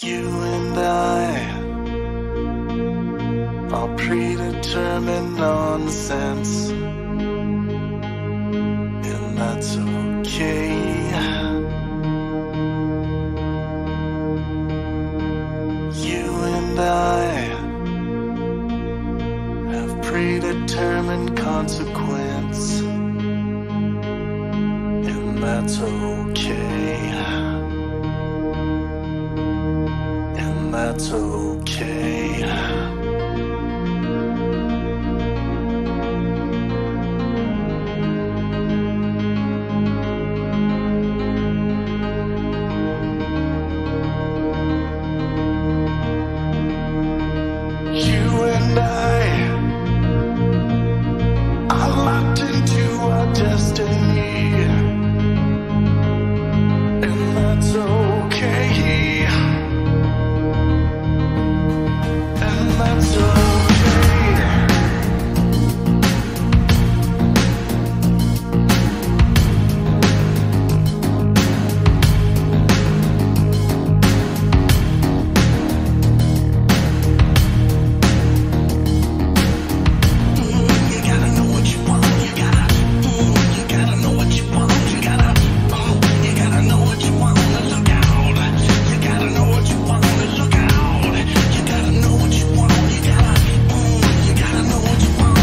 You and I are predetermined nonsense, and that's okay. You and I have predetermined consequence, and that's okay. And that's okay. You and I are locked into our destiny, and that's okay. And that's okay. You gotta know what you want. You gotta know what you want. You gotta know what you want. Look out. You gotta know what you want. Look out. You gotta know what you want. You gotta know what you want.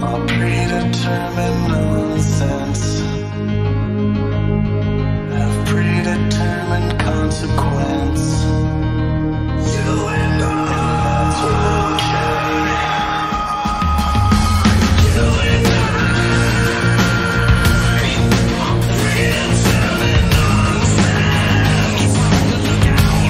Our predetermined nonsense have predetermined consequence. You and that's okay. You and predetermined nonsense. Look out. You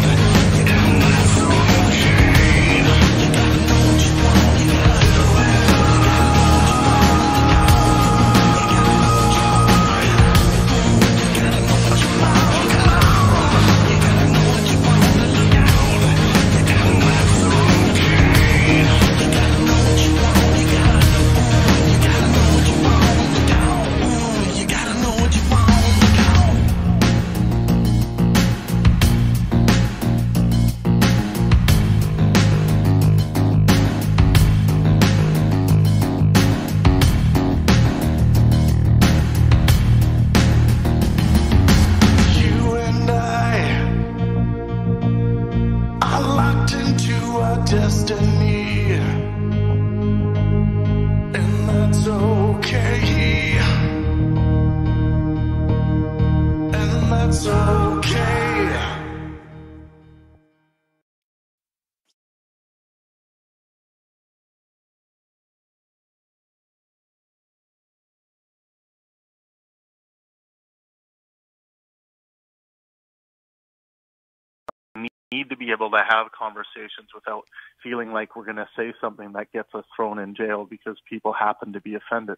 gotta know that's okay. You gotta know what you want. You gotta do it. You and I are locked into our destiny, and that's okay. And that's okay. Need to be able to have conversations without feeling like we're going to say something that gets us thrown in jail because people happen to be offended.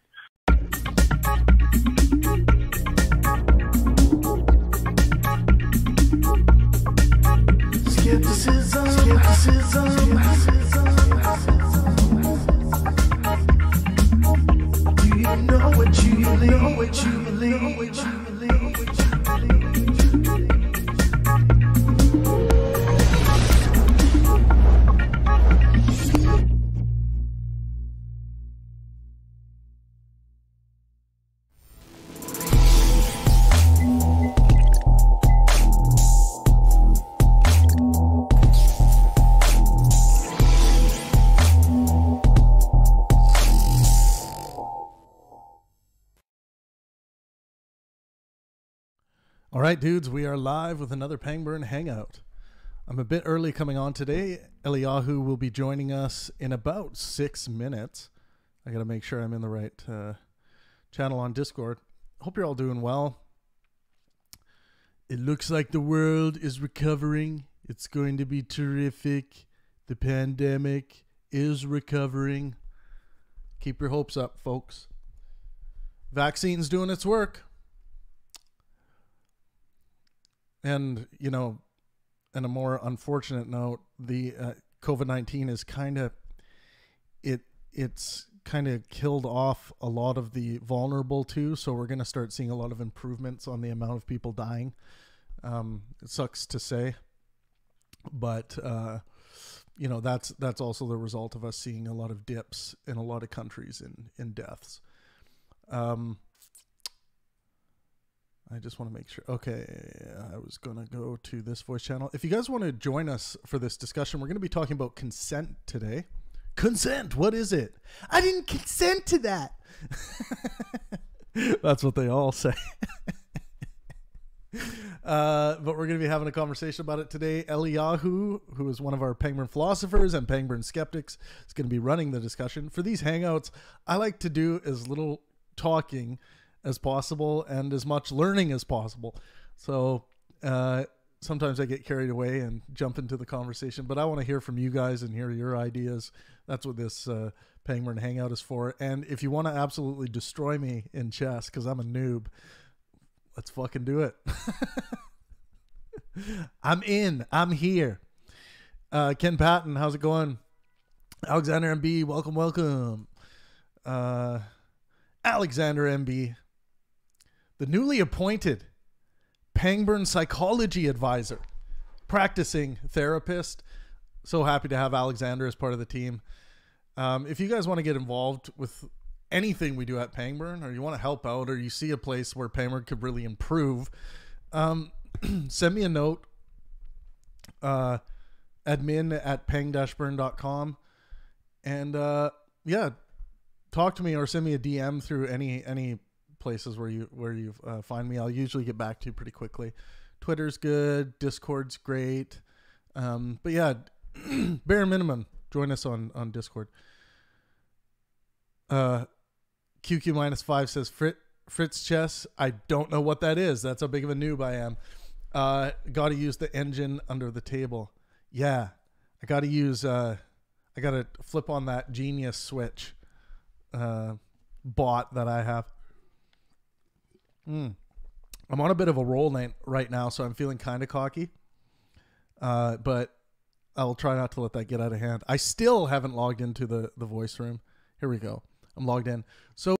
Skepticism. Do you know what you believe? What you believe? What you believe? What you believe? All right, dudes, we are live with another Pangburn Hangout. I'm a bit early coming on today. Eliyahu will be joining us in about 6 minutes. I got to make sure I'm in the right channel on Discord. Hope you're all doing well. It looks like the world is recovering. It's going to be terrific. The pandemic is recovering. Keep your hopes up, folks. Vaccine's doing its work. And, you know, on a more unfortunate note, the COVID-19 is it's kind of killed off a lot of the vulnerable too. So we're going to start seeing a lot of improvements on the amount of people dying. It sucks to say, but you know, that's also the result of us seeing a lot of dips in a lot of countries in deaths. I just want to make sure. Okay, I was going to go to this voice channel. If you guys want to join us for this discussion, we're going to be talking about consent today. Consent, what is it? I didn't consent to that. That's what they all say. But we're going to be having a conversation about it today. Eliyahu, who is one of our Pengburn philosophers and Pengburn skeptics, is going to be running the discussion. For these hangouts, I like to do as little talking as possible and as much learning as possible. So sometimes I get carried away and jump into the conversation, but I want to hear from you guys and hear your ideas. That's what this Pangburn Hangout is for. And if you want to absolutely destroy me in chess, because I'm a noob, let's fucking do it. I'm in. I'm here. Ken Patton, how's it going? Alexander MB, welcome, welcome. Alexander MB, the newly appointed Pangburn psychology advisor, practicing therapist. So happy to have Alexander as part of the team. If you guys want to get involved with anything we do at Pangburn, or you want to help out, or you see a place where Pangburn could really improve, send me a note, admin@pang-burn.com, and yeah, talk to me or send me a DM through any places where you find me. I'll usually get back to you pretty quickly. Twitter's good, Discord's great, but yeah, bare minimum, join us on Discord. QQ-5 says Fritz chess. I don't know what that is. That's how big of a noob I am. Got to use the engine under the table. Yeah, I got to use. I got to flip on that genius switch bot that I have. I'm on a bit of a roll right now, so I'm feeling kind of cocky. But I'll try not to let that get out of hand. I still haven't logged into the voice room. Here we go. I'm logged in. So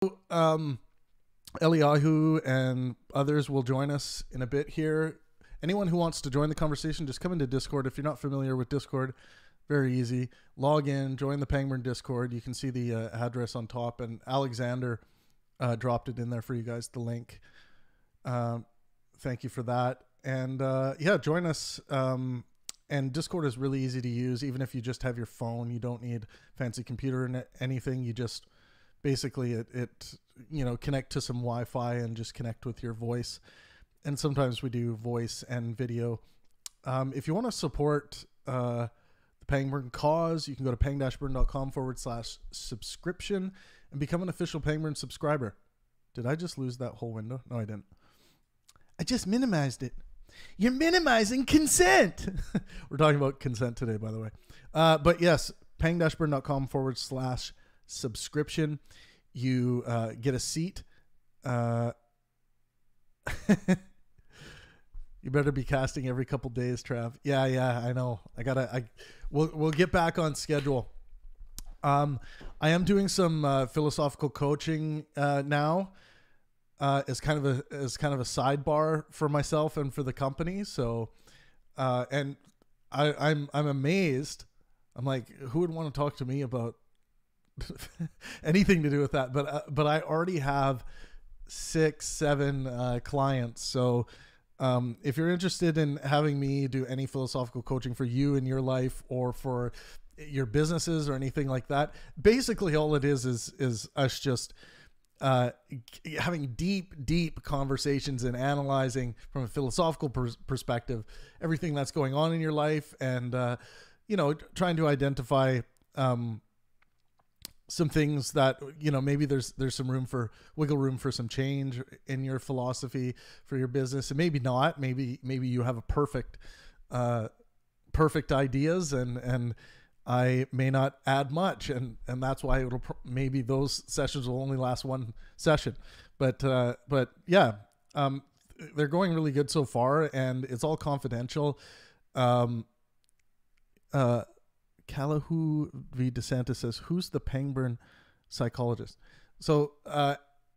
Eliyahu and others will join us in a bit here. Anyone who wants to join the conversation, just come into Discord. If you're not familiar with Discord, very easy. Log in, join the Pangburn Discord. You can see the address on top, and Alexander dropped it in there for you guys, the link. Thank you for that. And yeah, join us. And Discord is really easy to use. Even if you just have your phone, you don't need fancy computer and anything. You just basically it you know, connect to some Wi-Fi and just connect with your voice. And sometimes we do voice and video. If you want to support the Pangburn cause, you can go to pang-burn.com/subscription and become an official Pangburn subscriber. Did I just lose that whole window? No, I didn't. I just minimized it. You're minimizing consent. We're talking about consent today, by the way. But yes, pang-burn.com/subscription. You get a seat. You better be casting every couple days, Trav. Yeah, I know. We'll get back on schedule. I am doing some philosophical coaching now. As kind of a sidebar for myself and for the company. So, and I'm amazed. I'm like, who would want to talk to me about anything to do with that? But I already have 6-7 clients. So, if you're interested in having me do any philosophical coaching for you in your life or for your businesses or anything like that, basically all it is us just having deep conversations and analyzing from a philosophical perspective everything that's going on in your life, and you know, trying to identify some things that, you know, maybe there's some wiggle room for some change in your philosophy for your business, and maybe not. Maybe you have a perfect ideas, and I may not add much, and that's why maybe those sessions will only last one session. But yeah, they're going really good so far, and it's all confidential. Calahu V. DeSantis says, who's the Pangburn psychologist? So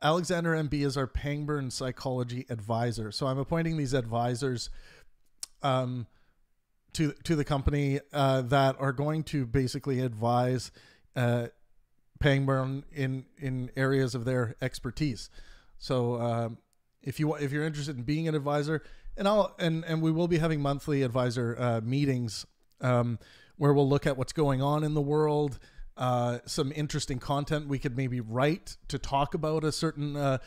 Alexander MB is our Pangburn psychology advisor. So I'm appointing these advisors to the company that are going to basically advise Pangburn in areas of their expertise. So if you're interested in being an advisor, and we will be having monthly advisor meetings where we'll look at what's going on in the world, some interesting content we could maybe write to talk about a certain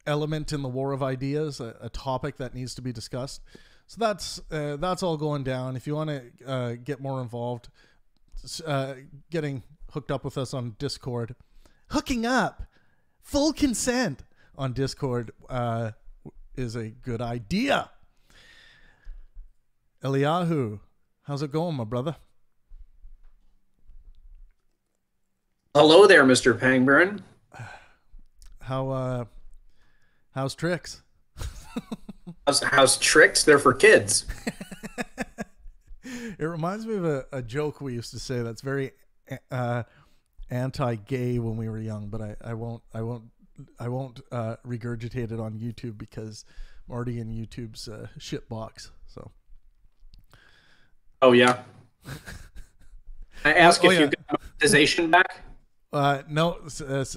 element in the war of ideas, a topic that needs to be discussed. So that's all going down. If you want to get more involved, getting hooked up with us on Discord, hooking up, full consent on Discord is a good idea. Eliyahu, how's it going, my brother? Hello there, Mr. Pangburn. How's tricks? How's tricks? They're for kids. It reminds me of a joke we used to say that's very anti-gay when we were young, but I won't regurgitate it on YouTube because I'm already in YouTube's shit box. So. Oh yeah. I ask if you got monetization back. No,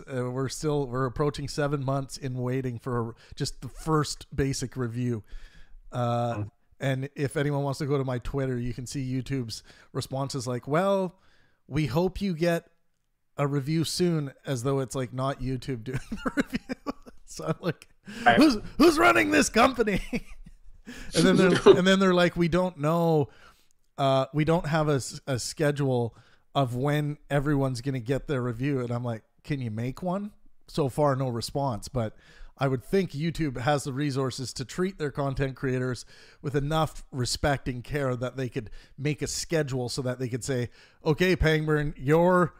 we're approaching 7 months in waiting for just the first basic review. And if anyone wants to go to my Twitter, you can see YouTube's responses like, well, we hope you get a review soon, as though it's like not YouTube doing the review. So I'm like, who's running this company? and then they're like, we don't know. We don't have a schedule of when everyone's going to get their review. And I'm like, can you make one? So far, no response, but I would think YouTube has the resources to treat their content creators with enough respect and care that they could make a schedule so that they could say, okay, Pengburn, your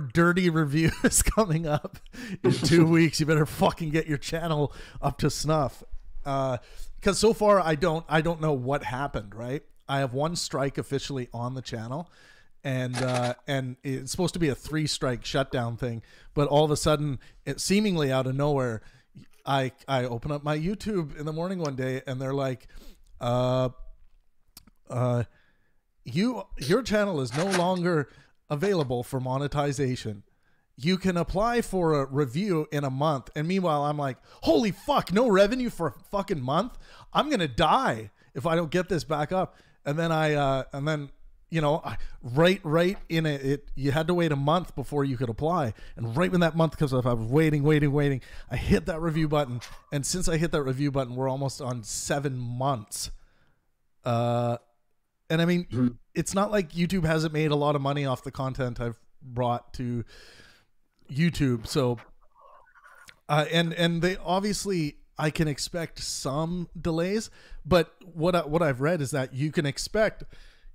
dirty review is coming up in 2 weeks. You better fucking get your channel up to snuff. Because so far I don't know what happened, right? I have one strike officially on the channel, and it's supposed to be a 3-strike shutdown thing, but all of a sudden, it seemingly out of nowhere, I open up my YouTube in the morning one day, and they're like, your channel is no longer available for monetization. You can apply for a review in a month. And meanwhile, I'm like, holy fuck, no revenue for a fucking month? I'm gonna die if I don't get this back up. And then right in it, you had to wait a month before you could apply. And right when that month comes up, I was waiting. I hit that review button. And since I hit that review button, we're almost on 7 months. And I mean, it's not like YouTube hasn't made a lot of money off the content I've brought to YouTube. So, and they obviously, I can expect some delays, but what I've read is that you can expect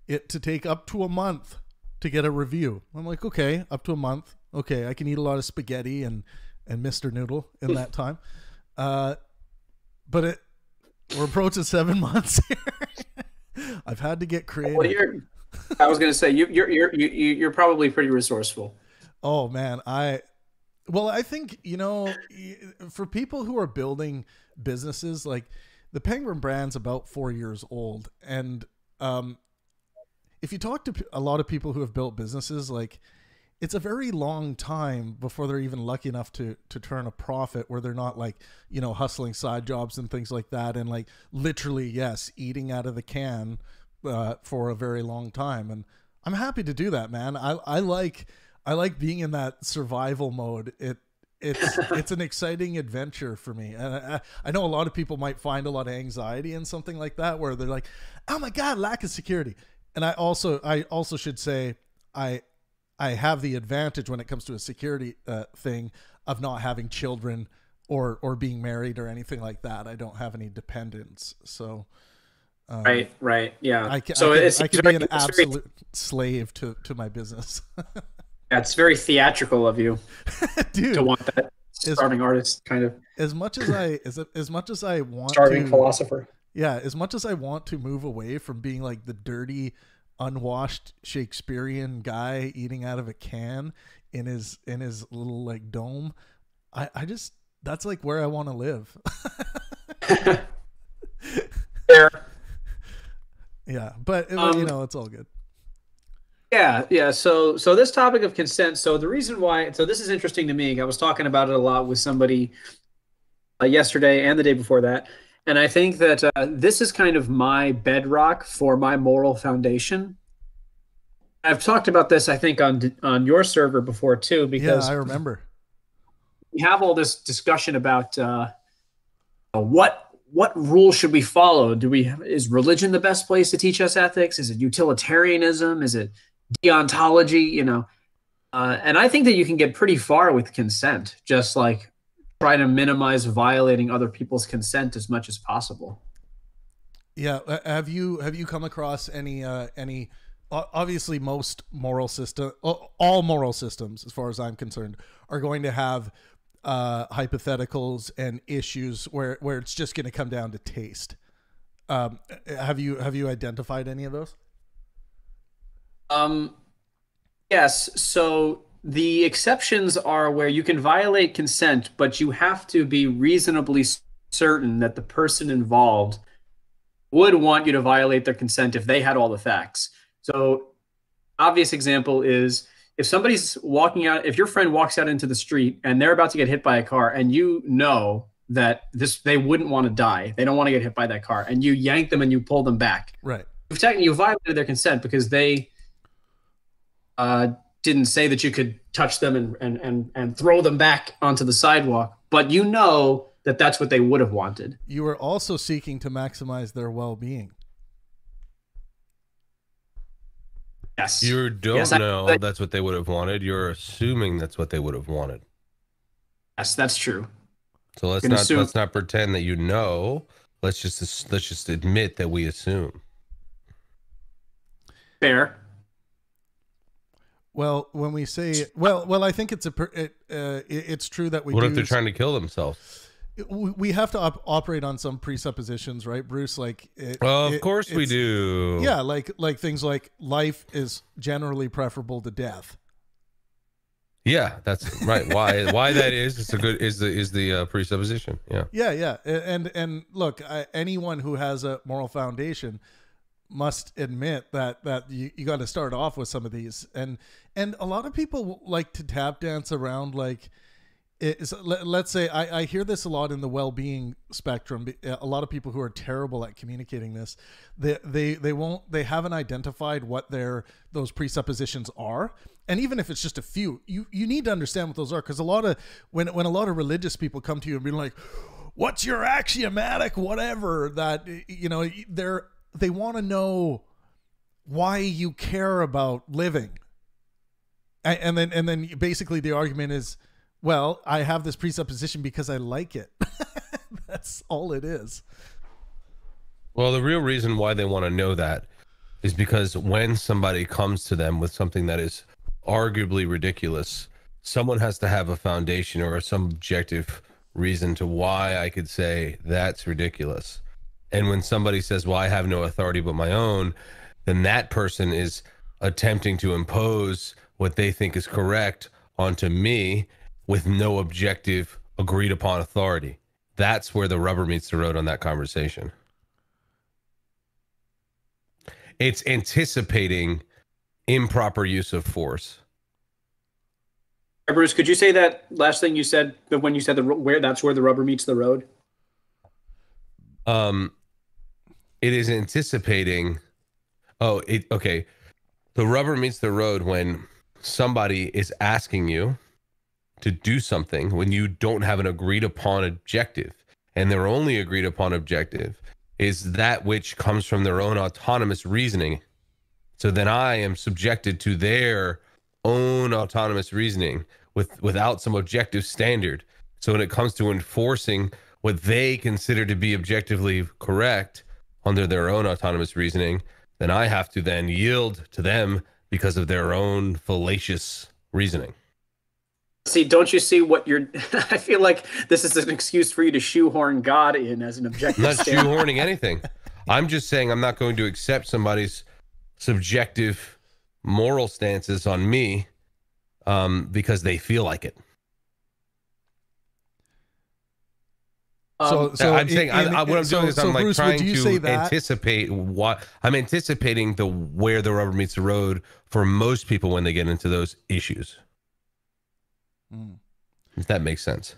it to take up to a month to get a review. I'm like, okay, up to a month. Okay, I can eat a lot of spaghetti and Mr. Noodle in that time. But we're approaching 7 months here. I've had to get creative. Well, I was going to say you're probably pretty resourceful. Oh man, I think, for people who are building businesses, like the Pengburn brand's about 4 years old, and if you talk to a lot of people who have built businesses, like it's a very long time before they're even lucky enough to turn a profit, where they're not like, hustling side jobs and things like that, and like literally, yes, eating out of the can for a very long time. And I'm happy to do that, man. I like being in that survival mode. It's an exciting adventure for me. And I know a lot of people might find a lot of anxiety in something like that, where they're like, oh my God, lack of security. And I also should say, I I have the advantage when it comes to a security thing of not having children or being married or anything like that. I don't have any dependents, so right, yeah. I can be an absolute slave to my business. Yeah, it's very theatrical of you, dude, to want that starving artist kind of as much as I want starving to, philosopher. Yeah, as much as I want to move away from being like the dirty, unwashed Shakespearean guy eating out of a can in his little like dome, I just, that's like where I want to live. Fair. Yeah, but you know, it's all good. Yeah. So this topic of consent. So the reason why. So this is interesting to me. I was talking about it a lot with somebody yesterday and the day before that, and I think that this is kind of my bedrock for my moral foundation. I've talked about this, I think, on your server before too, because I remember we have all this discussion about what rules should we follow? Is religion the best place to teach us ethics? Is it utilitarianism? Is it deontology? You know, and I think that you can get pretty far with consent, just like try to minimize violating other people's consent as much as possible. Yeah, have you come across any obviously most moral system, all moral systems as far as I'm concerned, are going to have hypotheticals and issues where it's just going to come down to taste. Have you identified any of those? Yes. So the exceptions are where you can violate consent, but you have to be reasonably certain that the person involved would want you to violate their consent if they had all the facts. So obvious example is if somebody's walking out, if your friend walks out into the street and they're about to get hit by a car and you know that they wouldn't want to die, they don't want to get hit by that car, and you yank them and you pull them back. Right. You violated their consent because they didn't say that you could touch them and throw them back onto the sidewalk, but you know that that's what they would have wanted. You were also seeking to maximize their well-being. Yes. You don't know that's what they would have wanted. You're assuming that's what they would have wanted. Yes, that's true. So let's not pretend that you know. Let's just admit that we assume. Fair. Well, when we say I think it's true that we. What if they're trying to kill themselves? We have to operate on some presuppositions, right, Bruce? Like, of course we do. Yeah, like things like life is generally preferable to death. Yeah, that's right. Why that is? It's a good is the presupposition. Yeah. Yeah. And look, anyone who has a moral foundation must admit that you got to start off with some of these, and a lot of people like to tap dance around like. Let's say I hear this a lot in the well-being spectrum. A lot of people who are terrible at communicating this, they haven't identified what those presuppositions are. And even if it's just a few, you need to understand what those are, because when a lot of religious people come to you and be like, "What's your axiomatic whatever?" That, you know, they want to know why you care about living, and then basically the argument is, well, I have this presupposition because I like it. That's all it is. Well, the real reason why they want to know that is because when somebody comes to them with something that is arguably ridiculous, someone has to have a foundation or some objective reason to why I could say that's ridiculous. And when somebody says, well, I have no authority but my own, then that person is attempting to impose what they think is correct onto me with no objective agreed upon authority. That's where the rubber meets the road on that conversation. It's anticipating improper use of force. Hey, Bruce, could you say that last thing you said, when you said that's where the rubber meets the road? It is anticipating. Okay. The rubber meets the road when somebody is asking you to do something when you don't have an agreed upon objective, and their only agreed upon objective is that which comes from their own autonomous reasoning. So then I am subjected to their own autonomous reasoning without some objective standard. So when it comes to enforcing what they consider to be objectively correct under their own autonomous reasoning, then I have to then yield to them because of their own fallacious reasoning. See, don't you see what you're? I feel like this is an excuse for you to shoehorn God in as an objective. I'm not shoehorning anything. I'm just saying I'm not going to accept somebody's subjective moral stances on me because they feel like it. So I'm saying what I'm doing is I'm like Bruce, trying to that? anticipate what I'm anticipating where the rubber meets the road for most people when they get into those issues. If that makes sense.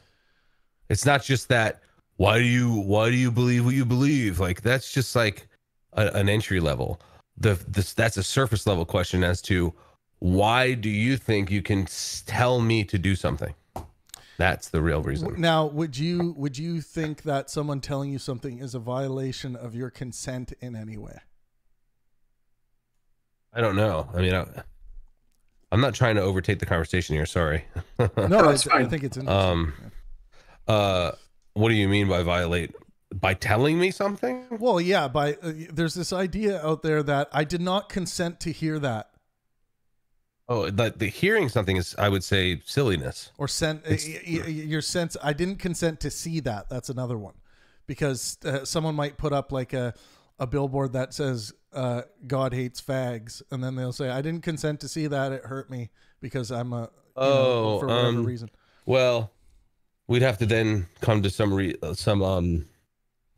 It's not just that why do you believe what you believe? Like that's just like an entry level. That's a surface level question as to why do you think you can tell me to do something? That's the real reason. Now, would you think that someone telling you something is a violation of your consent in any way? I don't know. I mean, I'm not trying to overtake the conversation here. Sorry. No, I think it's interesting. What do you mean by violate? By telling me something? Well, yeah. There's this idea out there that I did not consent to hear that. Oh, the hearing something is, I would say, silliness. Or your sense. I didn't consent to see that. That's another one, because someone might put up like a billboard that says God hates fags, and then they'll say I didn't consent to see that. It hurt me because I'm for whatever reason. Well, we'd have to then come to some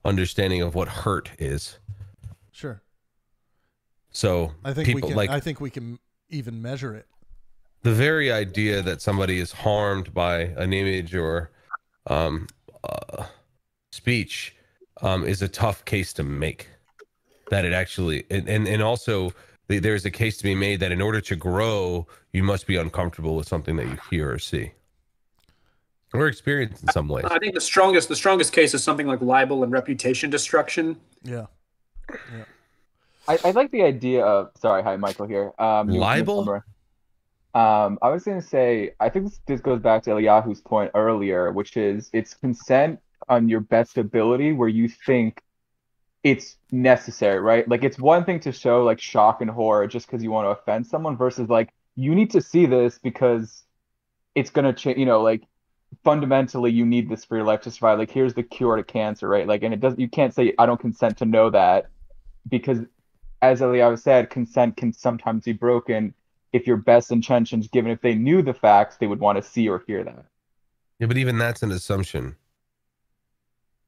understanding of what hurt is. Sure. So I think people I think we can even measure it. The very idea that somebody is harmed by an image or speech is a tough case to make. That it actually, and also there's a case to be made that in order to grow, you must be uncomfortable with something that you hear or see or experience in some ways. I think the strongest case is something like libel and reputation destruction. Yeah. I like the idea of, sorry, hi, Michael here. Libel? I was going to say, I think this goes back to Eliyahu's point earlier, which is it's consent on your best ability where you think it's necessary, right? Like it's one thing to show like shock and horror just because you want to offend someone versus like, you need to see this because it's going to change, like fundamentally you need this for your life to survive. Like here's the cure to cancer, right? Like, and you can't say, I don't consent to know that because as Eliyahu said, consent can sometimes be broken if your best intentions, given if they knew the facts, they would want to see or hear that. Yeah, but even that's an assumption.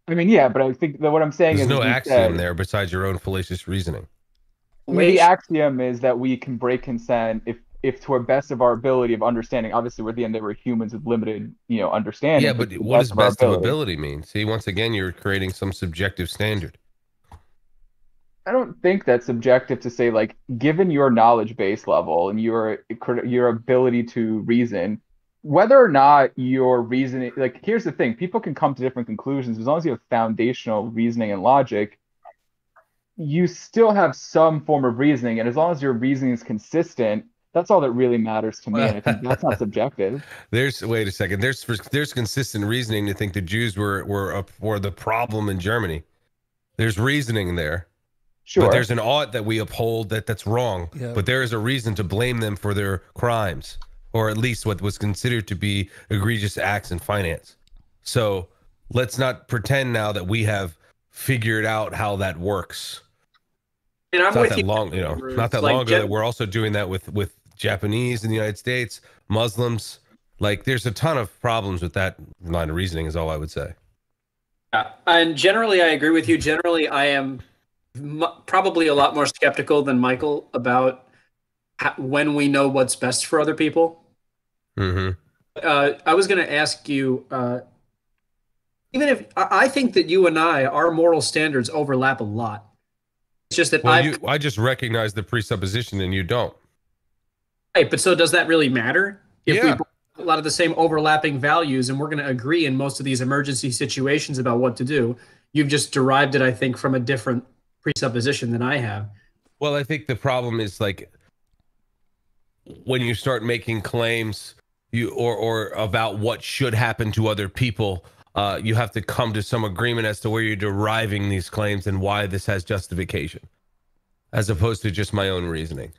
I mean, yeah, but I think that what I'm saying There's is no axiom there besides your own fallacious reasoning. The axiom is that we can break consent if to our best of our ability of understanding. Obviously, we're at the end of we're humans with limited, understanding. Yeah, but what does best of ability mean? See, once again, you're creating some subjective standard. I don't think that's subjective to say, like, given your knowledge base level and your ability to reason, whether or not your reasoning, like, here's the thing, people can come to different conclusions. As long as you have foundational reasoning and logic, you still have some form of reasoning. And as long as your reasoning is consistent, that's all that really matters to me. And I think that's not subjective. Wait a second. There's consistent reasoning to think the Jews were the problem in Germany. There's reasoning there. Sure. But there's an ought that we uphold that's wrong. Yeah. But there is a reason to blame them for their crimes, or at least what was considered to be egregious acts in finance. So let's not pretend now that we have figured out how that works. And I'm with you. Not that long ago that we're also doing that with Japanese in the United States, Muslims. Like there's a ton of problems with that line of reasoning is all I would say. Yeah. And generally I agree with you. Generally I am probably a lot more skeptical than Michael about when we know what's best for other people. Mm-hmm. I was going to ask you, even if I think that you and our moral standards overlap a lot. It's just that I just recognize the presupposition and you don't. Right, but so does that really matter? If Yeah. we have a lot of the same overlapping values and we're going to agree in most of these emergency situations about what to do, you've just derived it, I think, from a different presupposition than I have. Well, I think the problem is like when you start making claims or about what should happen to other people, you have to come to some agreement as to where you're deriving these claims and why this has justification, as opposed to just my own reasoning.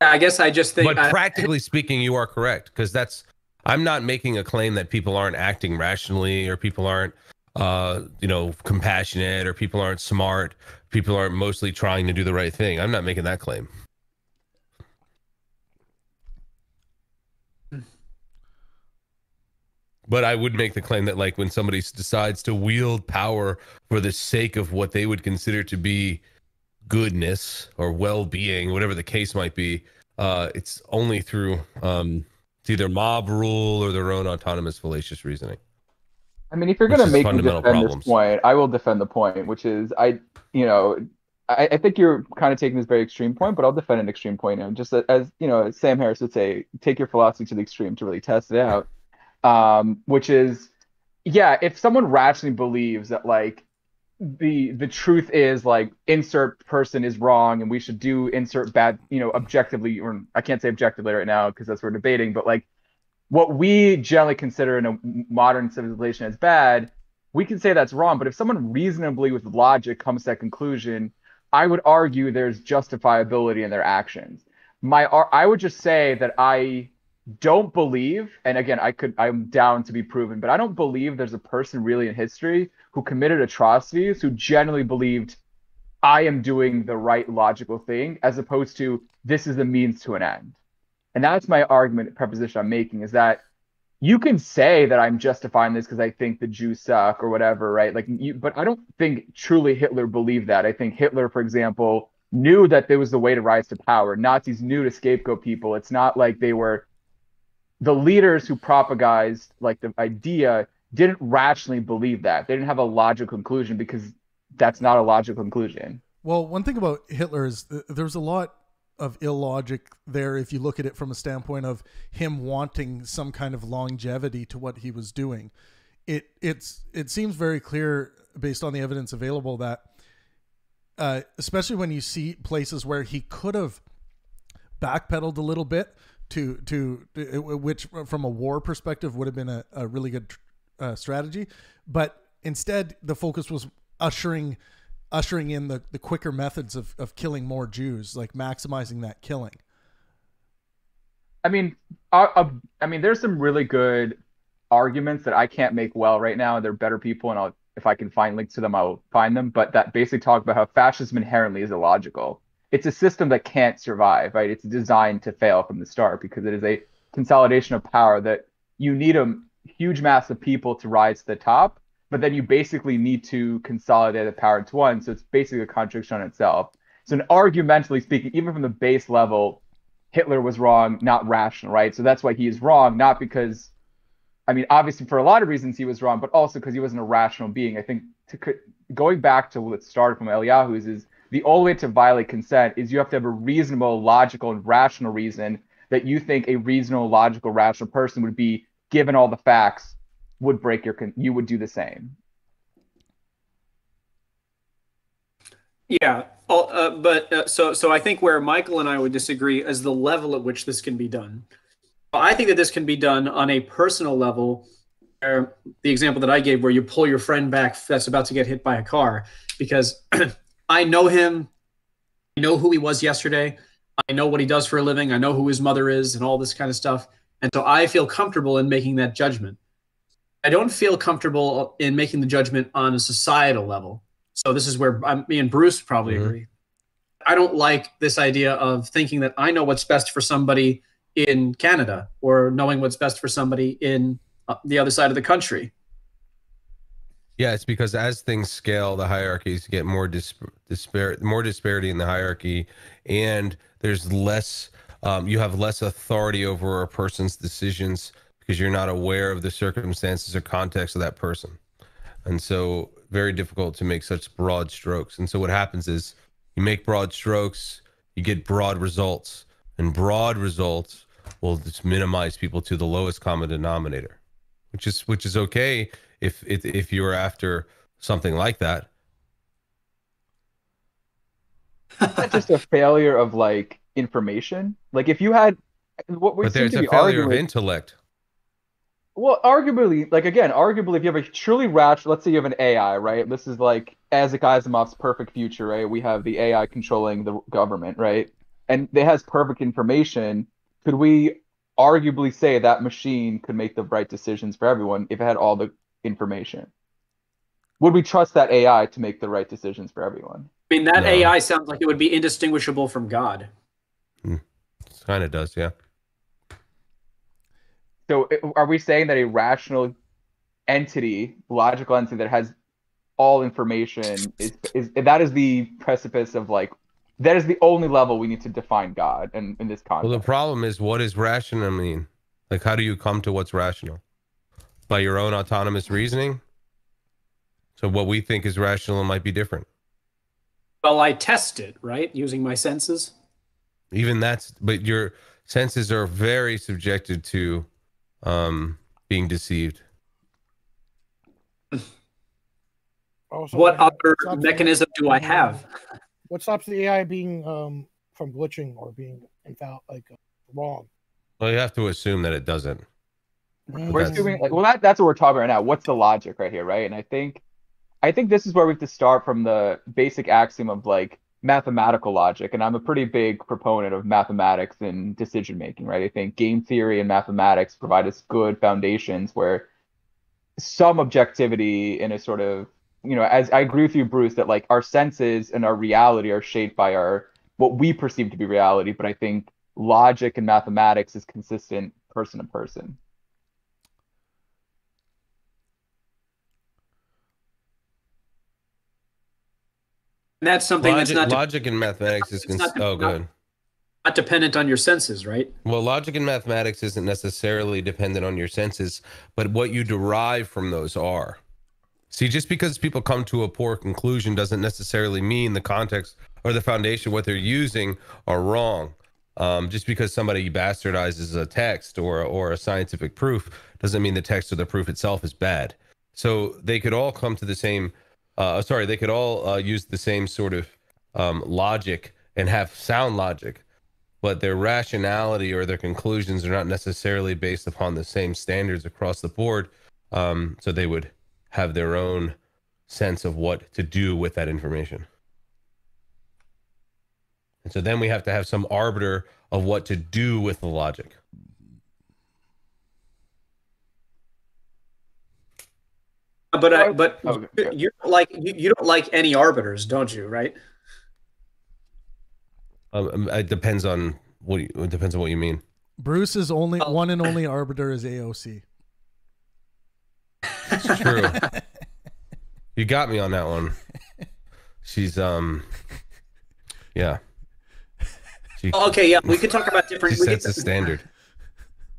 I guess I just think. But practically speaking, you are correct, because I'm not making a claim that people aren't acting rationally, or people aren't, compassionate, or people aren't smart, people aren't mostly trying to do the right thing. I'm not making that claim. But I would make the claim that, like, when somebody decides to wield power for the sake of what they would consider to be goodness or well-being, whatever the case might be, it's only through it's either mob rule or their own autonomous fallacious reasoning. I mean, if you're going to make me defend this point, I will defend the point, which is I think you're kind of taking this very extreme point, but I'll defend an extreme point. And just as Sam Harris would say, take your philosophy to the extreme to really test it out. Which is, yeah, if someone rationally believes that, like, the truth is, like, insert person is wrong and we should do insert bad, objectively, or I can't say objectively right now because that's what we're debating, but, like, what we generally consider in a modern civilization as bad, we can say that's wrong. But if someone reasonably with logic comes to that conclusion, I would argue there's justifiability in their actions. I would just say that I don't believe, and again, I'm down to be proven, but I don't believe there's a person really in history who committed atrocities who genuinely believed I am doing the right logical thing, as opposed to this is a means to an end. And that's my argument, proposition I'm making, is that you can say that I'm justifying this because I think the Jews suck or whatever, right? But I don't think truly Hitler believed that. I think Hitler, for example, knew that there was the way to rise to power. Nazis knew to scapegoat people. It's not like they were the leaders who propagized, like, the idea didn't rationally believe that. They didn't have a logical conclusion because that's not a logical conclusion. Well, one thing about Hitler is there's a lot of illogic there if you look at it from a standpoint of him wanting some kind of longevity to what he was doing. It seems very clear based on the evidence available that especially when you see places where he could have backpedaled a little bit to which from a war perspective would have been a really good strategy, but instead the focus was ushering in the quicker methods of killing more Jews, like maximizing that killing. I mean, there's some really good arguments that I can't make well right now. They're better people, and if I can find links to them, I'll find them. But that basically talk about how fascism inherently is illogical. It's a system that can't survive, right? It's designed to fail from the start because it is a consolidation of power that you need a huge mass of people to rise to the top, but then you basically need to consolidate the power into one. So it's basically a contradiction on itself. So argumentally speaking, even from the base level, Hitler was wrong, not rational, right? So that's why he is wrong, not because, obviously for a lot of reasons he was wrong, but also because he wasn't a rational being. I think going back to what started from Eliyahu's is the only way to violate consent is you have to have a reasonable, logical, and rational reason that you think a reasonable, logical, rational person would be, given all the facts, would break you would do the same. Yeah, so I think where Michael and I would disagree is the level at which this can be done. I think that this can be done on a personal level. The example that I gave, where you pull your friend back that's about to get hit by a car, because I know him, I know who he was yesterday, I know what he does for a living, I know who his mother is, and all this kind of stuff. And so I feel comfortable in making that judgment. I don't feel comfortable in making the judgment on a societal level. So this is where me and Bruce probably agree. I don't like this idea of thinking that I know what's best for somebody in Canada or knowing what's best for somebody in the other side of the country. Yeah, it's because as things scale, the hierarchies get more disparity in the hierarchy, and there's less. You have less authority over a person's decisions because you're not aware of the circumstances or context of that person, and so very difficult to make such broad strokes. And so what happens is you make broad strokes, you get broad results, and broad results will just minimize people to the lowest common denominator, which is okay if you're after something like that. That's just a failure of like information. Like if you had what we But seem there's to a be failure arguing of with, intellect. well, arguably, like again, arguably, if you have a truly rational, let's say you have an AI, right? This is like Isaac Asimov's perfect future, right? We have the AI controlling the government, right? And it has perfect information. Could we arguably say that machine could make the right decisions for everyone if it had all the information? Would we trust that AI to make the right decisions for everyone? I mean, that No, AI sounds like it would be indistinguishable from God. kind of does, yeah. So are we saying that a rational entity, logical entity that has all information is that is the precipice of like that is the only level we need to define God in this Well, the context. problem is, what does rational mean? Like, how do you come to what's rational? By your own autonomous reasoning? So what we think is rational might be different. Well, I test it, right? Using my senses. Even that's, but your senses are very subjected to being deceived. Also, What what other stops mechanism do I have? What stops the AI being from glitching or being wrong? Well, you have to assume that it doesn't. We're That's- assuming like, well that's what we're talking right now. What's the logic right here, right? And I think this is where we have to start from the basic axiom of like mathematical logic. And I'm a pretty big proponent of mathematics and decision making, right? I think game theory and mathematics provide us good foundations where some objectivity in a sort of, you know, as I agree with you, Bruce, that like our senses and our reality are shaped by our what we perceive to be reality. But I think logic and mathematics is consistent person to person. And that's something Logic, that's logic in mathematics is good. not dependent on your senses, right? Well, logic in mathematics isn't necessarily dependent on your senses, but what you derive from those are. See, just because people come to a poor conclusion doesn't necessarily mean the context or the foundation what they're using are wrong. Just because somebody bastardizes a text or a scientific proof doesn't mean the text or the proof itself is bad. So they could all come to the same. They could all use the same sort of logic and have sound logic, but their rationality or their conclusions are not necessarily based upon the same standards across the board. So they would have their own sense of what to do with that information. And so then we have to have some arbiter of what to do with the logic. But Okay. you don't like any arbiters, don't you? Right? It depends on it depends on what you mean. Bruce's only one and only arbiter is AOC. It's true. You got me on that one. She's yeah. Okay, yeah, we could talk about different. She sets the standard.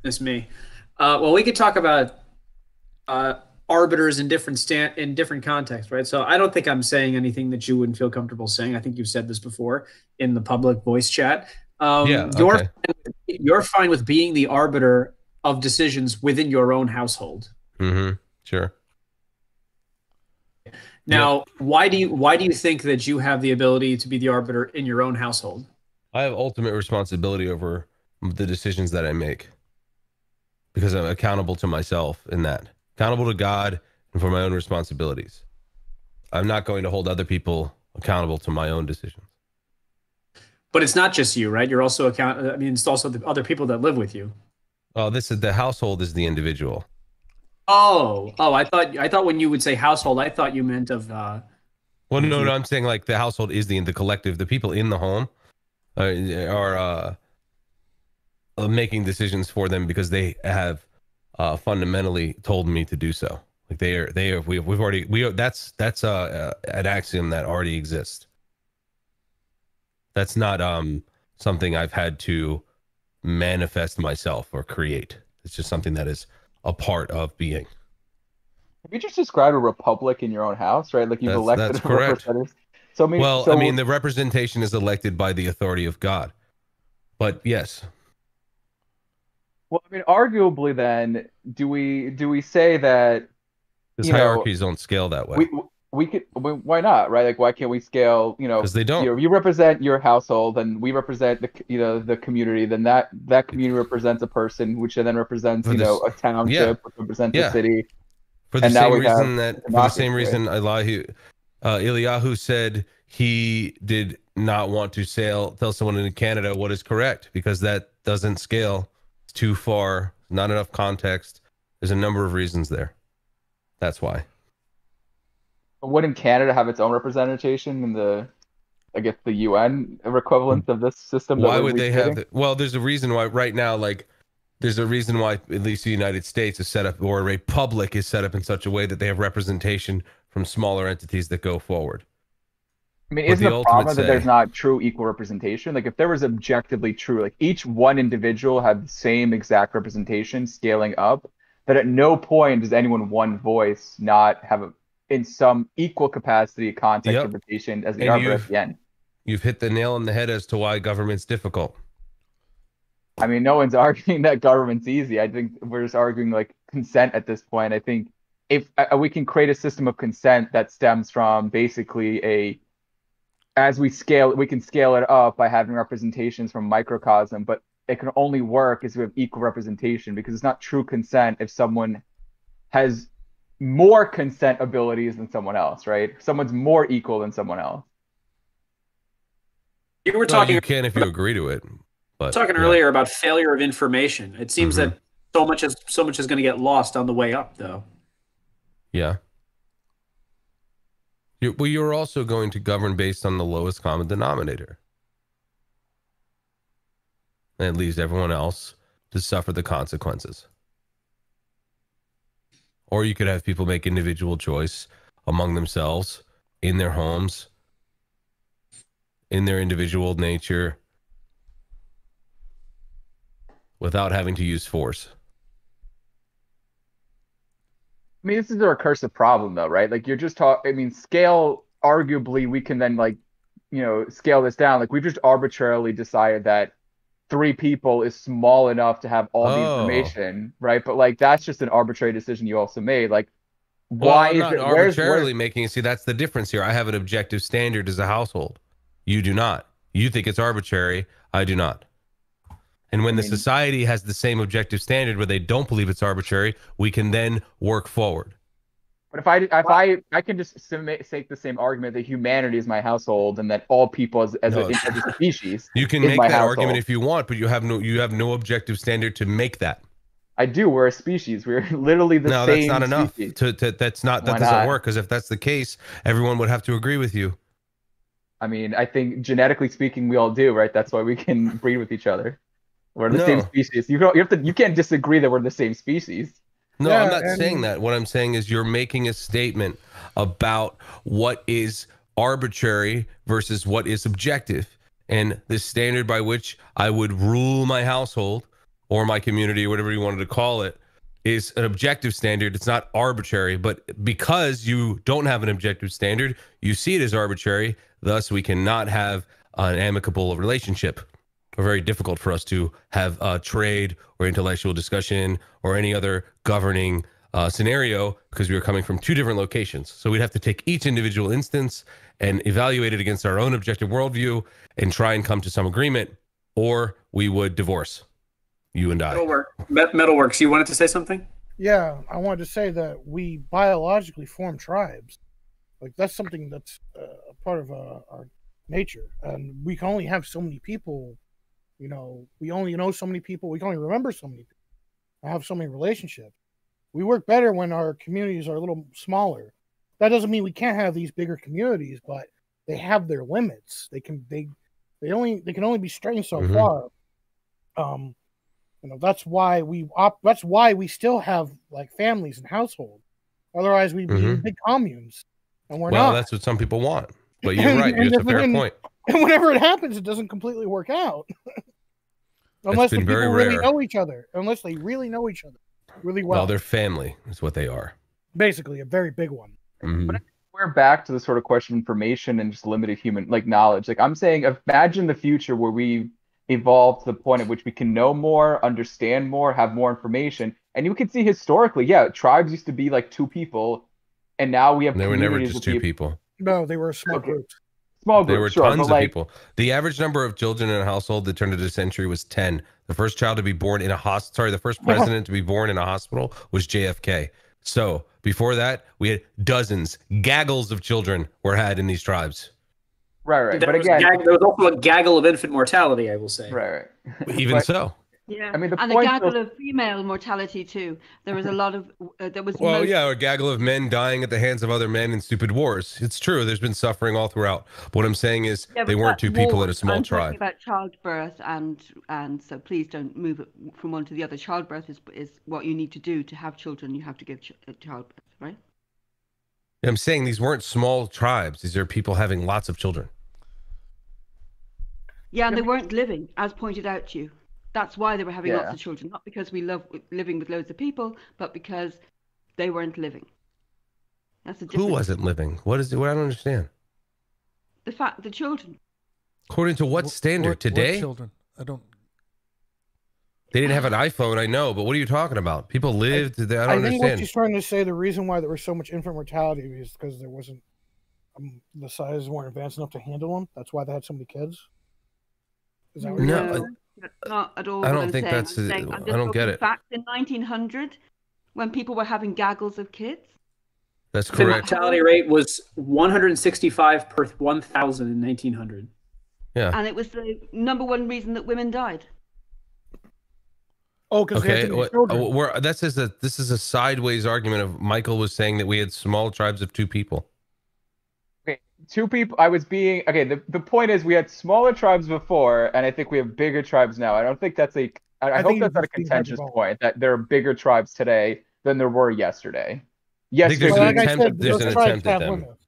It's me. Well, we could talk about arbiters in different contexts, right? So I don't think I'm saying anything that you wouldn't feel comfortable saying. I think you've said this before in the public voice chat. Yeah, okay. You're fine with being the arbiter of decisions within your own household. Mm-hmm. Sure. Now, why do you think that you have the ability to be the arbiter in your own household? I have ultimate responsibility over the decisions that I make because I'm accountable to myself in that. Accountable to God and for my own responsibilities. I'm not going to hold other people accountable to my own decisions. But it's not just you, right? You're also it's also the other people that live with you. Oh, the household is the individual. Oh, I thought when you would say household, I thought you meant of. Well, no, I'm saying like the household is the collective. The people in the home are making decisions for them because they have fundamentally told me to do so. Like that's an axiom that already exists. That's not something I've had to manifest myself or create. It's just something that is a part of being. Have you just described a republic in your own house, right? Like you've elected that's correct. representatives. So I mean, the representation is elected by the authority of God. But yes. Well, I mean, arguably, then, do we say that Because hierarchies don't scale that way. why not, right? Like, why can't we scale? You know, 'Cause they don't. You represent your household, and we represent the community. Then that community represents a person, which then represents For this- a township, which represents a city. For the And now same we have reason that democracy. Eliyahu said he did not want to tell someone in Canada what is correct, because that doesn't scale. It's too far, not enough context. There's a number of reasons there. That's why. Wouldn't Canada have its own representation in the UN equivalent of this system? Why would they have? Well, there's a reason why right now, there's a reason why at least the United States is set up, or a republic is set up in such a way that they have representation from smaller entities that go forward. I mean, isn't the problem that there's not true equal representation? Like, if there was objectively true, like each one individual had the same exact representation scaling up, that at no point does anyone one voice not have in some equal capacity context representation as the arbiter at the end. You've hit the nail on the head as to why government's difficult. I mean, no one's arguing that government's easy. I think we're just arguing like consent at this point. I think if we can create a system of consent that stems from basically as we can scale it up by having representations from microcosm, but it can only work if we have equal representation, because it's not true consent if someone has more consent abilities than someone else, right? If someone's more equal than someone else. You were talking. You can if you agree to it. But talking earlier about failure of information. It seems that so much is going to get lost on the way up, though. Yeah. You're also going to govern based on the lowest common denominator. And it leaves everyone else to suffer the consequences. Or you could have people make individual choice among themselves, in their homes, in their individual nature, without having to use force. I mean, this is a recursive problem, though, right? Like, you're just talking. I mean, scale. Arguably, we can then scale this down. Like, we've just arbitrarily decided that 3 people is small enough to have all the information, right? But like, that's just an arbitrary decision you also made. Like, why I'm is not it arbitrarily making it? See, that's the difference here. I have an objective standard as a household. You do not. You think it's arbitrary. I do not. And when the society has the same objective standard where they don't believe it's arbitrary, we can then work forward. But if I can just make the same argument that humanity is my household and that all people as a species, you can make that argument if you want, but you have no objective standard to make that. I do. We're a species. We're literally the same. No, that's not enough. Species. That doesn't work, because if that's the case, everyone would have to agree with you. I mean, I think genetically speaking, we all do, right? That's why we can breed with each other. We're the same species. You can't disagree that we're the same species. No, I'm not saying that. What I'm saying is you're making a statement about what is arbitrary versus what is objective. And the standard by which I would rule my household or my community, or whatever you wanted to call it, is an objective standard. It's not arbitrary. But because you don't have an objective standard, you see it as arbitrary. Thus, we cannot have an amicable relationship. Or very difficult for us to have trade or intellectual discussion or any other governing scenario, because we are coming from 2 different locations. So we'd have to take each individual instance and evaluate it against our own objective worldview and try and come to some agreement, or we would divorce, you and I. Metalworks, you wanted to say something? Yeah, I wanted to say that we biologically form tribes. Like, that's something that's a part of our nature. And we can only have so many people. You know, we only know so many people. We can only remember so many people. I have so many relationships. We work better when our communities are a little smaller. That doesn't mean we can't have these bigger communities, but they have their limits. They can only be strained so far. That's why we still have like families and households. Otherwise, we'd be in big communes, and we're not. Well, that's what some people want. But you're right. It's a fair point. And whenever it happens, it doesn't completely work out. Unless the people really know each other. Unless they really know each other really well. Well, they're family is what they are. Basically, a very big one. But we're back to the sort of question of information and just limited human knowledge. Like, I'm saying, imagine the future where we evolve to the point at which we can know more, understand more, have more information. And you can see historically, tribes used to be like 2 people and now we have They were never communities just of two people. No, they were a small Okay. group. Small There groups, were sure, tons but of like, people. The average number of children in a household that turned into a century was 10. The first child to be born in a hospital, sorry, the first president to be born in a hospital was JFK. So before that, we had dozens, gaggles of children were had in these tribes. right. There But was, again, there was also a gaggle of infant mortality, I will say. right. Even But, so. Yeah, I mean, the and a point gaggle still- of female mortality too. There was a lot of there was Well, most- yeah, a gaggle of men dying at the hands of other men in stupid wars. It's true. There's been suffering all throughout. But what I'm saying is Yeah, they but weren't that's two people in a wars. small I'm tribe. talking about childbirth, and so please don't move it from one to the other. Childbirth is what you need to do to have children. You have to give childbirth, right? I'm saying these weren't small tribes. These are people having lots of children. Yeah, and they weren't living, as pointed out to you. That's why they were having Yeah. lots of children, not because we love living with loads of people, but because they weren't living. That's the difference. Who wasn't living? What is it? What I don't understand. The children. According to what standard? What Today? children? I don't. They didn't have an iPhone, I know, but what are you talking about? People lived. I don't I think what understand. she's trying to say, the reason why there was so much infant mortality is because there wasn't the sizes weren't advanced enough to handle them. That's why they had so many kids. Is that what you're No, saying? That's not at all. I what don't I'm think saying. that's I'm a- saying, I'm I just don't get talking it. Facts in 1900, when people were having gaggles of kids. That's The correct. mortality rate was 165 per 1,000 in 1900. Yeah. And it was the number one reason that women died. Oh, because they had Okay. too many children. This is a sideways argument of Michael was saying that we had small tribes of two people. Okay, two people. I was being okay. The point is, we had smaller tribes before, and I think we have bigger tribes now. I don't think that's a. I hope think that's not a it's being contentious hyperbolic. point that there are bigger tribes today than there were yesterday. I think Yesterday, there's Well, an like I attempt. said, There's those an tribes attempt at have them, limits.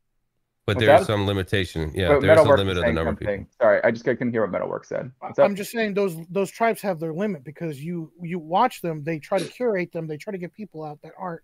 but What's there's that? some limitation. Yeah, But there's a Metalwork was limit of the saying number of something. people. Sorry, I just couldn't hear what Metalwork said. What's up? I'm just saying those tribes have their limit because you watch them, they try to curate them, they try to get people out that aren't,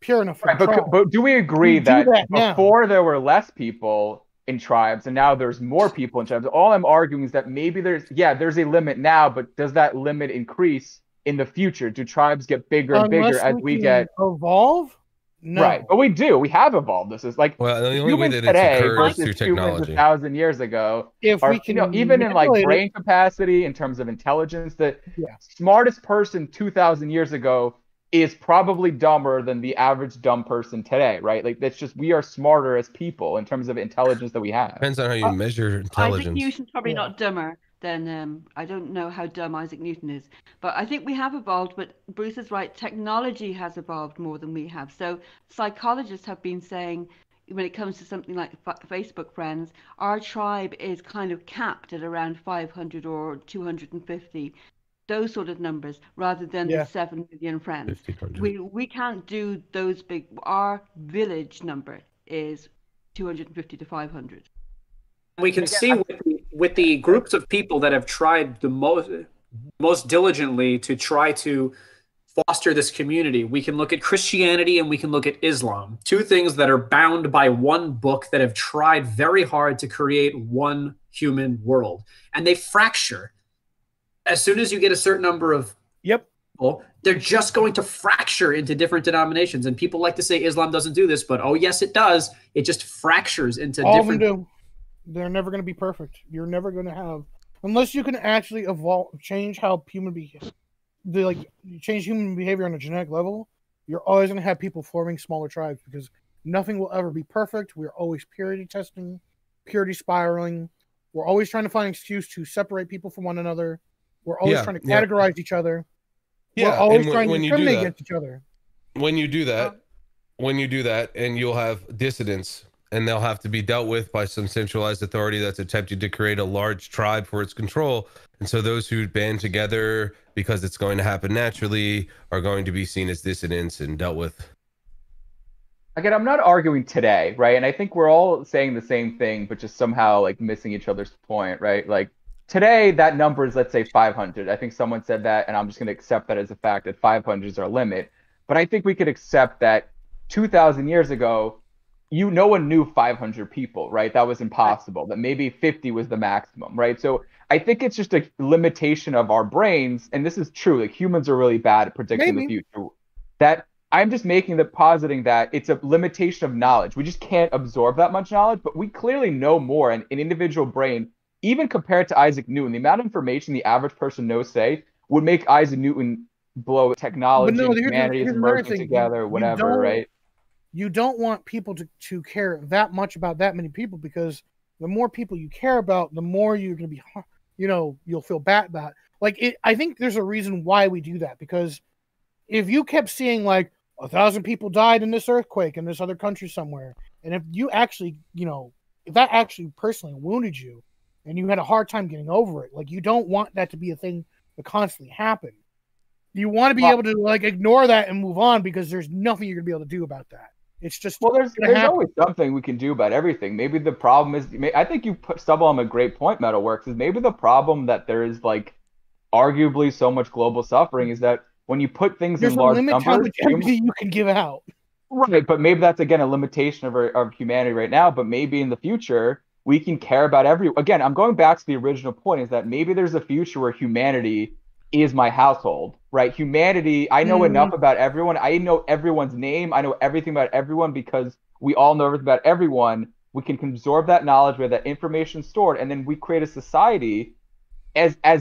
pure enough for Right, the tribe. but do we agree We do that, that now. before there were less people in tribes and now there's more people in tribes? All I'm arguing is that maybe there's a limit now, but does that limit increase in the future? Do tribes get bigger and bigger Unless as we we can get evolve? No. right? But we do. We have evolved. This is like Well, the only way humans that it's today occurred is versus through humans technology. 1,000 years ago. If Are, we can even in like manipulate it- brain capacity, in terms of intelligence, the Yeah. smartest person 2,000 years ago is probably dumber than the average dumb person today, right? Like that's just, we are smarter as people in terms of intelligence that we have. Depends on how you measure Isaac intelligence. Newton's probably Yeah. not dumber than I don't know how dumb Isaac Newton is, but I think we have evolved. But Bruce is right. Technology has evolved more than we have. So psychologists have been saying, when it comes to something like Facebook friends, our tribe is kind of capped at around 500 or 250, those sort of numbers, rather than Yeah. the 7 million friends. 1,500. We can't do those big. Our village number is 250 to 500. We can see with the groups of people that have tried the most diligently to try to foster this community. We can look at Christianity and we can look at Islam, two things that are bound by one book that have tried very hard to create one human world, and they fracture. As soon as you get a certain number of Yep. people, they're just going to fracture into different denominations. And people like to say Islam doesn't do this, but oh yes, it does. It just fractures into All different. of them do. They're never going to be perfect. You're never going to have, unless you can actually evolve, change how human behavior, change human behavior on a genetic level. You're always going to have people forming smaller tribes because nothing will ever be perfect. We're always purity testing, purity spiraling. We're always trying to find an excuse to separate people from one another. We're always trying to categorize each other. We're always trying to discriminate against each other. When you do that, and you'll have dissidents, and they'll have to be dealt with by some centralized authority that's attempting to create a large tribe for its control. And so those who band together because it's going to happen naturally are going to be seen as dissidents and dealt with. Again, I'm not arguing today, right? And I think we're all saying the same thing, but just somehow like missing each other's point, right? Like today, that number is, let's say, 500. I think someone said that, and I'm just going to accept that as a fact that 500 is our limit. But I think we could accept that 2,000 years ago, no one knew 500 people, right? That was impossible. That maybe 50 was the maximum, right? So I think it's just a limitation of our brains, and this is true. Like humans are really bad at predicting the future. That I'm just positing that it's a limitation of knowledge. We just can't absorb that much knowledge, but we clearly know more. And an individual brain, even compared to Isaac Newton, the amount of information the average person knows, say, would make Isaac Newton blow technology, and humanity is merging together, whatever, right? You don't want people to care that much about that many people, because the more people you care about, the more you're going to be, you'll feel bad about it. Like, I think there's a reason why we do that, because if you kept seeing like 1,000 people died in this earthquake in this other country somewhere, and if you actually, if that actually personally wounded you and you had a hard time getting over it, like, you don't want that to be a thing that constantly happen. You want to be able to like ignore that and move on, because there's nothing you're gonna be able to do about that. It's just, well, there's always something we can do about everything. Maybe the problem is, I think you stumble on a great point, Metalworks, is maybe the problem that there is like arguably so much global suffering is that when you put things in large numbers, how much energy you can give out. Right, but maybe that's again a limitation of humanity right now. But maybe in the future we can care about everyone. Again, I'm going back to the original point: is that maybe there's a future where humanity is my household, right? Humanity, I know enough about everyone. I know everyone's name. I know everything about everyone because we all know everything about everyone. We can absorb that knowledge, where that information stored, and then we create a society as a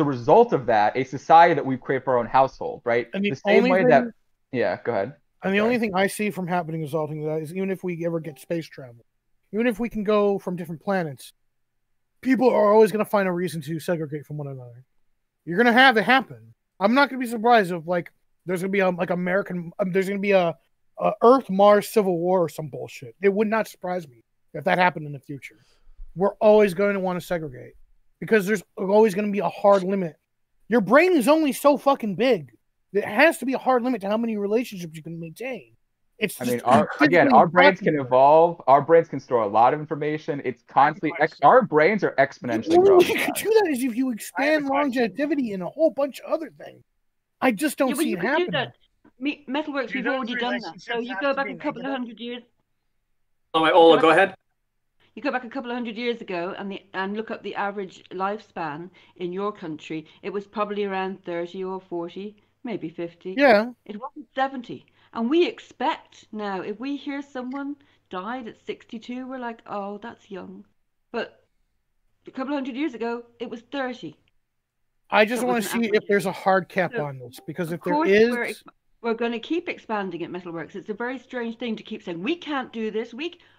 result of that, a society that we create for our own household, right? And the same way that, yeah, go ahead. And the only thing I see from happening resulting to that is, even if we ever get space travel, even if we can go from different planets, people are always going to find a reason to segregate from one another. You're going to have it happen. I'm not going to be surprised if like there's going to be there's going to be a Earth-Mars civil war or some bullshit. It would not surprise me if that happened in the future. We're always going to want to segregate because there's always going to be a hard limit. Your brain is only so fucking big. There has to be a hard limit to how many relationships you can maintain. It's just, our brains can evolve. Our brains can store a lot of information. It's constantly our brains are exponentially growing. You can do that is if you expand longevity and a whole bunch of other things. I just don't see it happening. Metalworks, we've already done that. So you go back a couple of hundred years. Oh, wait, Ola, go ahead. You go back a couple of hundred years ago and look up the average lifespan in your country. It was probably around 30 or 40, maybe 50. Yeah. It wasn't 70. And we expect now, if we hear someone died at 62, we're like, oh, that's young. But a couple of hundred years ago, it was 30. I just want to see if there's a hard cap on this, because if there is... We're going to keep expanding at Metalworks. It's a very strange thing to keep saying, we can't do this.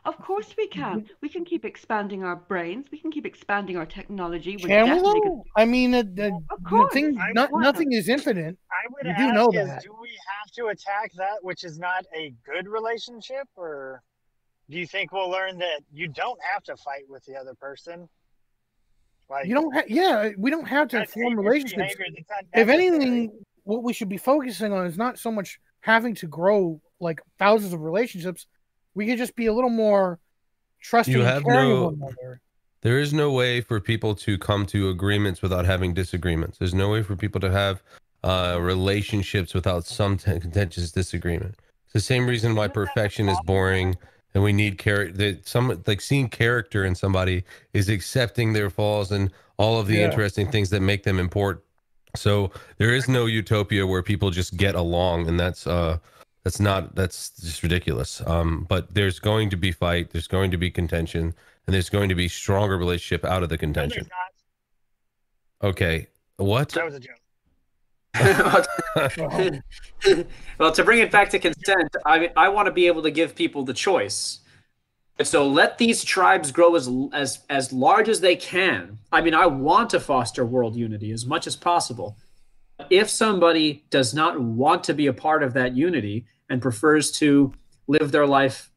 Of course we can. We can keep expanding our brains. We can keep expanding our technology. Can we though? I mean, nothing is infinite. I would ask do we have to attack that which is not a good relationship? Or do you think we'll learn that you don't have to fight with the other person? Like, we don't have to form relationships. If anything, what we should be focusing on is not so much having to grow like thousands of relationships. We could just be a little more trusting and caring of one another. There is no way for people to come to agreements without having disagreements. There's no way for people to have relationships without some contentious disagreement. It's the same reason why perfection is boring, and we need seeing character in somebody is accepting their flaws and all of the interesting things that make them important. So there is no utopia where people just get along, and that's just ridiculous. But there's going to be fight, there's going to be contention, and there's going to be stronger relationship out of the contention. Okay, what? That was a joke. Well, to bring it back to consent, I want to be able to give people the choice. So let these tribes grow as large as they can. I mean, I want to foster world unity as much as possible. If somebody does not want to be a part of that unity and prefers to live their life,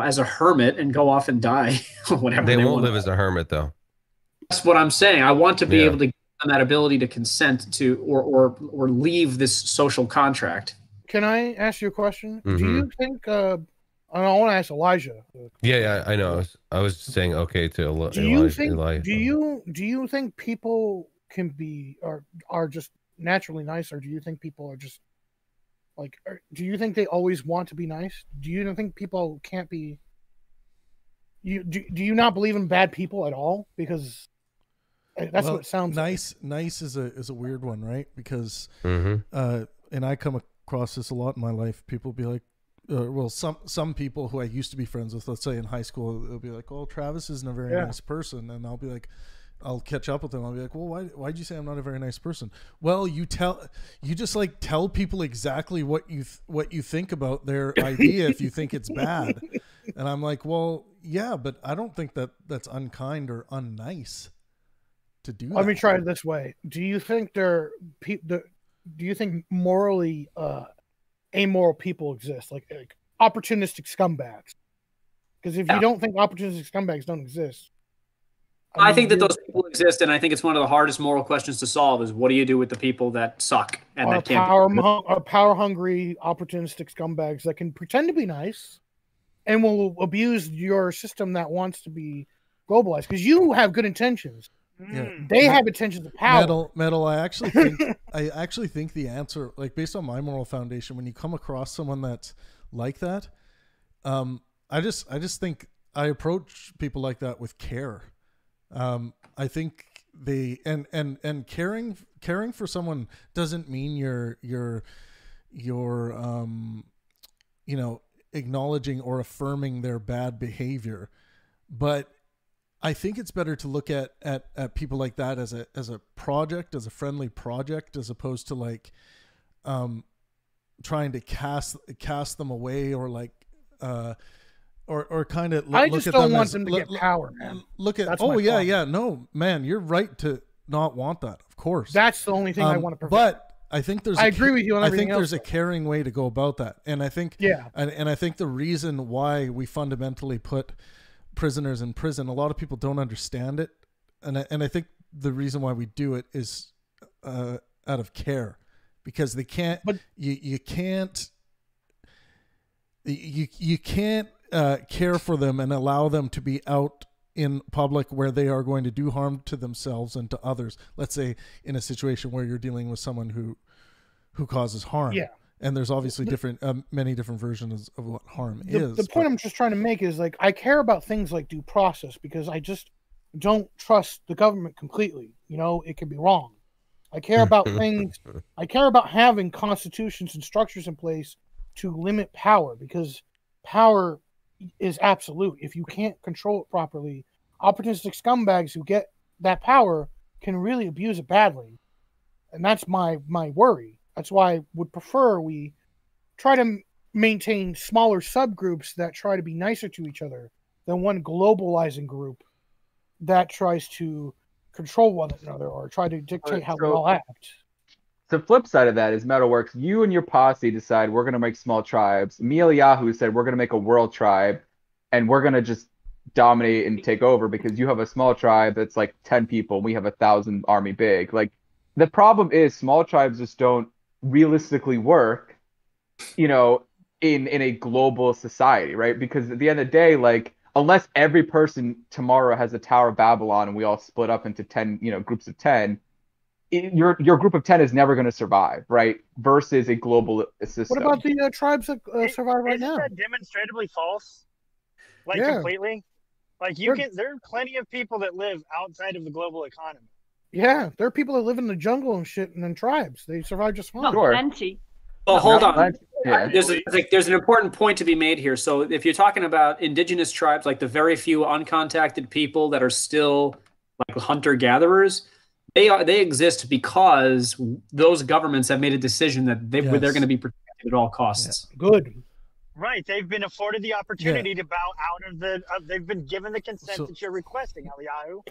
as a hermit and go off and die, or whatever, they won't live as a hermit, though. That's what I'm saying. I want to be able to give them that ability to consent to or leave this social contract. Can I ask you a question? Do you think? I want to ask Elijah. Yeah, I know. I was saying okay to Elijah. Do you think people can be or are just naturally nice, or do you think people are just like? Do you think they always want to be nice? Do you think people can't be? Do you not believe in bad people at all? Because that's what it sounds nice. Nice is a weird one, right? Because and I come across this a lot in my life. People be like, well, some people who I used to be friends with, let's say in high school, they'll be like, "Oh, Travis isn't a very nice person," and I'll be like, I'll catch up with them. I'll be like, "Well, why'd you say I'm not a very nice person?" Well, you just like tell people exactly what you think about their idea if you think it's bad, and I'm like, "Well, yeah, but I don't think that's unkind or unnice to do." Let me try it this way: do you think do you think morally amoral people exist, like opportunistic scumbags? Because if you don't think opportunistic scumbags don't exist, I think that those people exist, and I think it's one of the hardest moral questions to solve is what do you do with the people that suck and that can't are power-hungry, opportunistic scumbags that can pretend to be nice and will abuse your system that wants to be globalized because you have good intentions. Yeah. They have intentions of power. Metal. I actually think the answer, like based on my moral foundation, when you come across someone that's like that, I just think I approach people like that with care. I think they and caring for someone doesn't mean you're acknowledging or affirming their bad behavior, but I think it's better to look at people like that as a project, as a friendly project, as opposed to like trying to cast them away or like or kind of I just don't want them to get power, man. Look at no, man, you're right to not want that, of course. That's the only thing I want to prevent. But I think I agree with you on everything there's a caring way to go about that, and I think and I think the reason why we fundamentally put prisoners in prison, a lot of people don't understand it, and I think the reason why we do it is out of care, because they can't. But you can't care for them and allow them to be out in public where they are going to do harm to themselves and to others. Let's say in a situation where you're dealing with someone who causes harm. Yeah. And there's obviously many different versions of what harm is. The point I'm just trying to make is like, I care about things like due process because I just don't trust the government completely. You know, it can be wrong. I care about things. I care about having constitutions and structures in place to limit power, because power is absolute. If you can't control it properly, opportunistic scumbags who get that power can really abuse it badly. And that's my worry. That's why I would prefer we try to maintain smaller subgroups that try to be nicer to each other than one globalizing group that tries to control one another or try to dictate how we all act. The flip side of that is Metalworks. You and your posse decide we're going to make small tribes. Me and Yahoo said we're going to make a world tribe, and we're going to just dominate and take over because you have a small tribe that's like 10 people. And we have 1,000 army big. Like, the problem is small tribes just don't realistically work, in a global society, right? Because at the end of the day, like, unless every person tomorrow has a Tower of Babylon and we all split up into 10, groups of 10, your group of 10 is never going to survive, right? Versus a global system. What about the tribes that survive right now? Isn't that demonstrably false? Like, completely? Like, there are plenty of people that live outside of the global economy. Yeah, there are people that live in the jungle and shit, and then tribes. They survive just fine. Not plenty. Well, hold on. There's an important point to be made here. So if you're talking about indigenous tribes, like the very few uncontacted people that are still like hunter-gatherers, they exist because those governments have made a decision that they're going to be protected at all costs. Yeah. Good. Right. They've been afforded the opportunity to bow out of they've been given the consent that you're requesting, Eliyahu.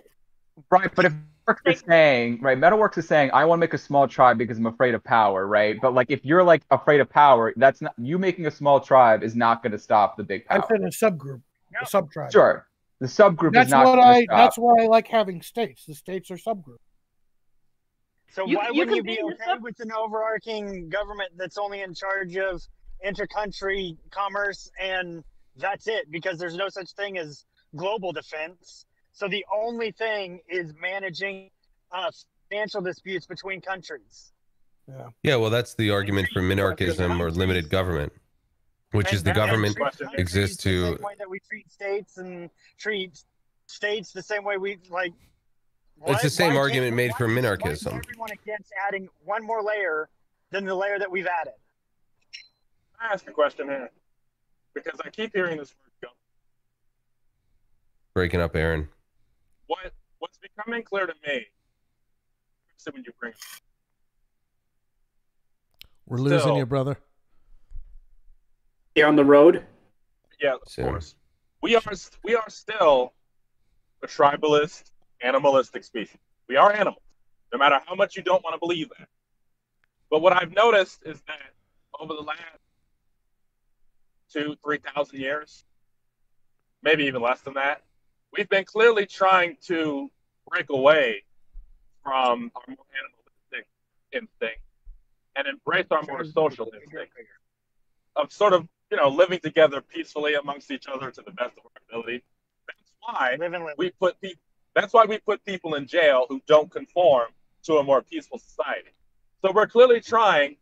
Right, but if Metalworks is saying, I want to make a small tribe because I'm afraid of power, right? But like, if you're like afraid of power, that's not, you making a small tribe is not going to stop the big power. I said a subgroup, a sub-tribe. Sure, the subgroup is not going to stop. That's why I like having states. The states are subgroups. So why wouldn't you be okay with an overarching government that's only in charge of inter-country commerce and that's it? Because there's no such thing as global defense. So the only thing is managing financial disputes between countries. Yeah, well, that's the argument for minarchism or limited government, which is the government exists to... The same way that we treat states and treat states the same way we, like... It's the same argument made for minarchism. Everyone against adding one more layer than the layer that we've added. I ask a question here because I keep hearing this word government. Breaking up, Aaron. What's becoming clear to me, especially when you bring We're losing you, brother. You're on the road? Yeah, of course. We are still a tribalist, animalistic species. We are animals, no matter how much you don't want to believe that. But what I've noticed is that over the last 2,000-3,000 years, maybe even less than that, we've been clearly trying to break away from our more animalistic instinct and embrace our more social instinct of sort of, living together peacefully amongst each other to the best of our ability. That's why we put people in jail who don't conform to a more peaceful society. So we're clearly trying,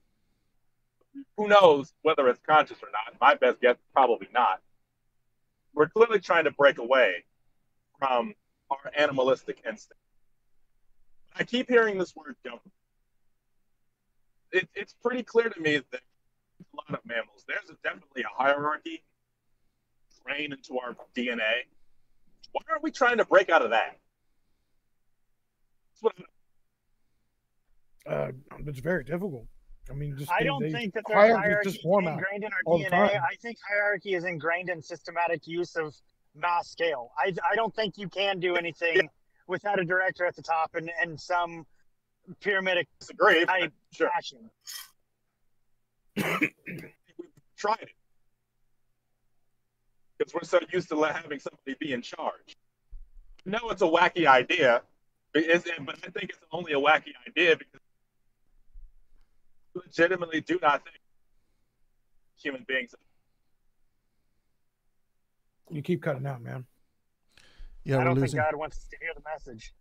who knows whether it's conscious or not, my best guess, probably not. We're clearly trying to break away from our animalistic instinct. I keep hearing this word government. It's pretty clear to me that a lot of mammals, there's definitely a hierarchy trained into our DNA. Why aren't we trying to break out of that? It's very difficult. I mean, I don't think that there's hierarchy ingrained in our DNA. I think hierarchy is ingrained in systematic use of mass scale. I don't think you can do anything without a director at the top and some pyramidic fashion. We've tried it because we're so used to having somebody be in charge. No, it's a wacky idea, but I think it's only a wacky idea because we legitimately do not think human beings. You keep cutting out, man. Yeah, I don't think God wants us to hear the message.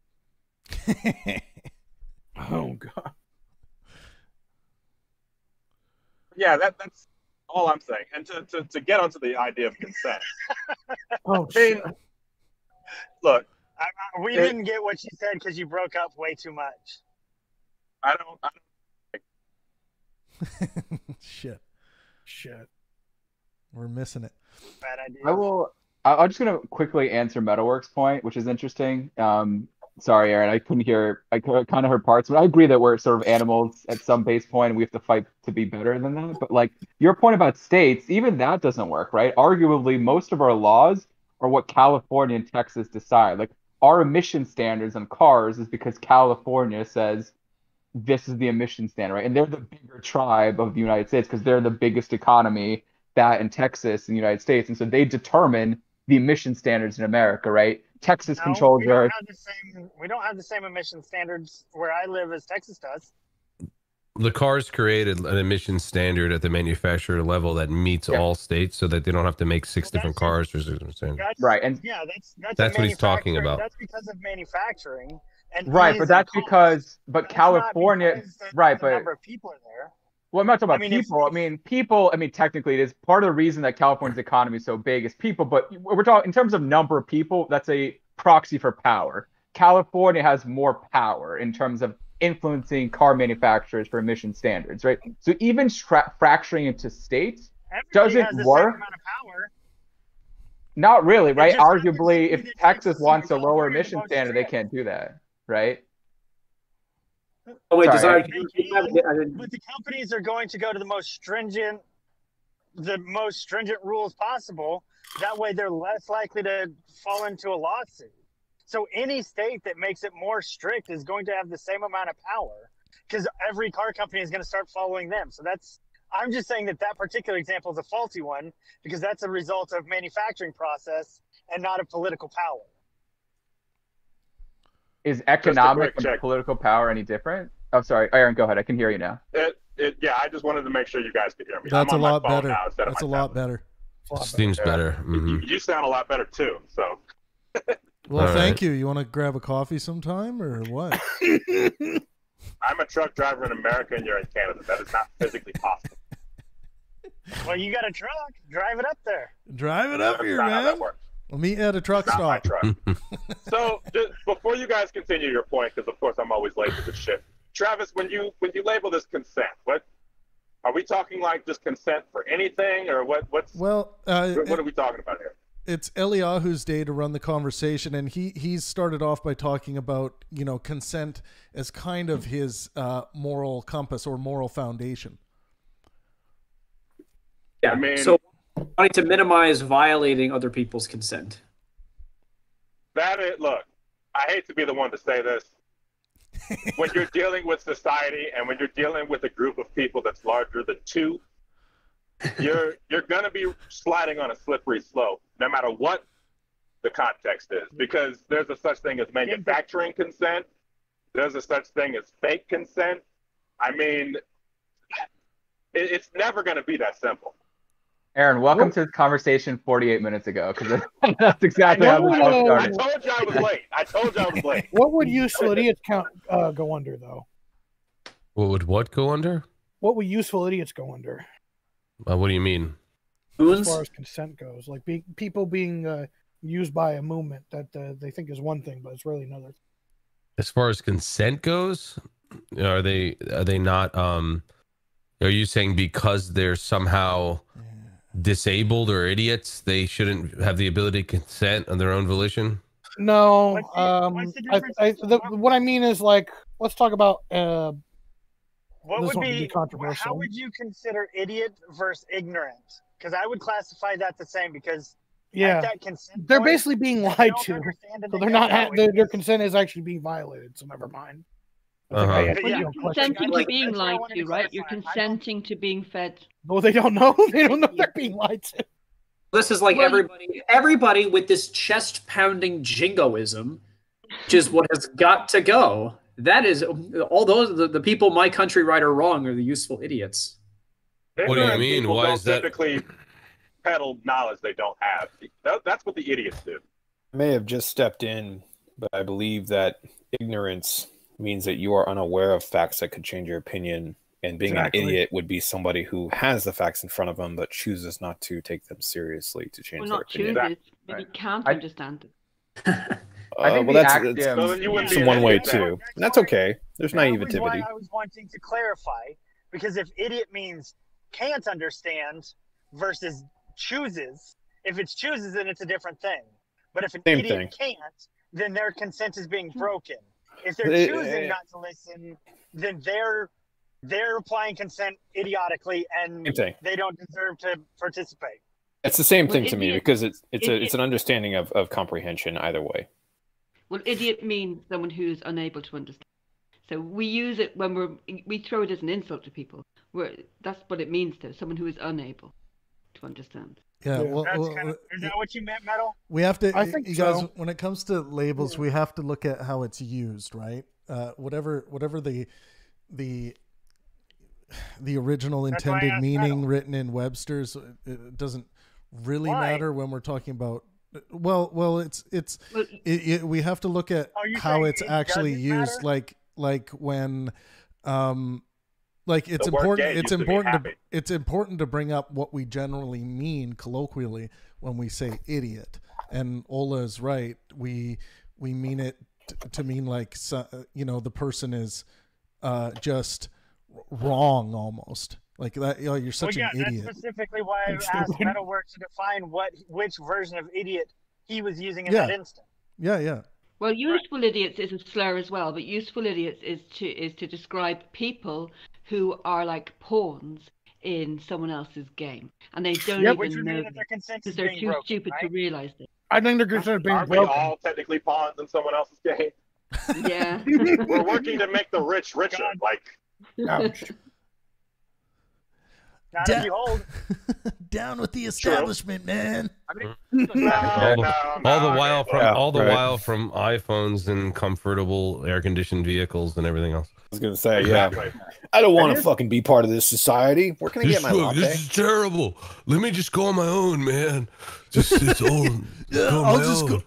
Oh God. Yeah, that's all I'm saying. And to get onto the idea of consent. Look, we didn't get what you said because you broke up way too much. I don't. Shit. We're missing it. Bad idea. I'm just gonna quickly answer Metalworks' point, which is interesting. Sorry, Aaron, I couldn't hear. I kind of heard parts, but I agree that we're sort of animals at some base point, and we have to fight to be better than that. But like your point about states, even that doesn't work, right? Arguably, most of our laws are what California and Texas decide. Like our emission standards on cars is because California says this is the emission standard, right? And they're the bigger tribe of the United States because they're the biggest economy, that in Texas and the United States, and so they determine the emission standards in America, right? Texas controls our. We don't have the same emission standards where I live as Texas does. The cars created an emission standard at the manufacturer level that meets all states, so that they don't have to make six different cars. Right, and that's what he's talking about. That's because of manufacturing. And but that's because, California, right? But number of people are there. Well, I'm not talking about people. I mean, technically, it is part of the reason that California's economy is so big is people. But we're talking in terms of number of people. That's a proxy for power. California has more power in terms of influencing car manufacturers for emission standards, right? So even fracturing into states doesn't work. Not really, right? Arguably, if Texas wants a lower emission standard, they can't do that, right? Oh wait, Sorry. But the companies are going to go to the most stringent rules possible. That way, they're less likely to fall into a lawsuit. So any state that makes it more strict is going to have the same amount of power because every car company is going to start following them. So I'm just saying that particular example is a faulty one because that's a result of manufacturing process and not of political power. Is economic and political power any different? Oh, sorry, Aaron, go ahead. I can hear you now. Yeah, I just wanted to make sure you guys could hear me. That's a lot better. That's a lot better. Seems better. You sound a lot better too. So. Well, thank you. You want to grab a coffee sometime or what? I'm a truck driver in America and you're in Canada. That is not physically possible. Well, you got a truck. Drive it up there. Drive it up here, man. We'll meet at a truck stop. My truck. So, just before you guys continue your point, because of course I'm always late with this shit. Travis, when you label this consent, Are we talking like just consent for anything, or what? What are we talking about here? It's Eliyahu's day to run the conversation, and he's started off by talking about, you know, consent as kind of his moral compass or moral foundation. Yeah, I mean, so wanting to minimize violating other people's consent. Look, I hate to be the one to say this. When you're dealing with society and when you're dealing with a group of people that's larger than two, you're going to be sliding on a slippery slope, no matter what the context is, because there's a such thing as manufacturing consent. There's a such thing as fake consent. I mean, it's never going to be that simple. Aaron, welcome to the conversation 48 minutes ago, because that's exactly how this all started. I told you I was late. What would useful idiots go under, though? What would what go under? What would useful idiots go under? What do you mean? As far as consent goes, like people being used by a movement that they think is one thing, but it's really another. As far as consent goes, are they not? Are you saying because they're somehow disabled or idiots, they shouldn't have the ability to consent on their own volition? No. What I mean is, like, let's talk about. What would be controversial? How would you consider idiot versus ignorant? Because I would classify that the same, because that consent they're basically being lied to, so they're not. Their consent is actually being violated. So never mind. You're consenting to being lied to, right? You're consenting to being fed. Well, they don't know. They don't know they're being lied to. This is like everybody with this chest-pounding jingoism, which is what has got to go. That is all those the people my country right or wrong are the useful idiots. What do you mean? Why is that? Typically peddle knowledge they don't have. That's what the idiots do. I may have just stepped in, but I believe that ignorance means that you are unaware of facts that could change your opinion, and being an idiot would be somebody who has the facts in front of them but chooses not to take them seriously to change their opinion. Maybe can't understand it. Well, that's one way too. And that's okay. There's naivety. Why I was wanting to clarify, because if idiot means can't understand versus chooses, if it's chooses, then it's a different thing. But if an idiot can't, then their consent is being broken. If they're choosing not to listen, then they're applying consent idiotically, and they don't deserve to participate. It's the same thing to me, because it's an understanding of comprehension either way. Well, idiot means someone who's unable to understand. So we use it when we throw it as an insult to people. That's what it means to someone who is unable to understand. Yeah, is that what you meant, Metal? We have to. I think you guys, when it comes to labels, we have to look at how it's used, right? Whatever the original intended meaning written in Webster's, it doesn't really matter when we're talking about. Well, we have to look at how it's actually used, like when, like it's important. It's important to bring up what we generally mean colloquially when we say idiot. And Ola is right. We mean it to mean like, you know, the person is just wrong almost. Like that, you know, you're such an idiot. That's specifically why I asked Metalworks to define which version of idiot he was using in that instant. Yeah. Well, useful idiots is a slur as well, but useful idiots is to describe people who are like pawns in someone else's game, and they don't even know because they're too stupid to realize it. I think they're considered being broken. Aren't we all technically pawns in someone else's game? Yeah. We're working to make the rich richer. Like, ouch. Down with the establishment, man. All the while from iPhones and comfortable air-conditioned vehicles and everything else. I was gonna say, I don't want to fucking be part of this society. Where can I get my latte? This is terrible. Let me just go on my own, man. It's all.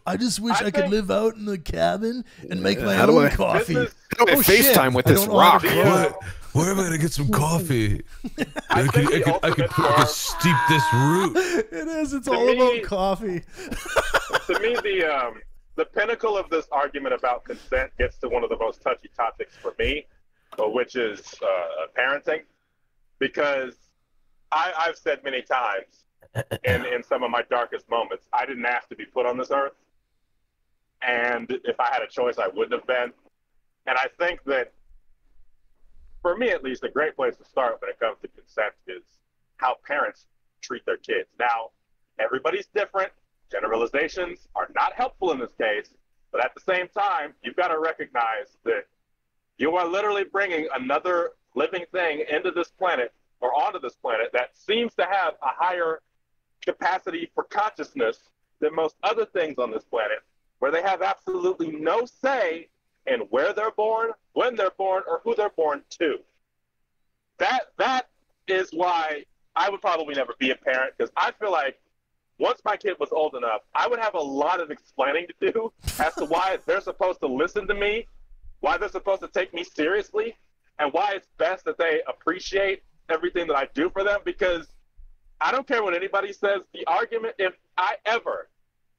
I just wish I could live out in the cabin and make my own coffee. FaceTime with this rock. Where am I gonna get some coffee? I could steep this root. It is. It's all about coffee. To me, the pinnacle of this argument about consent gets to one of the most touchy topics for me, which is parenting. because I've said many times in some of my darkest moments, I didn't ask to be put on this earth. And if I had a choice, I wouldn't have been. And I think that, for me at least, a great place to start when it comes to consent is how parents treat their kids. Now, everybody's different. Generalizations are not helpful in this case. But at the same time, you've got to recognize that you are literally bringing another living thing into this planet or onto this planet that seems to have a higher capacity for consciousness than most other things on this planet, where they have absolutely no say in where they're born, when they're born, or who they're born to. That is why I would probably never be a parent, because I feel like once my kid was old enough, I would have a lot of explaining to do as to why they're supposed to listen to me, why they're supposed to take me seriously, and why it's best that they appreciate everything that I do for them. Because I don't care what anybody says, the argument, if I ever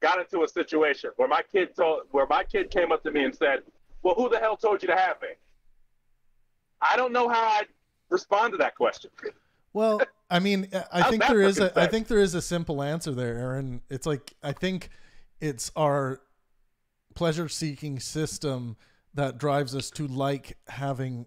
got into a situation where my kid came up to me and said, well, who the hell told you to have me? I don't know how I'd respond to that question. Well, I mean, I think there is a simple answer there, Aaron. It's like, I think it's our pleasure-seeking system that drives us to like having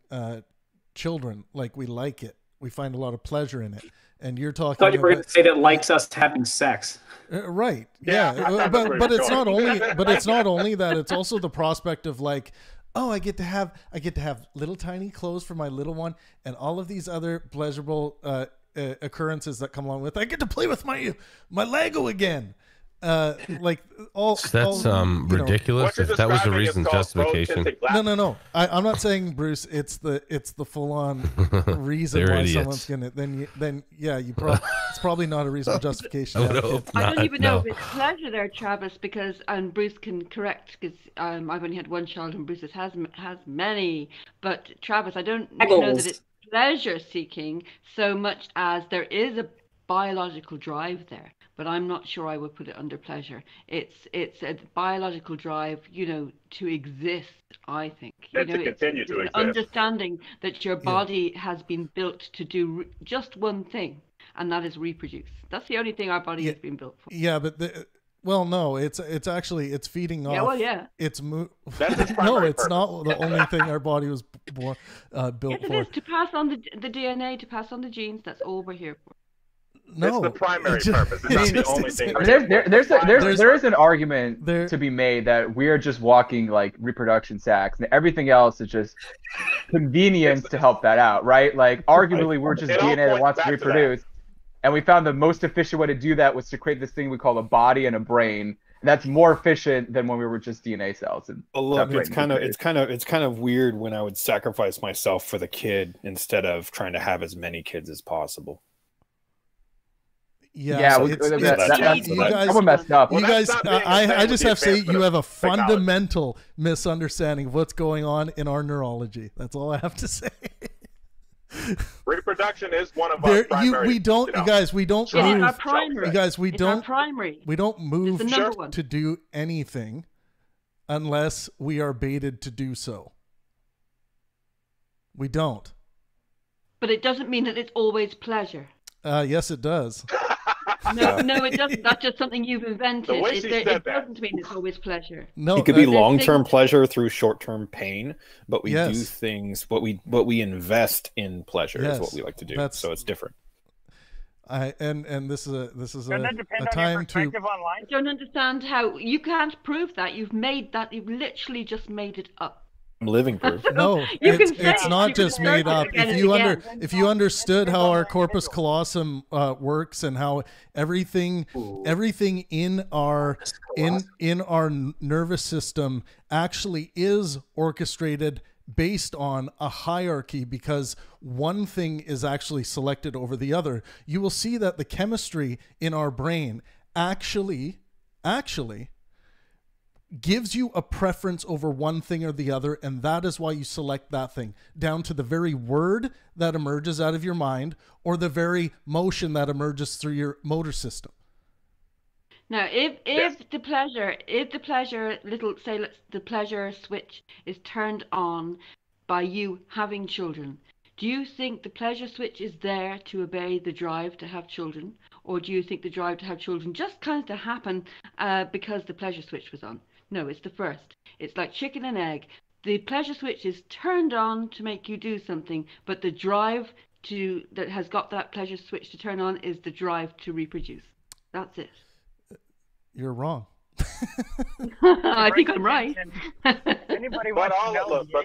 children. Like, we like it. We find a lot of pleasure in it. And you're talking. I thought you were going to say that likes us having sex. Right. Yeah. But it's not only. But it's not only that. It's also the prospect of like, oh, I get to have little tiny clothes for my little one, and all of these other pleasurable occurrences that come along with. I get to play with my Lego again. Like all. That's ridiculous. If that was a reason justification. No. I'm not saying, Bruce. It's the full on reason why someone's gonna. Then yeah, it's probably not a reasonable justification. I don't even know if it's pleasure there, Travis, because and Bruce can correct, because I've only had one child and Bruce has many. But Travis, I don't know that it's pleasure seeking so much as there is a biological drive there. But I'm not sure I would put it under pleasure. It's a biological drive, to exist, I think. And to continue to exist. Understanding that your body has been built to do just one thing, and that is reproduce. That's the only thing our body has been built for. Yeah, but no, it's actually feeding off. Yeah, well, yeah. It's no, it's not the only thing our body was built yes, for. It is, to pass on the DNA, to pass on the genes. That's all we're here for. No, it's the primary purpose. It's not the only thing. There is an argument to be made that we're just walking like reproduction sacks, and everything else is just convenience to help that out, right? Like, arguably, we're just DNA that wants to reproduce, and we found the most efficient way to do that was to create this thing we call a body and a brain. And that's more efficient than when we were just DNA cells. And look, it's kind of weird when I would sacrifice myself for the kid instead of trying to have as many kids as possible. Yeah, you guys messed up. You guys, I just have to say, you have a fundamental misunderstanding of what's going on in our neurology. That's all I have to say. Reproduction is one of our primary. We don't move. Our primary. You guys, we don't move to do anything unless we are baited to do so. We don't. But it doesn't mean that it's always pleasure. Yes, it does. No, it doesn't. That's just something you've invented. It doesn't mean it's always pleasure. No, it could be long-term pleasure through short-term pain, but we do things. What we invest in pleasure is what we like to do. So it's different. And this is a time to. I don't understand how you can't prove that. You've made that. You've literally just made it up. Living proof. No, it's not just made up. If you understood how our corpus callosum works, and how everything in our nervous system actually is orchestrated based on a hierarchy, because one thing is actually selected over the other, you will see that the chemistry in our brain actually gives you a preference over one thing or the other, and that is why you select that thing, down to the very word that emerges out of your mind or the very motion that emerges through your motor system. Now, if the pleasure switch is turned on by you having children, Do you think the pleasure switch is there to obey the drive to have children? Or do you think the drive to have children just kind of happen because the pleasure switch was on? No, it's the first. It's like chicken and egg. The pleasure switch is turned on to make you do something, but the drive that has got that pleasure switch to turn on is the drive to reproduce. That's it. You're wrong. I think I'm right. Anybody But wants to know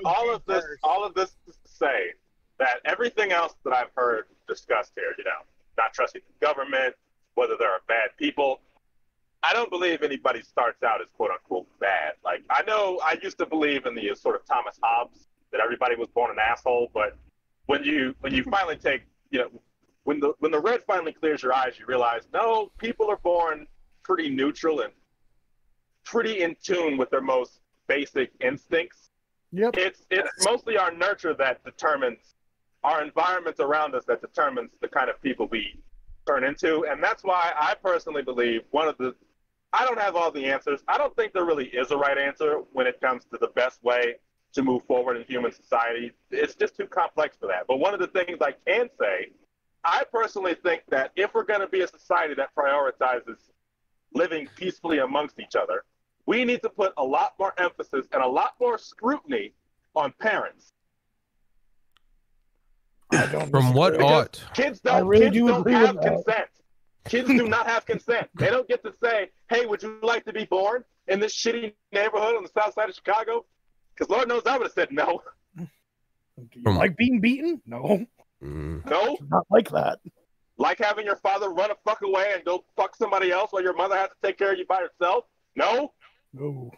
all of this to say that everything else that I've heard discussed here, not trusting the government, whether there are bad people, I don't believe anybody starts out as quote unquote bad. Like, I know I used to believe in the sort of Thomas Hobbes that everybody was born an asshole, but when you finally take, when the red finally clears your eyes, you realize, no, people are born pretty neutral and pretty in tune with their most basic instincts. Yep. It's mostly our nurture that determines our environment around us, that determines the kind of people we turn into. And that's why I personally believe I don't have all the answers. I don't think there really is a right answer when it comes to the best way to move forward in human society. It's just too complex for that. But one of the things I can say, I personally think that if we're going to be a society that prioritizes living peacefully amongst each other, we need to put a lot more emphasis and a lot more scrutiny on parents. From what ought? Kids don't have consent. Kids do not have consent. They don't get to say, hey, would you like to be born in this shitty neighborhood on the south side of Chicago? Because Lord knows I would have said no. Do you like being beaten? No. No? Not like that. Like having your father run a fuck away and go fuck somebody else while your mother has to take care of you by herself? No? No.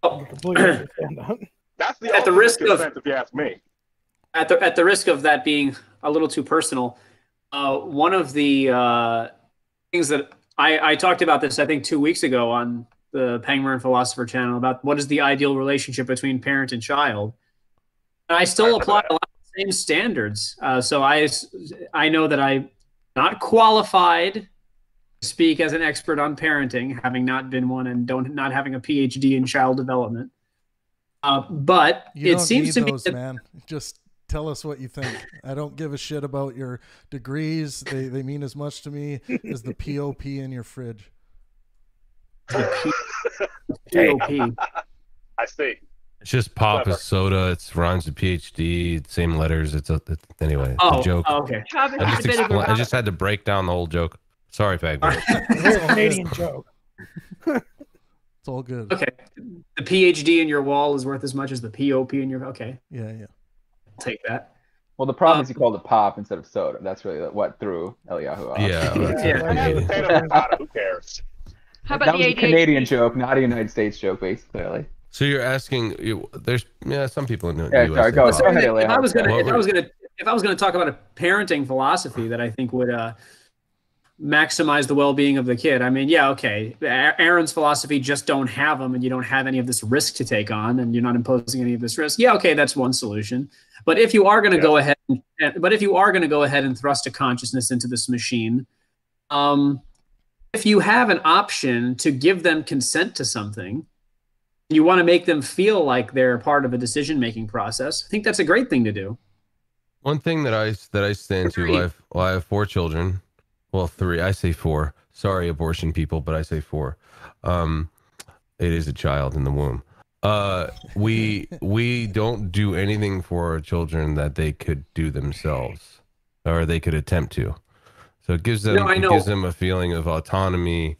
I completely understand that. That's the At the risk consent, if you ask me. At the risk of that being a little too personal, one of the things that I talked about this, I think 2 weeks ago on the Pangburn Philosopher channel about what is the ideal relationship between parent and child. And I still apply a lot of the same standards. So I know that I'm not qualified to speak as an expert on parenting, having not been one and not having a PhD in child development. But you it seems to me that, man. Just tell us what you think. I don't give a shit about your degrees. They mean as much to me as the POP in your fridge. POP. I see. It's just pop is soda. It rhymes with PhD. Same letters. Anyway. It's a joke. Okay. I just had to break down the whole joke. Sorry, Peggy. It's a Canadian joke. It's all good. Okay. The PhD in your wall is worth as much as the POP in your. Okay. Yeah. I'll take that. Well, the problem is you called it pop instead of soda. That's really what threw Eliyahu off. Yeah. Who cares? How about that the was a ADHD? Canadian joke, not a United States joke, based clearly. So you're asking? There's some people in the Yeah, US. sorry, go ahead, Eliyahu. If I was gonna talk about a parenting philosophy that I think would maximize the well-being of the kid, I mean, yeah, okay. Aaron's philosophy, just don't have them, and you don't have any of this risk to take on, and you're not imposing any of this risk. Yeah, okay, that's one solution. But if you are going to go ahead, and thrust a consciousness into this machine, if you have an option to give them consent to something, you want to make them feel like they're part of a decision-making process, I think that's a great thing to do. One thing that I stand to, I have 4 children. Well, 3. I say 4. Sorry, abortion people, but I say 4. It is a child in the womb. We don't do anything for our children that they could do themselves, or they could attempt to. So it gives them a feeling of autonomy.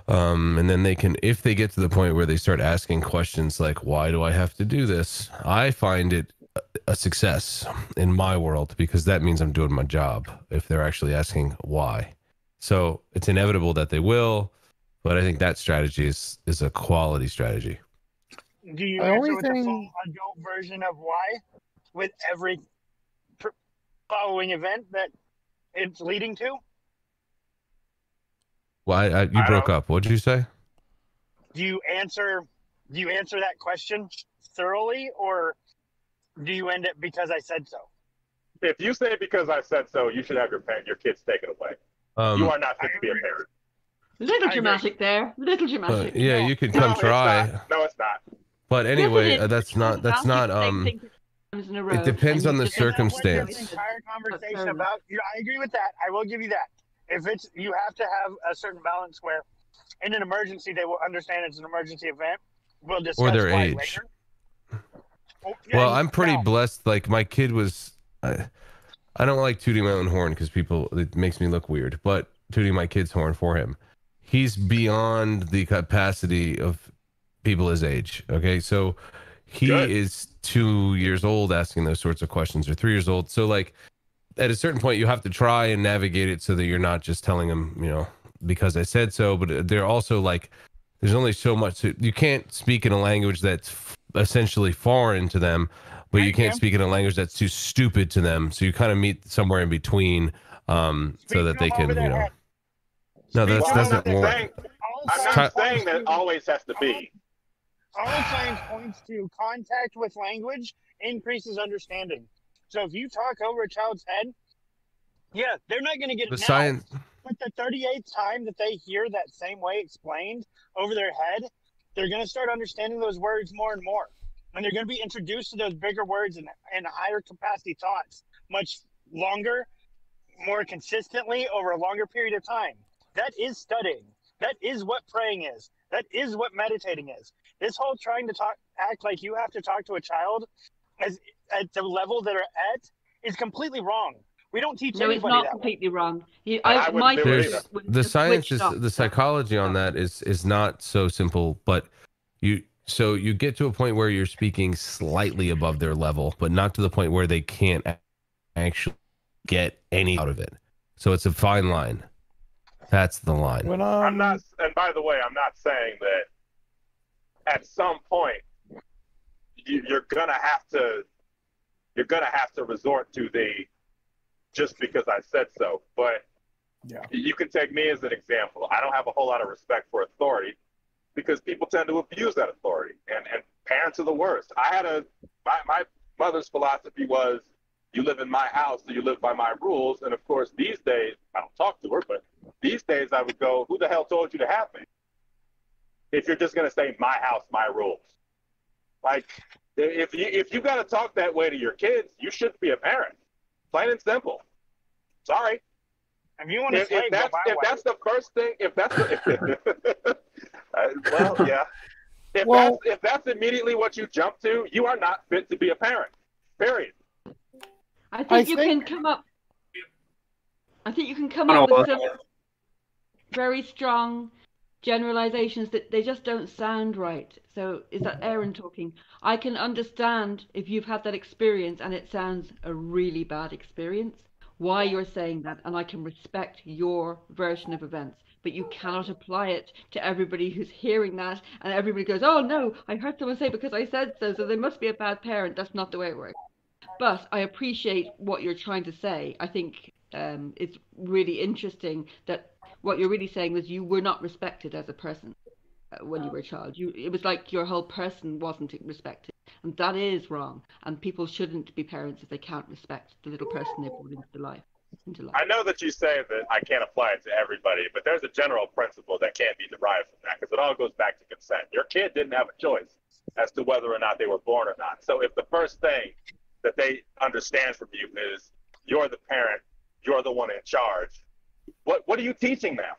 And then they can, if they get to the point where they start asking questions like, why do I have to do this? I find it a success in my world, because that means I'm doing my job if they're actually asking why. So it's inevitable that they will, but I think that strategy is a quality strategy. Do you answer with the full adult version of why with every following event that it's leading to? Well, you broke up. What did you say? Do you answer that question thoroughly, or do you end it because I said so? If you say because I said so, you should have your kids taken away. You are not fit to be a parent. Little dramatic there. Little dramatic. Yeah, you can come try. No, it's not. But anyway, that's not in a row. It depends on the circumstance. This entire conversation about, I agree with that. I will give you that. If it's, you have to have a certain balance where, in an emergency, they will understand it's an emergency event. We'll discuss or their why age. later. Well, I'm pretty blessed. Like my kid was, I don't like tooting my own horn because it makes me look weird, but tooting my kid's horn for him. He's beyond the capacity of people his age. Okay. So he is 2 years old asking those sorts of questions, or 3 years old. So like at a certain point you have to try and navigate it so that you're not just telling him, because I said so, but they're also like, there's only so much you can't speak in a language that's essentially foreign to them, but you can't speak in a language that's too stupid to them. So you kind of meet somewhere in between, so that they can, No, that doesn't work. I'm not saying that it always has to be. All science points to contact with language increases understanding. So if you talk over a child's head, yeah, they're not going to get it now. Science. But the 38th time that they hear that same way explained over their head, they're going to start understanding those words more and more. And they're going to be introduced to those bigger words and higher capacity thoughts much longer, more consistently over a longer period of time. That is studying. That is what praying is. That is what meditating is. This whole trying to act like you have to talk to a child at the level that are at is completely wrong. We don't teach anybody that. No, it's not completely wrong. The science is the psychology on that is not so simple, but you get to a point where you're speaking slightly above their level, but not to the point where they can't actually get any out of it. So it's a fine line. That's the line. I'm not, and by the way, I'm not saying that at some point you're gonna have to resort to the just because I said so. But you can take me as an example. I don't have a whole lot of respect for authority because people tend to abuse that authority, and parents are the worst. My mother's philosophy was, you live in my house, so you live by my rules. And of course, these days, I don't talk to her, but these days I would go, who the hell told you to have me? If you're just going to say my house, my rules. Like, if you got to talk that way to your kids, you shouldn't be a parent. Plain and simple. Sorry. If you want to if that's the first thing, if that's the, well, yeah. If that's immediately what you jump to, you are not fit to be a parent. Period. I think you can come up with some very strong generalizations that they just don't sound right. So is that Aaron talking? I can understand if you've had that experience and it sounds a really bad experience, why you're saying that, and I can respect your version of events, but you cannot apply it to everybody who's hearing that, and everybody goes, oh no, I heard someone say because I said so, so they must be a bad parent. That's not the way it works. But I appreciate what you're trying to say. I think it's really interesting that what you're really saying was you were not respected as a person when you were a child. It was like your whole person wasn't respected, and that is wrong. And people shouldn't be parents if they can't respect the little person they brought into life. I know that you say that I can't apply it to everybody, but there's a general principle that can't be derived from that because it all goes back to consent. Your kid didn't have a choice as to whether or not they were born or not. So if the first thing that they understand from you is you're the parent, you're the one in charge, what are you teaching them?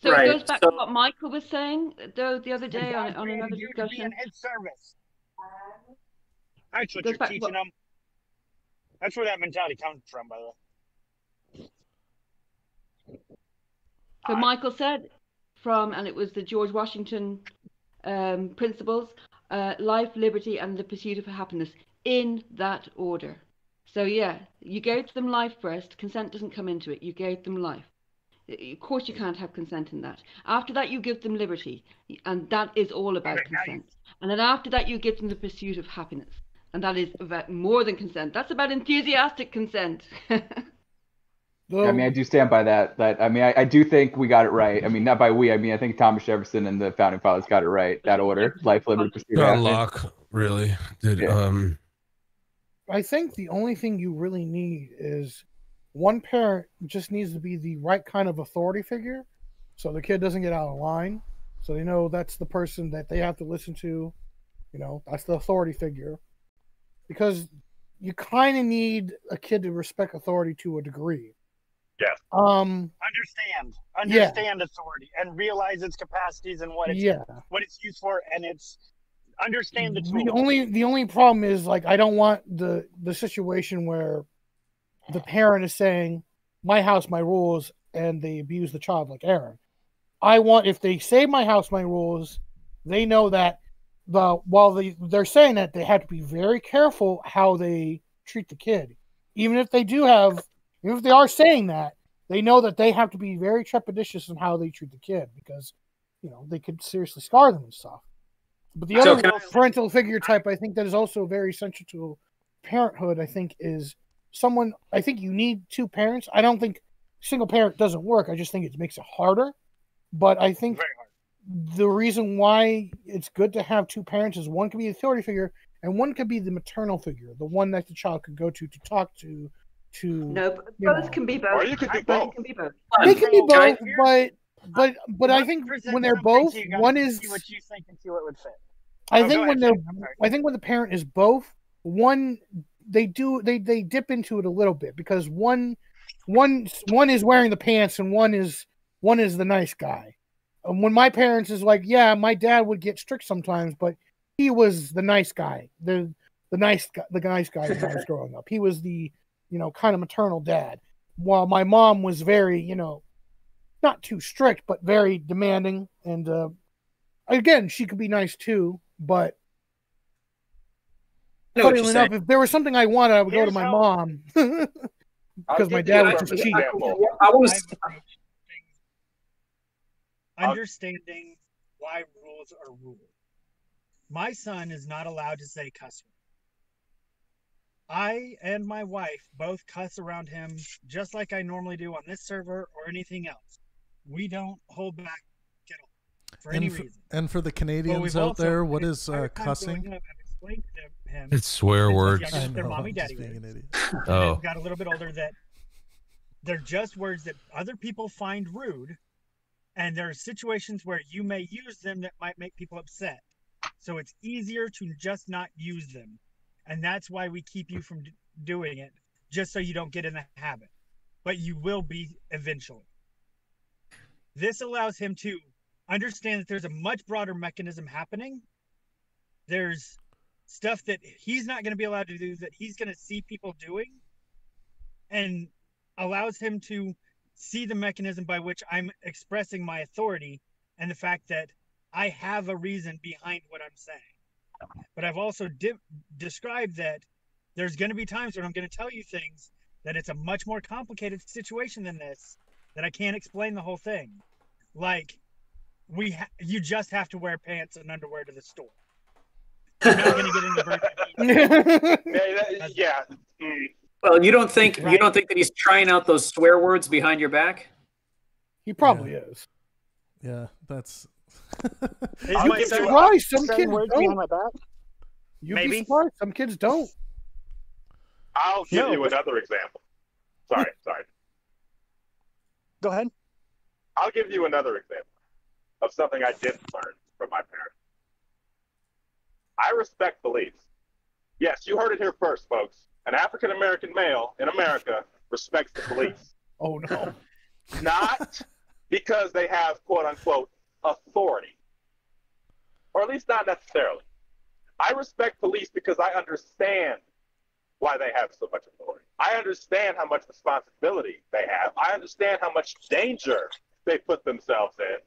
So it goes back to what Michael was saying though the other day on another discussion. Service. That's what you're teaching them. That's where that mentality comes from, by the way. So Michael said and it was the George Washington principles, life, liberty, and the pursuit of happiness, in that order. So yeah, you gave them life first. Consent doesn't come into it. You gave them life. Of course you can't have consent in that. After that you give them liberty, and that is all about consent. And then after that you give them the pursuit of happiness, and that is about more than consent. That's about enthusiastic consent. I mean, I do stand by that. I mean, I do think we got it right. I mean, not by we. I mean, I think Thomas Jefferson and the founding fathers got it right. That order: life, liberty, pursuit of happiness. Locke really did. Yeah. I think the only thing you really need is one parent just needs to be the right kind of authority figure, so the kid doesn't get out of line. So they know that's the person that they have to listen to. You know, that's the authority figure. because you kind of need a kid to respect authority to a degree. Yes. Understand authority and realize its capacities and what it's used for, and it's understand the tools. The only problem is, like, I don't want the situation where the parent is saying, "My house, my rules," and they abuse the child, like Aaron. I want, if they say "my house, my rules," they know that while they're saying that, they have to be very careful how they treat the kid. Even if they are saying that, they know that they have to be very trepidatious in how they treat the kid, because, you know, they could seriously scar them and stuff. But the other parental figure type, I think, that is also very essential to parenthood, I think, is someone. I think you need two parents. I don't think single parent doesn't work. I just think it makes it harder. But I think the reason why it's good to have two parents is one could be the authority figure and one could be the maternal figure, the one that the child could go to talk to. No, both can be both. Or you could do both. Can be both. They can be both, but I think when they're both, one is. See what you think and see what would fit. I think when the parent is both, one they dip into it a little bit, because one is wearing the pants and one is the nice guy. And when my parents is like, yeah, my dad would get strict sometimes, but he was the nice guy, the nice guy when I was growing up. He was the, you know, kind of maternal dad, while my mom was very, you know, not too strict, but very demanding. And again, she could be nice too, but funny enough, if there was something I wanted, I would go to my mom because my dad was just cheap. Understanding why rules are rules. My son is not allowed to say cuss words. I and my wife both cuss around him just like I normally do on this server or anything else. We don't hold back at all for any reason. And for the Canadians out there, what is cussing? It's swear words. I know, their mommy daddy words. Oh. They've got a little bit older, that they're just words that other people find rude, and there are situations where you may use them that might make people upset. So it's easier to just not use them. And that's why we keep you from doing it, just so you don't get in the habit. But you will be eventually. This allows him to understand that there's a much broader mechanism happening. There's stuff that he's not going to be allowed to do that he's going to see people doing, and allows him to see the mechanism by which I'm expressing my authority and the fact that I have a reason behind what I'm saying. But I've also described that there's going to be times when I'm going to tell you things that it's a much more complicated situation than this, that I can't explain the whole thing. Like, you just have to wear pants and underwear to the store. You're not going to get in the birthday. Yeah. Well, you don't think that he's trying out those swear words behind your back? He probably is. Yeah, that's. You'd be surprised. Some kids don't. Maybe. Be surprised. Some kids don't. I'll give you another example. Sorry. Go ahead. I'll give you another example of something I didn't learn from my parents. I respect police. Yes, you heard it here first, folks. An African-American male in America respects the police. Oh, no. Not because they have, quote-unquote, authority. Or at least not necessarily. I respect police because I understand why they have so much authority. I understand how much responsibility they have. I understand how much danger they put themselves in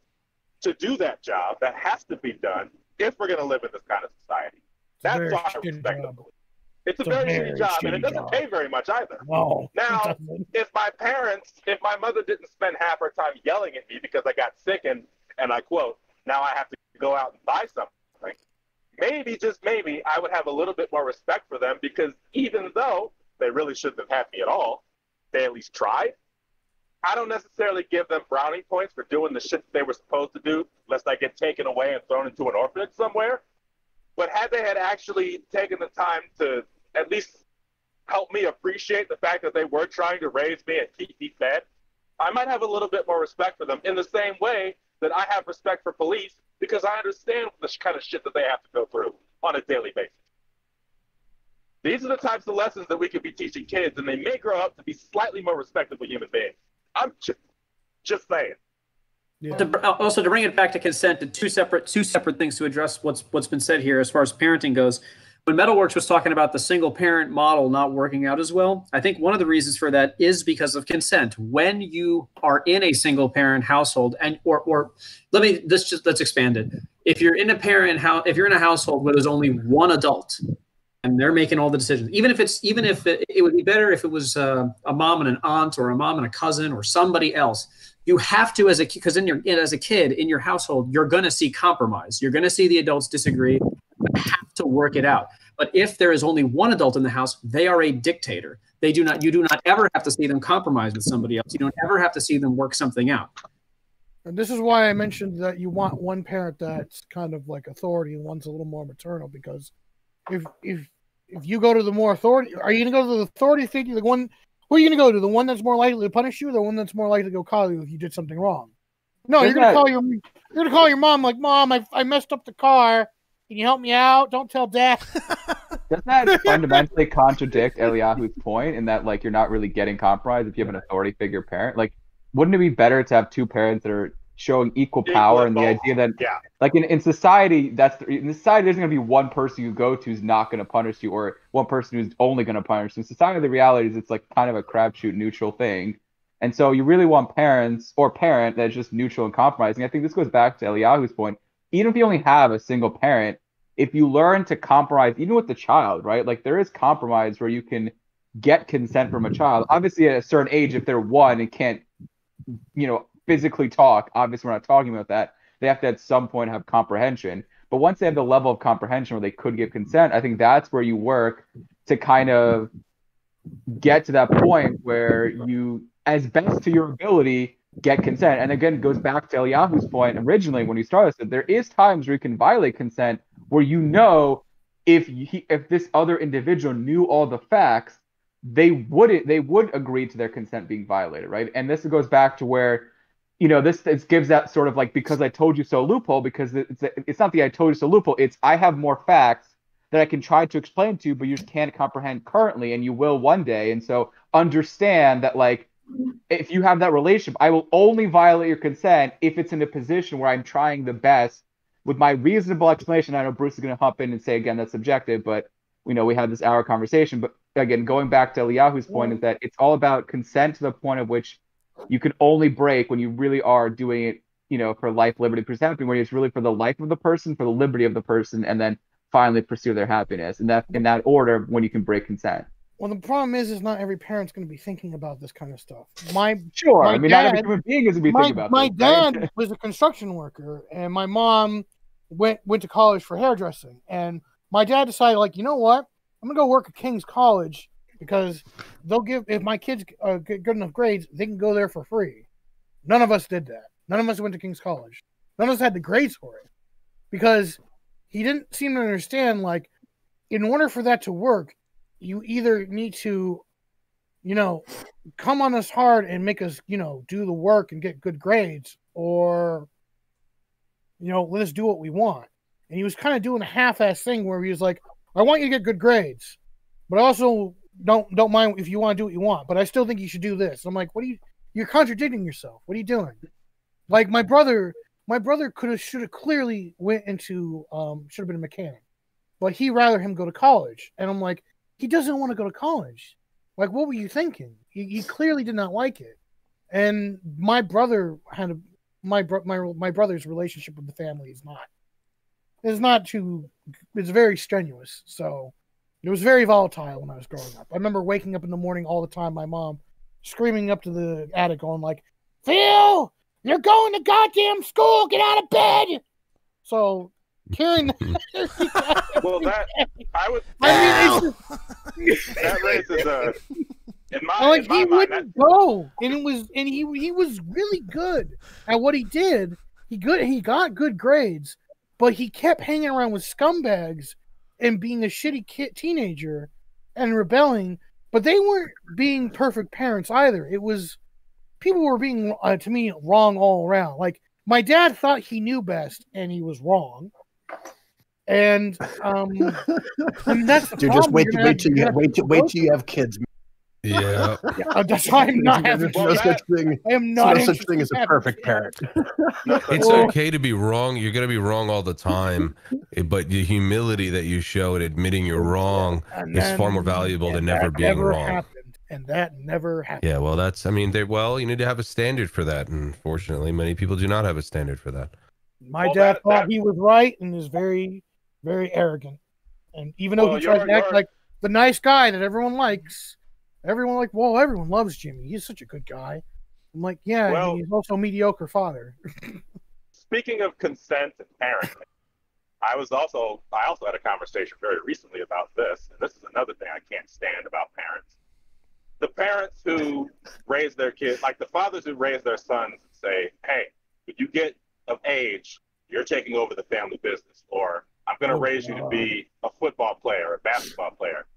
to do that job that has to be done if we're going to live in this kind of society. That's why I respect the police. It's a very shitty job, and it doesn't pay very much either. No, now, if my mother didn't spend half her time yelling at me because I got sick and I quote, now I have to go out and buy something, maybe, just maybe, I would have a little bit more respect for them, because even though they really shouldn't have had me at all, they at least tried. I don't necessarily give them brownie points for doing the shit they were supposed to do, lest I get taken away and thrown into an orphanage somewhere. But had they had actually taken the time to at least help me appreciate the fact that they were trying to raise me and keep me fed, I might have a little bit more respect for them, in the same way that I have respect for police, because I understand the kind of shit that they have to go through on a daily basis. These are the types of lessons that we could be teaching kids, and they may grow up to be slightly more respectable human beings. I'm just saying. Yeah. Also, to bring it back to consent, two separate things to address what's been said here as far as parenting goes. When Metalworks was talking about the single parent model not working out as well, I think one of the reasons for that is because of consent. When you are in a single parent household, let's expand it. If you're in a household where there's only one adult and they're making all the decisions, even if it would be better if it was a mom and an aunt or a mom and a cousin or somebody else. You have to, as a kid in your household, you're going to see compromise. You're going to see the adults disagree. You have to work it out. But if there is only one adult in the house, they are a dictator. You do not ever have to see them compromise with somebody else. You don't ever have to see them work something out. And this is why I mentioned that you want one parent that's kind of like authority and one's a little more maternal, because if you go to the more authority, are you going to go to the authority figure, the one? Who are you going to go to? The one that's more likely to punish you, or the one that's more likely to go call you if you did something wrong? No, you're going to call your mom, like, Mom, I messed up the car. Can you help me out? Don't tell Dad. Doesn't that fundamentally contradict Eliyahu's point in that, like, you're not really getting compromised if you have an authority figure parent? Like, wouldn't it be better to have two parents that are showing equal power, and the idea that, like, in society, there's going to be one person you go to who's not going to punish you, or one person who's only going to punish you. In society, the reality is it's like kind of a crapshoot neutral thing. And so you really want parent that's just neutral and compromising. I think this goes back to Eliyahu's point. Even if you only have a single parent, if you learn to compromise, even with the child, right? Like, there is compromise where you can get consent from a child. Obviously, at a certain age, if they're one and can't, physically talk, obviously we're not talking about that. They have to at some point have comprehension. But once they have the level of comprehension where they could give consent, I think that's where you work to kind of get to that point where you, as best to your ability, get consent. And again, it goes back to Eliyahu's point originally when he started this, that there is times where you can violate consent where if this other individual knew all the facts, they would agree to their consent being violated, right? And this goes back to where, this gives that sort of like, because I told you so loophole, because it's not the I told you so loophole, it's I have more facts that I can try to explain to you, but you just can't comprehend currently, and you will one day. And so understand that, like, if you have that relationship, I will only violate your consent if it's in a position where I'm trying the best with my reasonable explanation. I know Bruce is going to hop in and say, again, that's subjective, but we had this hour conversation. But again, going back to Eliyahu's point is that it's all about consent to the point of which you can only break when you really are doing it, for life, liberty, preserving, where it's really for the life of the person, for the liberty of the person, and then finally pursue their happiness. And that in that order, when you can break consent. Well, the problem is not every parent's going to be thinking about this kind of stuff. Not every human being is going to be thinking about this. My dad was a construction worker, and my mom went to college for hairdressing. And my dad decided, like, you know what? I'm going to go work at King's College because if my kids get good enough grades, they can go there for free. None of us did that. None of us went to King's College. None of us had the grades for it because he didn't seem to understand, like, in order for that to work, you either need to, come on us hard and make us, do the work and get good grades, or, let us do what we want. And he was kind of doing a half-ass thing where he was like, I want you to get good grades, but I also don't mind if you want to do what you want, but I still think you should do this. I'm like, you're contradicting yourself. What are you doing? Like, my brother should have clearly went into, should have been a mechanic, but he'd rather him go to college. And I'm like, he doesn't want to go to college. Like, what were you thinking? He clearly did not like it. And my brother had my brother's relationship with the family it's very strenuous. So it was very volatile when I was growing up. I remember waking up in the morning all the time, my mom screaming up to the attic going like, Phil, you're going to goddamn school, get out of bed. So hearing that raises in my he mind, wouldn't go, and he was really good at what he did. He got good grades, but he kept hanging around with scumbags and being a shitty teenager and rebelling. But they weren't being perfect parents either. It was people were being to me wrong all around. Like, my dad thought he knew best, and he was wrong. And that's the Dude, problem. just wait You're till you have kids. Yeah. That's why I'm not having no such thing. I am not no such thing as a perfect parent. It's okay to be wrong. You're going to be wrong all the time. But the humility that you show at admitting you're wrong is far more valuable than never being wrong. Happened, and that never happened. Yeah, well, that's, I mean, you need to have a standard for that. And fortunately, many people do not have a standard for that. My dad thought he was right and is very, very arrogant. And even though he tries to act like the nice guy that everyone likes, everyone loves Jimmy. He's such a good guy. I'm like, yeah, he's also a mediocre father. Speaking of consent and parenting, I also had a conversation very recently about this, and this is another thing I can't stand about parents. The parents who raise their kids, like the fathers who raise their sons and say, hey, when you get of age, you're taking over the family business, or I'm going to raise you to be a football player, a basketball player.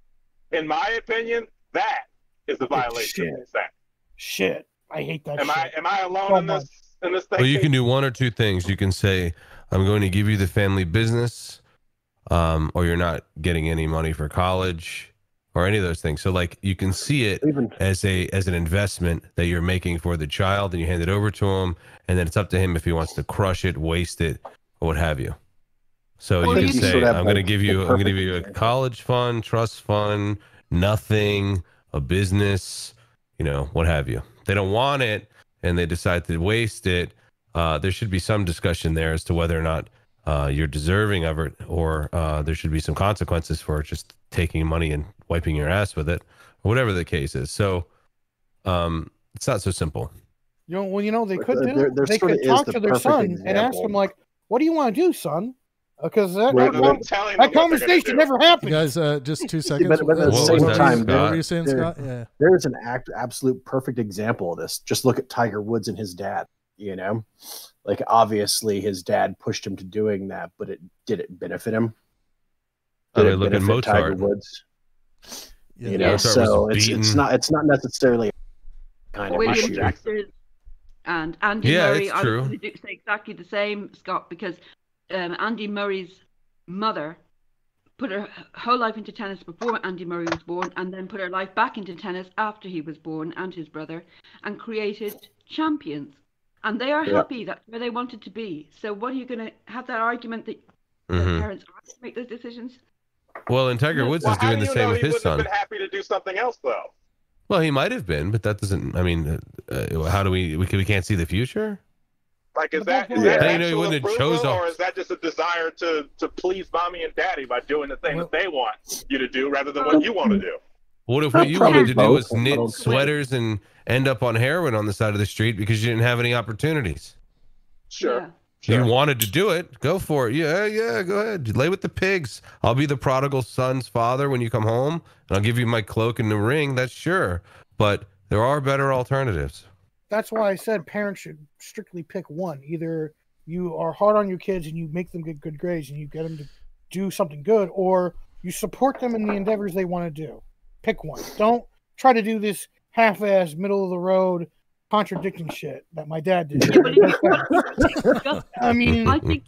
In my opinion, that is a violation of consent. Shit. I hate that shit. Am I alone in this thing? Well, you can do one or two things. You can say, I'm going to give you the family business, or you're not getting any money for college, or any of those things. So like you can see it as an investment that you're making for the child, and you hand it over to him, and then it's up to him if he wants to crush it, waste it, or what have you. So you can say, I'm going to give you a college fund, trust fund, nothing, a business, what have you. They don't want it and they decide to waste it. There should be some discussion there as to whether or not you're deserving of it, or there should be some consequences for just taking money and wiping your ass with it, or whatever the case is. So it's not so simple. They could they could talk to their son and ask him, like, what do you want to do, son? Because that conversation never happened. You guys, just 2 seconds. But at the same time, what were you saying, Scott? Yeah. There's an absolute perfect example of this. Just look at Tiger Woods and his dad. Like obviously his dad pushed him to doing that, but did it benefit him? Look at Mozart. Tiger Woods. So it's not necessarily kind of issue. And Andy Murray, it's true. I would say exactly the same, Scott, because Andy Murray's mother put her whole life into tennis before Andy Murray was born, and then put her life back into tennis after he was born, and his brother, and created champions. And they are happy. That's where they wanted to be. So what are you going to have that argument that parents are to make those decisions? Well, and Tiger Woods is doing the same with his son. He would have been happy to do something else, though. Well, he might have been, but that doesn't. I mean, how do we can't see the future? Like, is that actual approval, or is that just a desire to please mommy and daddy by doing the thing that they want you to do rather than what you want to do? What if what you wanted to do was knit sweaters and end up on heroin on the side of the street because you didn't have any opportunities? Sure. You wanted to do it, go for it. Yeah, go ahead. Lay with the pigs. I'll be the prodigal son's father when you come home, and I'll give you my cloak and the ring. That's sure. But there are better alternatives. That's why I said parents should strictly pick one. Either you are hard on your kids and you make them get good grades and you get them to do something good, or you support them in the endeavors they want to do. Pick one. Don't try to do this half-ass, middle-of-the-road, contradicting shit that my dad did. I mean, I think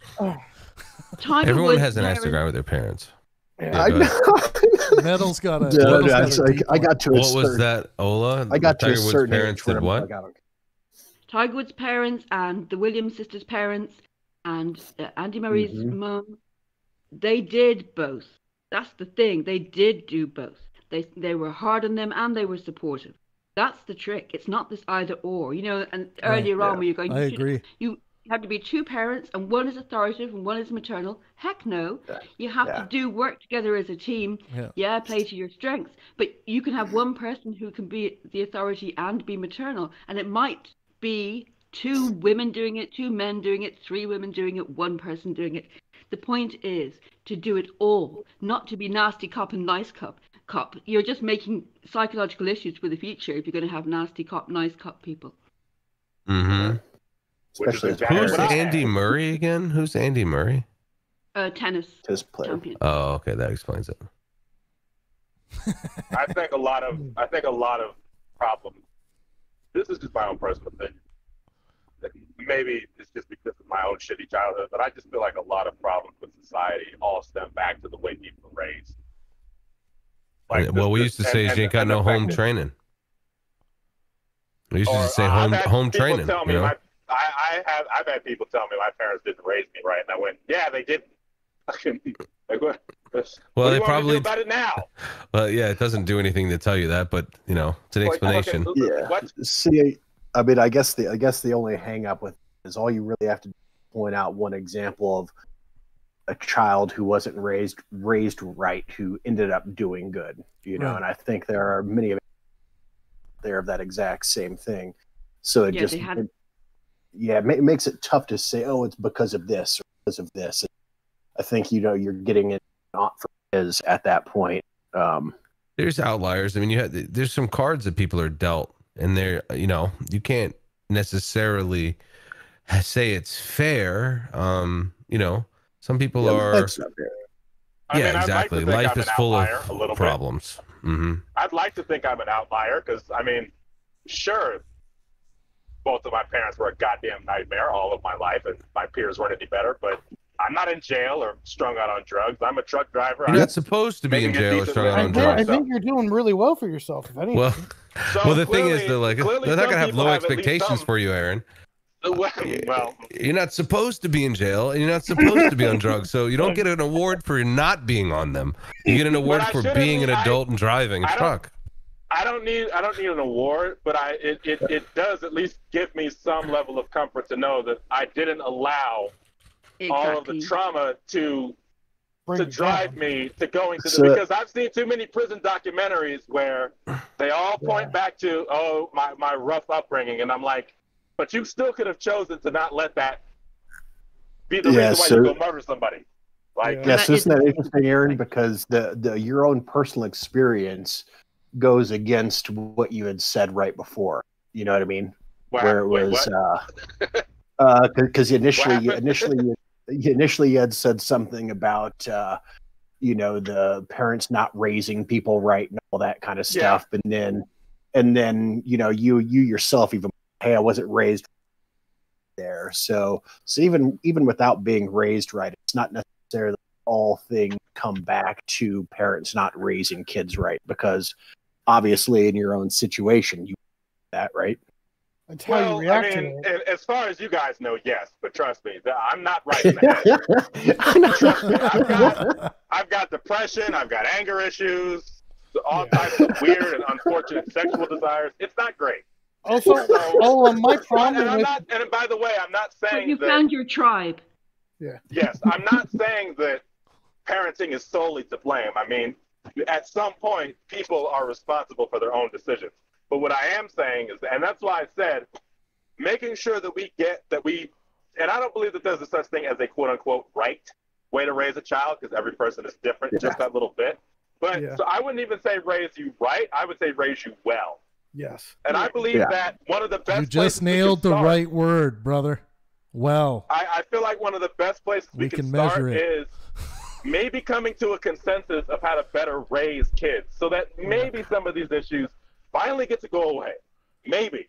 everyone has an Instagram with their parents. Metal's got a. I got to. What was that, Ola? I got to Tiger a Woods' certain parents did what? Tiger Woods' parents and the Williams sisters' parents and Andy Murray's mum, they did both. That's the thing. They did do both. They were hard on them and they were supportive. That's the trick. It's not this either or. And earlier on where you're going, I agree. You have to be two parents and one is authoritative and one is maternal. Heck no. You have to do work together as a team. Yeah, play to your strengths. But you can have one person who can be the authority and be maternal. And it might be two women doing it, two men doing it, three women doing it, one person doing it. The point is to do it all, not to be nasty cop and nice cop. You're just making psychological issues for the future if you're going to have nasty cop, nice cop people. Especially who's Andy Murray again? Who's Andy Murray? Tennis player. Champion. Oh, okay, that explains it. I think a lot of problems. This is just my own personal opinion. maybe it's just because of my own shitty childhood, but I just feel like a lot of problems with society all stem back to the way people are raised. Like well, we used to say you ain't got no home training. We used to say home training. Tell me you know? I've had people tell me my parents didn't raise me right, and I went, yeah, they didn't. Like, what Well, do they you want me to probably do about it now. Well, yeah, it doesn't do anything to tell you that, but you know, it's an explanation. Yeah. What? See, I mean, I guess the only hang up with it is all you really have to point out one example of a child who wasn't raised right, who ended up doing good, you know. Right. And I think there are many of there of that exact same thing. So it it makes it tough to say, oh, it's because of this or because of this. I think, you know, you're getting it not for his at that point. There's outliers. I mean, there's some cards that people are dealt, and they're, you know, you can't necessarily say it's fair. You know, some people are. That's not fair. Yeah, exactly. Life is full of problems. Mm-hmm. I'd like to think I'm an outlier because, I mean, sure, both of my parents were a goddamn nightmare all of my life, and my peers weren't any better, but I'm not in jail or strung out on drugs. I'm a truck driver. You're not supposed to be in jail or strung out on drugs. I think you're doing really well for yourself, if anything. Well, the thing is, they're not going to have low expectations for you, Aaron. Well, you're not supposed to be in jail, and you're not supposed to be on drugs, so you don't get an award for not being on them. You get an award for being an adult and driving a truck. I don't need an award, but it does at least give me some level of comfort to know that I didn't allow all of the trauma to drive me to going to because I've seen too many prison documentaries where they all point back to, oh, my rough upbringing, and I'm like, but you still could have chosen to not let that be the reason why you go murder somebody. Like, so isn't that interesting, Aaron? Because the your own personal experience goes against what you had said right before. You know what I mean? Where it was because initially you had said something about you know, the parents not raising people right and all that kind of stuff, and then you know, you yourself even, hey, I wasn't raised there. So even without being raised right, it's not necessarily all things come back to parents not raising kids right, because obviously in your own situation you that, right? That's how you react to it. As far as you guys know, yes, but trust me, I'm not right in the head. Trust me, I've got depression, I've got anger issues, all types of weird and unfortunate sexual desires. It's not great. Also, my problem and by the way, I'm not saying you found your tribe. Yeah. Yes, I'm not saying that parenting is solely to blame. I mean, at some point, people are responsible for their own decisions. But what I am saying is, and that's why I said, making sure that and I don't believe that there's a such thing as a quote unquote right way to raise a child, because every person is different, just that little bit. But so I wouldn't even say raise you right. I would say raise you well. Yes. And I believe that one of the best You just nailed the right word, brother. Well. I feel like one of the best places we can start is maybe coming to a consensus of how to better raise kids so that maybe some of these issues finally get to go away. Maybe.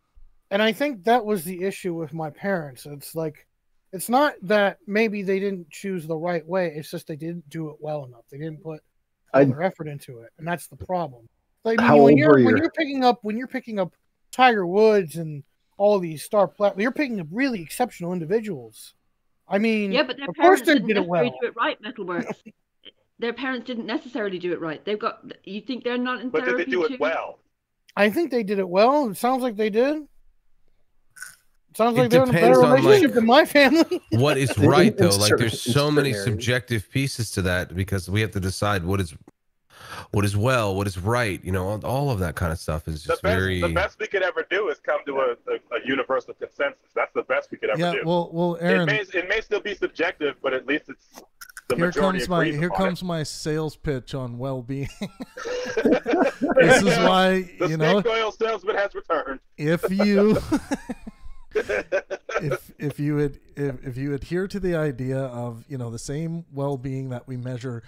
And I think that was the issue with my parents. It's like, it's not that maybe they didn't choose the right way. It's just they didn't do it well enough. They didn't put all their effort into it. And that's the problem. Like, I mean, when you're picking up Tiger Woods and all these star players, you're picking up really exceptional individuals. I mean, yeah, but their of parents course they didn't did it well. necessarily do it right, Metalworks. Their parents didn't necessarily do it right. You think they're not in therapy? But did they do it well? I think they did it well. It sounds like they did. It sounds like they're in a better relationship than my family. What is right, though? Like, there's so many subjective pieces to that, because we have to decide what is well, what is right. You know, all of that kind of stuff is just the best we could ever do is come to a universal consensus. That's the best we could ever do. Well, Aaron, it may still be subjective, but at least it's the here majority. Comes my sales pitch on well-being. This is why the snake oil salesman has returned. If you adhere to the idea of, you know, the same well-being that we measure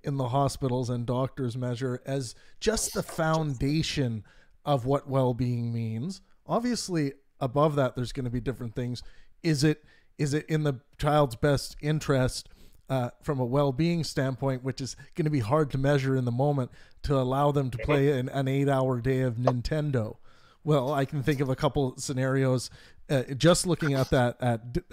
in the hospitals and doctors measure as just the foundation of what well-being means, obviously above that, there's going to be different things. Is it in the child's best interest from a well-being standpoint, which is going to be hard to measure in the moment, to allow them to play an 8-hour day of Nintendo? Well, I can think of a couple scenarios. Just looking at that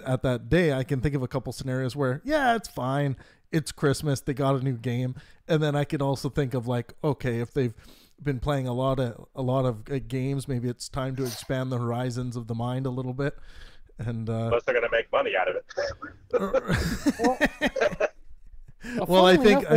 at that day, I can think of a couple scenarios where, yeah, it's fine. It's Christmas. They got a new game. And then I could also think of like, okay, if they've been playing a lot of games, maybe it's time to expand the horizons of the mind a little bit. And unless they're going to make money out of it. Well, I think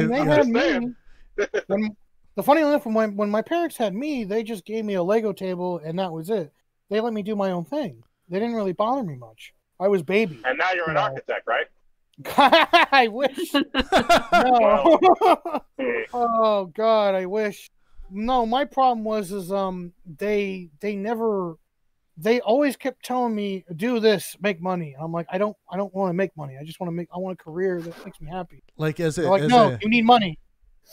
the funny enough, when my parents had me, they just gave me a Lego table and that was it. They let me do my own thing. They didn't really bother me much. I was baby. And now you're an architect, right? I wish. No. Oh God, I wish. No, my problem was they always kept telling me, do this, make money. I'm like, I don't want to make money. I want a career that makes me happy. Like you need money.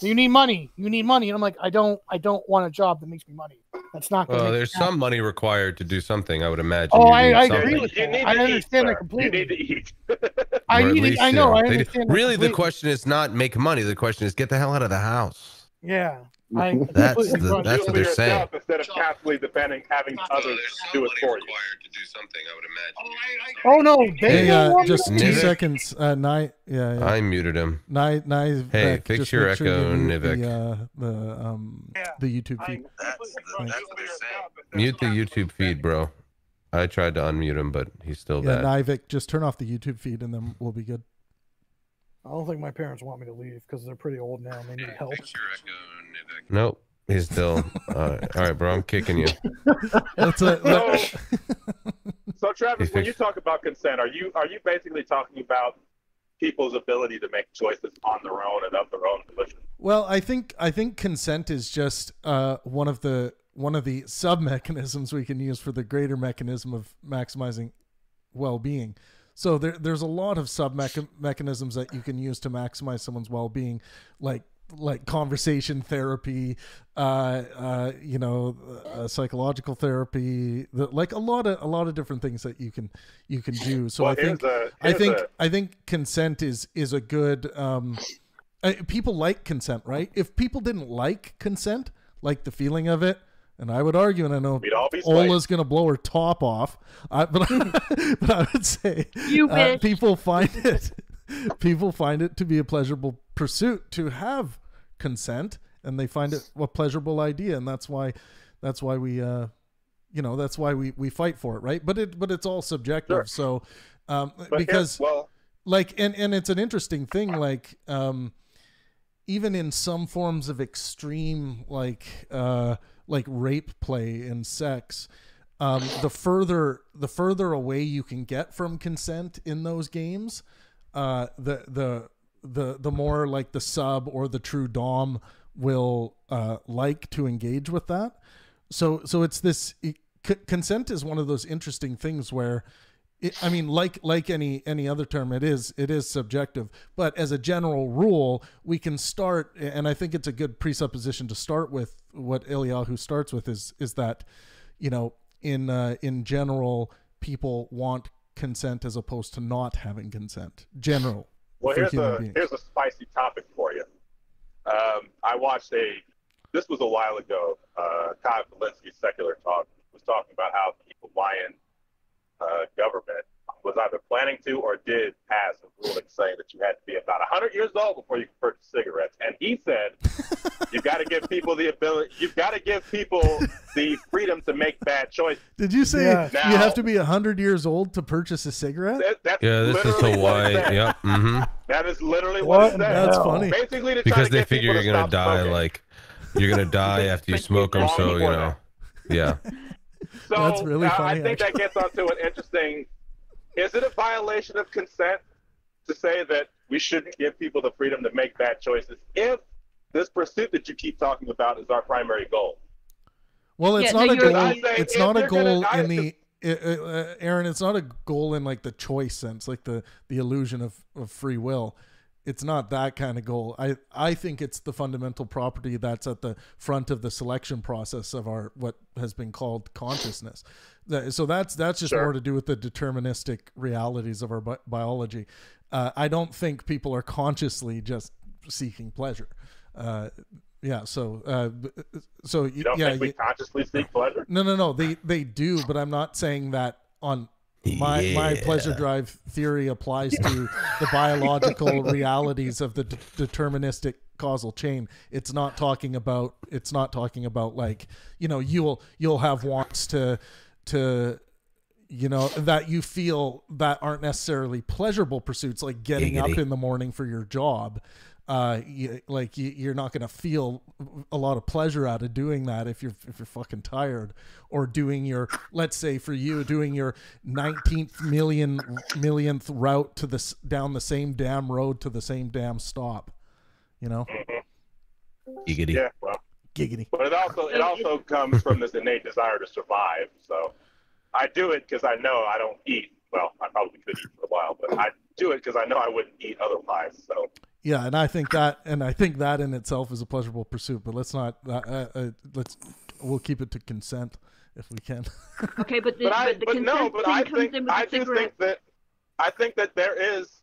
You need money. And I'm like, I don't want a job that makes me money. That's not good. Well, there's some money required to do something, I would imagine. Oh, I agree with that. I understand that completely. You need to eat. I understand. Really, the question is not make money. The question is get the hell out of the house. Yeah. That's what they're saying. Instead of constantly having others do it for you. Oh no! Just 2 seconds. Yeah. I muted him. Hey, fix your echo, Nivek. The YouTube feed. Mute the YouTube feed, bro. I tried to unmute him, but he's still bad. Nivek, just turn off the YouTube feed, and then we'll be good. I don't think my parents want me to leave because they're pretty old now and they need help. Nope, he's still. All right, bro, I'm kicking you. So, Travis, when you talk about consent, are you basically talking about people's ability to make choices on their own and of their own volition? Well, I think consent is just one of the sub mechanisms we can use for the greater mechanism of maximizing well-being. So there's a lot of sub mechanisms that you can use to maximize someone's well-being, like conversation therapy, psychological therapy, like a lot of different things that you can do. So I think consent is a good. People like consent, right? If people didn't like consent, like the feeling of it. And I would argue, and I know Ola's going to blow her top off, but I would say people find it to be a pleasurable pursuit to have consent, and they find it a pleasurable idea, and that's why we fight for it, right? But it's all subjective. Sure. So because and it's an interesting thing, like even in some forms of extreme like rape play and sex, the further away you can get from consent in those games, the more like the sub or the true dom will like to engage with that. So it's this consent is one of those interesting things where like any other term, it is subjective, but as a general rule, we can start, and I think it's a good presupposition to start with. What Eliyahu starts with is that, in general, people want consent as opposed to not having consent. General. Well, here's a spicy topic for you. I watched this was a while ago. Todd Belinsky's Secular Talk was talking about how the Hawaiian government was either planning to or did pass a ruling saying that you had to be about 100 years old before you could purchase cigarettes. And he said, you've got to give people the freedom to make bad choices. Did you say you have to be 100 years old to purchase a cigarette? This is Hawaii. Yep. Mm-hmm. That is literally what it said. That's funny. Basically, because they figure you're going to die smoking. You're going to die after you smoke them. So, yeah. So that's really funny. I think that gets onto an interesting. Is it a violation of consent to say that we shouldn't give people the freedom to make bad choices if this pursuit that you keep talking about is our primary goal? Well, it's not a goal. It's not a goal in the Aaron. It's not a goal in like the choice sense, like the illusion of free will. It's not that kind of goal. I think it's the fundamental property that's at the front of the selection process of our what has been called consciousness. So that's just more to do with the deterministic realities of our biology. I don't think people are consciously just seeking pleasure. So you don't think we consciously seek pleasure? No. They do, but I'm not saying that on my pleasure drive theory applies to the biological realities of the deterministic causal chain. It's not talking about like, you know, you'll have wants to you know, that you feel that aren't necessarily pleasurable pursuits, like getting up in the morning for your job. You're not going to feel a lot of pleasure out of doing that if you're fucking tired, or doing your, let's say for you, doing your 19th millionth route to this down the same damn road to the same damn stop, you know. Giggity. Yeah, well, giggity. But it also comes from this innate desire to survive. So I do it because I know I don't eat. Well, I probably could eat for a while, but I do it because I know I wouldn't eat otherwise. So. Yeah, and I think that in itself is a pleasurable pursuit. But let's not. We'll keep it to consent if we can. Okay, but I think that there is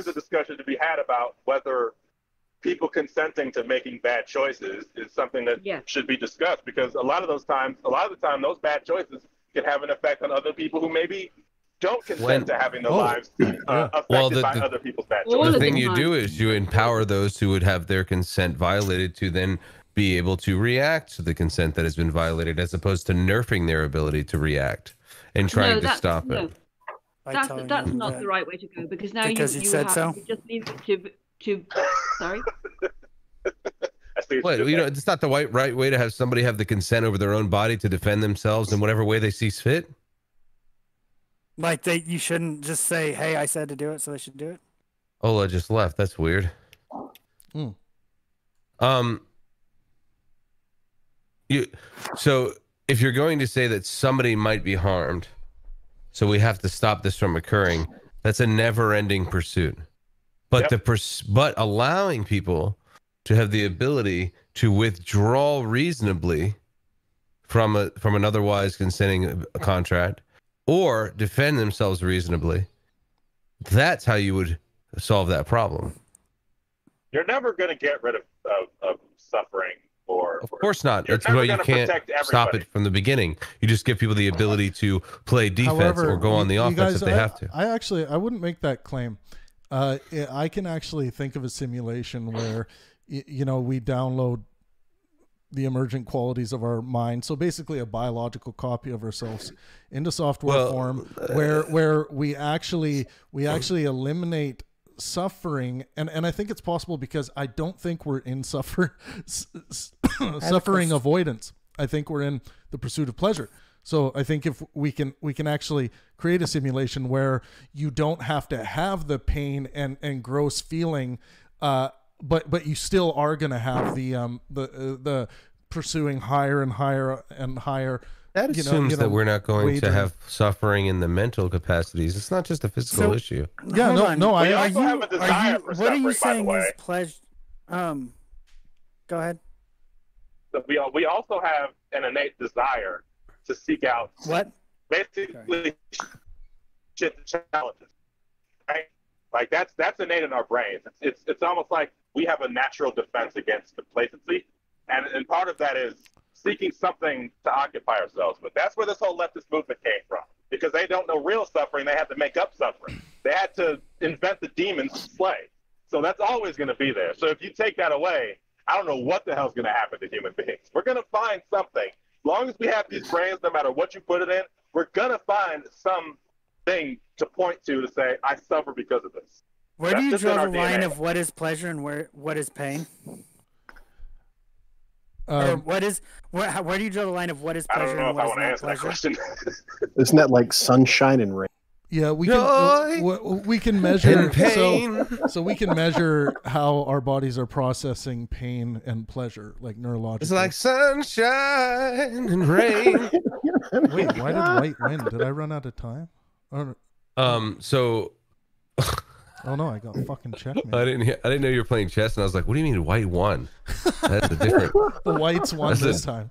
a discussion to be had about whether people consenting to making bad choices is something that should be discussed, because a lot of the time those bad choices can have an effect on other people who maybe don't consent to having their lives affected by other people's bad choices. The thing you do is you empower those who would have their consent violated to then be able to react to the consent that has been violated, as opposed to nerfing their ability to react and trying to stop it. That's not the right way to go, because now you just leave it to sorry. What, you know, it's not the right way to have somebody have the consent over their own body to defend themselves in whatever way they see fit. Like you shouldn't just say, "Hey, I said to do it, so they should do it." Ola just left. That's weird. So if you're going to say that somebody might be harmed, so we have to stop this from occurring, that's a never-ending pursuit. But but allowing people to have the ability to withdraw reasonably from an otherwise consenting contract, or defend themselves reasonably, that's how you would solve that problem. You're never going to get rid of suffering. Of course not. That's why you can't stop it from the beginning. You just give people the ability to play defense or go on the offense if they have to. I wouldn't make that claim. I can actually think of a simulation where, you know, we download the emergent qualities of our mind, so basically a biological copy of ourselves, into software form, where we actually eliminate suffering, and I think it's possible, because I don't think we're in suffering avoidance. I think we're in the pursuit of pleasure. So I think if we can actually create a simulation where you don't have to have the pain and gross feeling, but you still are going to have the pursuing higher and higher and higher. That assumes that we're not going to have suffering in the mental capacities. It's not just a physical issue. Yeah, no. We also have a desire for what are you suffering, saying is pleasure? Go ahead. So we also have an innate desire to seek out basically shit challenges, right? Like that's innate in our brains. It's almost like we have a natural defense against complacency, and part of that is seeking something to occupy ourselves with. That's where this whole leftist movement came from, because they don't know real suffering. They had to make up suffering. They had to invent the demons to slay. So that's always going to be there. So if you take that away, I don't know what the hell's going to happen to human beings. We're going to find something. As long as we have these brains, no matter what you put it in, we're going to find something to point to say, I suffer because of this. Where do you draw the line of what is pleasure and what is pain? Or where do you draw the line of what is pleasure and what is not pleasure? Isn't that like sunshine and rain? Yeah, we can measure so we can measure how our bodies are processing pain and pleasure, like neurologically. It's like sunshine and rain. Wait, why did White win? Did I run out of time? So Oh no, I got fucking checkmate. I didn't know you were playing chess, and I was like, "What do you mean white won?" That's a different. The whites won this time.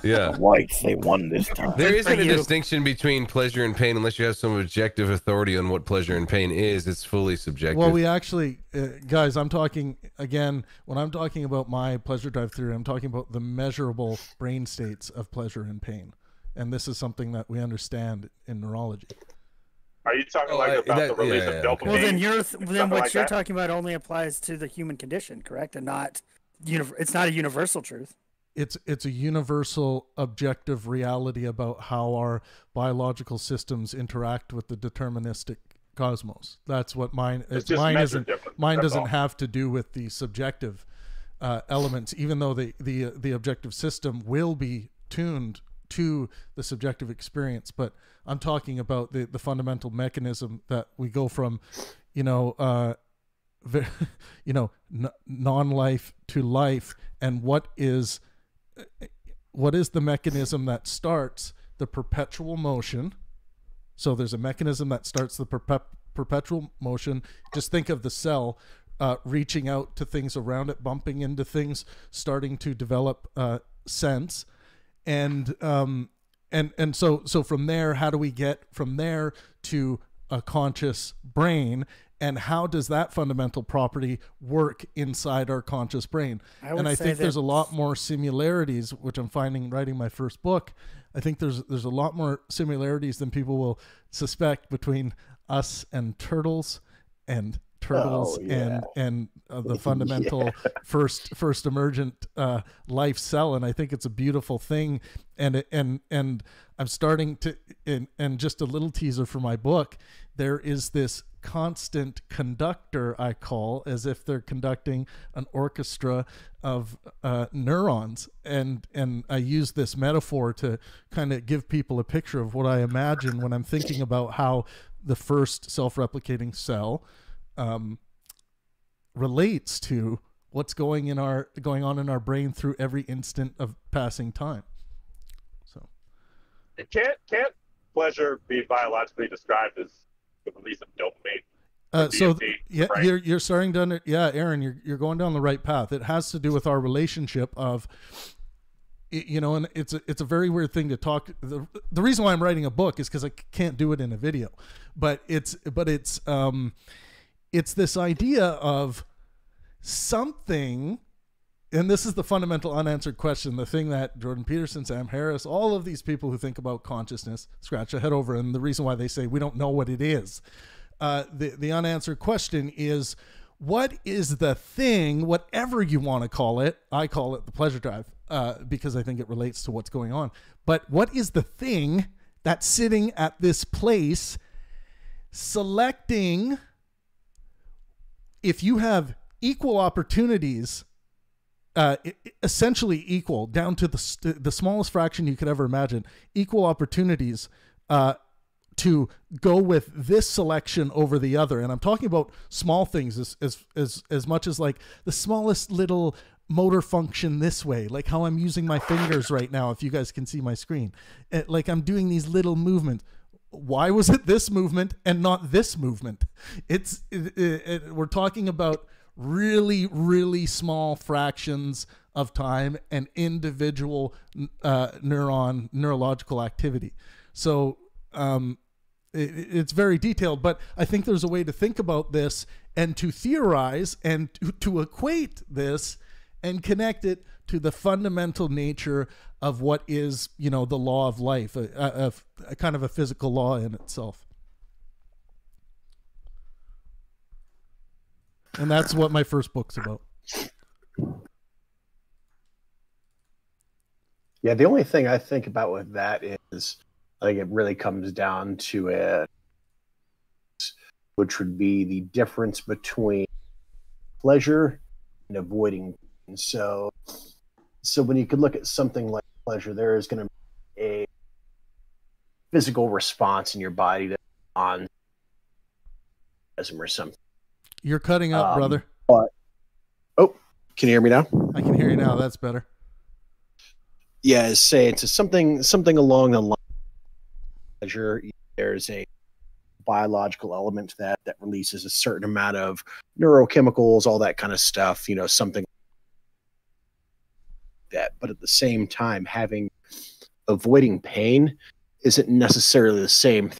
Yeah, The whites, they won this time. There isn't a distinction between pleasure and pain unless you have some objective authority on what pleasure and pain is. It's fully subjective. Well, we actually, guys, I'm talking again when I'm talking about my pleasure drive theory. I'm talking about the measurable brain states of pleasure and pain, and this is something that we understand in neurology. Are you talking about the release of dopamine? Well, then what like you're that? talking about only applies to the human condition, correct? And not it's not a universal truth. It's a universal objective reality about how our biological systems interact with the deterministic cosmos. That's what mine doesn't have to do with the subjective elements, even though the objective system will be tuned to the subjective experience. But I'm talking about the fundamental mechanism that we go from, non-life to life, and what is the mechanism that starts the perpetual motion. So there's a mechanism that starts the perpetual motion. Just think of the cell reaching out to things around it, bumping into things, starting to develop sense. And so from there, how do we get from there to a conscious brain? And how does that fundamental property work inside our conscious brain? And I think there's a lot more similarities, which I'm finding writing my first book. I think there's a lot more similarities than people will suspect between us and turtles and the fundamental first emergent life cell. And I think it's a beautiful thing. And I'm starting to, and just a little teaser for my book, there is this constant conductor, I call, as if they're conducting an orchestra of neurons, and I use this metaphor to kind of give people a picture of what I imagine when I'm thinking about how the first self-replicating cell relates to what's going on in our brain through every instant of passing time. So can't pleasure be biologically described as the release of dopamine? You're starting to Aaron, you're going down the right path. It has to do with our relationship of, and it's a very weird thing to talk. The reason why I'm writing a book is because I can't do it in a video, but it's this idea of something. And this is the fundamental unanswered question, the thing that Jordan Peterson, Sam Harris, all of these people who think about consciousness scratch their head over, and the reason why they say we don't know what it is. The unanswered question is, what is the thing, whatever you want to call it? I call it the pleasure drive because I think it relates to what's going on. But what is the thing that's sitting at this place selecting, if you have equal opportunities, essentially equal, down to the smallest fraction you could ever imagine, equal opportunities to go with this selection over the other. And I'm talking about small things as much as like the smallest little motor function this way, like how I'm using my fingers right now, if you guys can see my screen. Like I'm doing these little movements. Why was it this movement and not this movement? We're talking about really, really small fractions of time and individual neurological activity. So it's very detailed, but I think there's a way to think about this and to theorize and to equate this and connect it to the fundamental nature of what is, the law of life, a kind of a physical law in itself. And that's what my first book's about. Yeah, the only thing I think about with that is, I think it really comes down to it, which would be the difference between pleasure and avoiding. And so when you could look at something like pleasure, there is going to be a physical response in your body to on or something. You're cutting up, brother. But, can you hear me now? I can hear you now. That's better. Yeah, say it's something along the line of pleasure. There's a biological element to that releases a certain amount of neurochemicals, all that kind of stuff, something like that. But at the same time, avoiding pain isn't necessarily the same thing.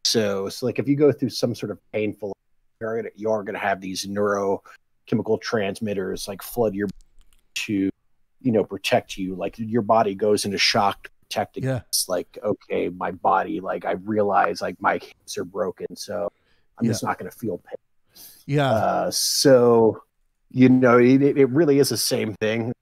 So it's like if you go through some sort of painful area, you are going to have these neurochemical transmitters like flood your to protect you. Like your body goes into shock to protect against like, okay, my body, like I realize like my hips are broken, so I'm just not going to feel pain. So it really is the same thing.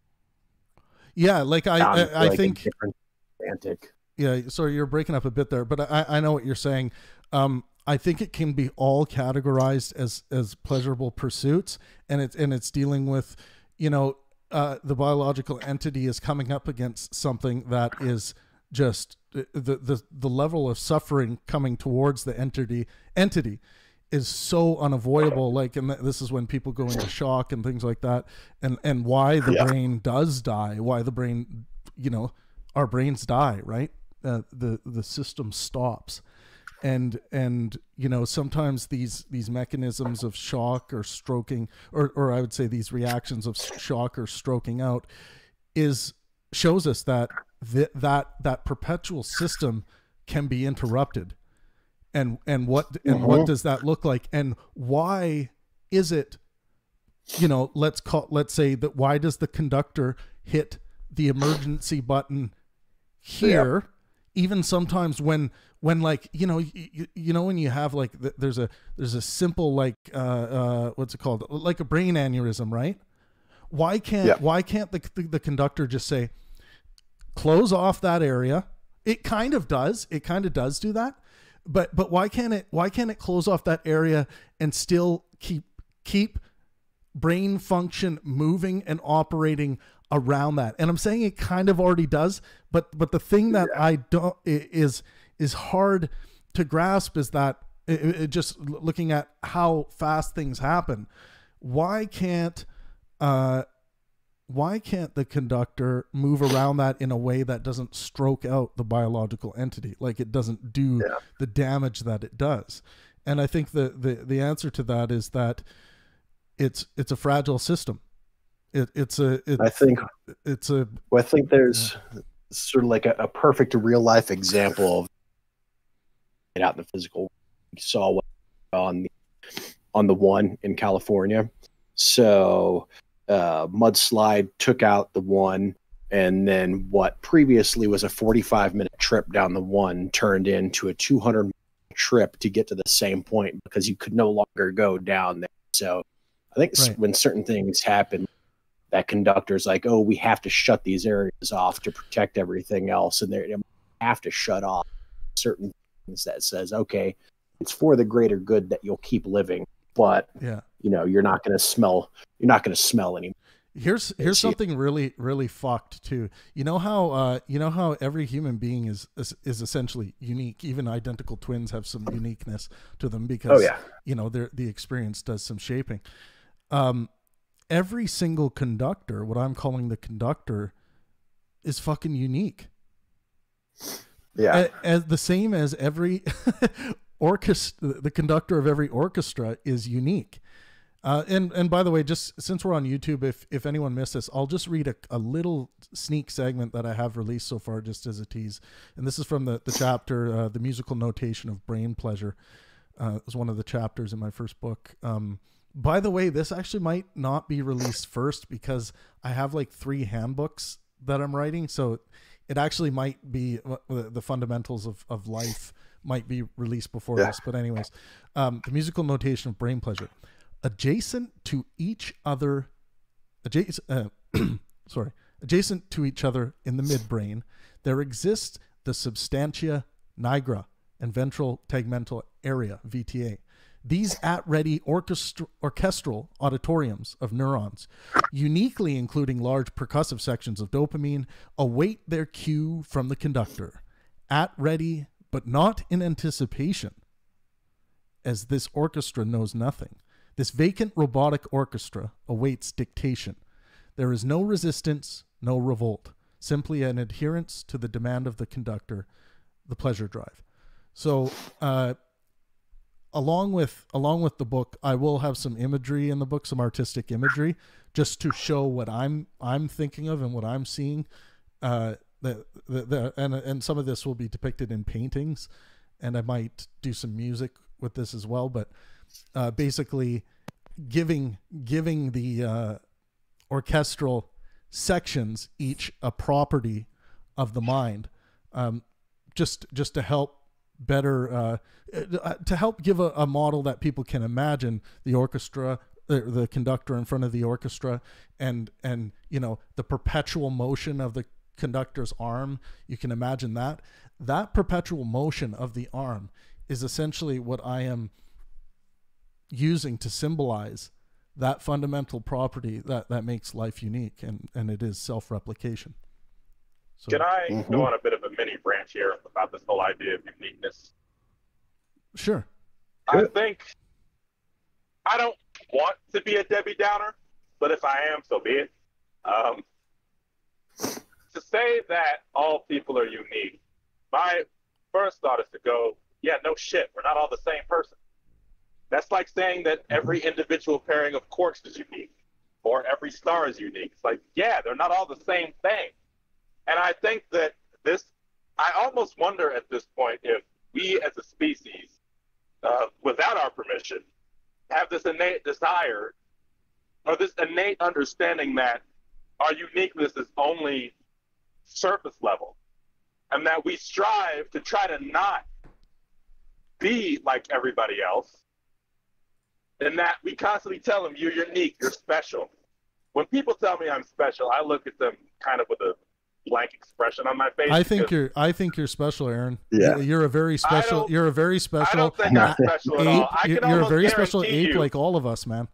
Like I think different semantic. Yeah, sorry, you're breaking up a bit there, but I know what you're saying. I think it can be all categorized as pleasurable pursuits, and it's dealing with, the biological entity is coming up against something that is just the level of suffering coming towards the entity is so unavoidable. Like, and this is when people go into shock and things like that, and why the brain does die, why the brain, our brains die, right? The system stops, and sometimes these mechanisms of shock or stroking, or I would say these reactions of shock or stroking out shows us that that perpetual system can be interrupted, and what does that look like, and why is it, let's say that why does the conductor hit the emergency button here? Even sometimes when like when you have like there's a simple like what's it called, like a brain aneurysm, right? Why can't the conductor just say close off that area? It kind of does do that, but why can't it close off that area and still keep brain function moving and operating around that? And I'm saying it kind of already does, but the thing that I don't is hard to grasp is that just looking at how fast things happen, why can't the conductor move around that in a way that doesn't stroke out the biological entity, like it doesn't do the damage that it does? And I think the answer to that is that it's a fragile system. I think there's sort of like a perfect real life example of it out in the physical. You saw what on the one in California. So mudslide took out the one, and then what previously was a 45-minute trip down the one turned into a 200-minute trip to get to the same point because you could no longer go down there. So I think when certain things happen, that conductor's like, oh, we have to shut these areas off to protect everything else, and they have to shut off certain things that says, okay, it's for the greater good that you'll keep living, but you're not going to smell anymore. Here's something really, really fucked too. You know how every human being is essentially unique. Even identical twins have some uniqueness to them because the experience does some shaping. Every single conductor, what I'm calling the conductor, is fucking unique. Yeah. As the same as every orchestra, the conductor of every orchestra is unique. And by the way, just since we're on YouTube, if anyone missed this, I'll just read a little sneak segment that I have released so far, just as a tease. And this is from the chapter, The Musical Notation of Brain Pleasure. It was one of the chapters in my first book. By the way, this actually might not be released first because I have like 3 handbooks that I'm writing. So it actually might be the fundamentals of life might be released before this. But anyways, The Musical Notation of Brain Pleasure. Adjacent to each other in the midbrain, there exists the substantia nigra and ventral tegmental area, VTA. These at-ready orchestral auditoriums of neurons, uniquely including large percussive sections of dopamine, await their cue from the conductor, at ready but not in anticipation, as this orchestra knows nothing. This vacant robotic orchestra awaits dictation. There is no resistance, no revolt, simply an adherence to the demand of the conductor, the pleasure drive. So along with the book, I will have some imagery in the book, some artistic imagery, just to show what I'm thinking of and what I'm seeing. And some of this will be depicted in paintings, and I might do some music with this as well. But basically, giving the orchestral sections each a property of the mind, just to help better to help give a model that people can imagine the orchestra, the conductor in front of the orchestra, and the perpetual motion of the conductor's arm. You can imagine that perpetual motion of the arm is essentially what I am using to symbolize that fundamental property that makes life unique, and it is self-replication. So, can I go on a bit of a mini branch here about this whole idea of uniqueness? Sure. I think I don't want to be a Debbie Downer, but if I am, so be it. To say that all people are unique, my first thought is to go, yeah, no shit, we're not all the same person. That's like saying that every individual pairing of quarks is unique, or every star is unique. It's like, yeah, they're not all the same thing. And I think that I almost wonder at this point if we as a species, without our permission, have this innate desire or this innate understanding that our uniqueness is only surface level, and that we strive to try to not be like everybody else, and that we constantly tell them, you're unique, you're special. When people tell me I'm special, I look at them kind of with a blank expression on my face. I think you're special, Aaron. Yeah. You're a very special. You're a very special. I don't think I'm special at all. You're a very special ape, like all of us, man.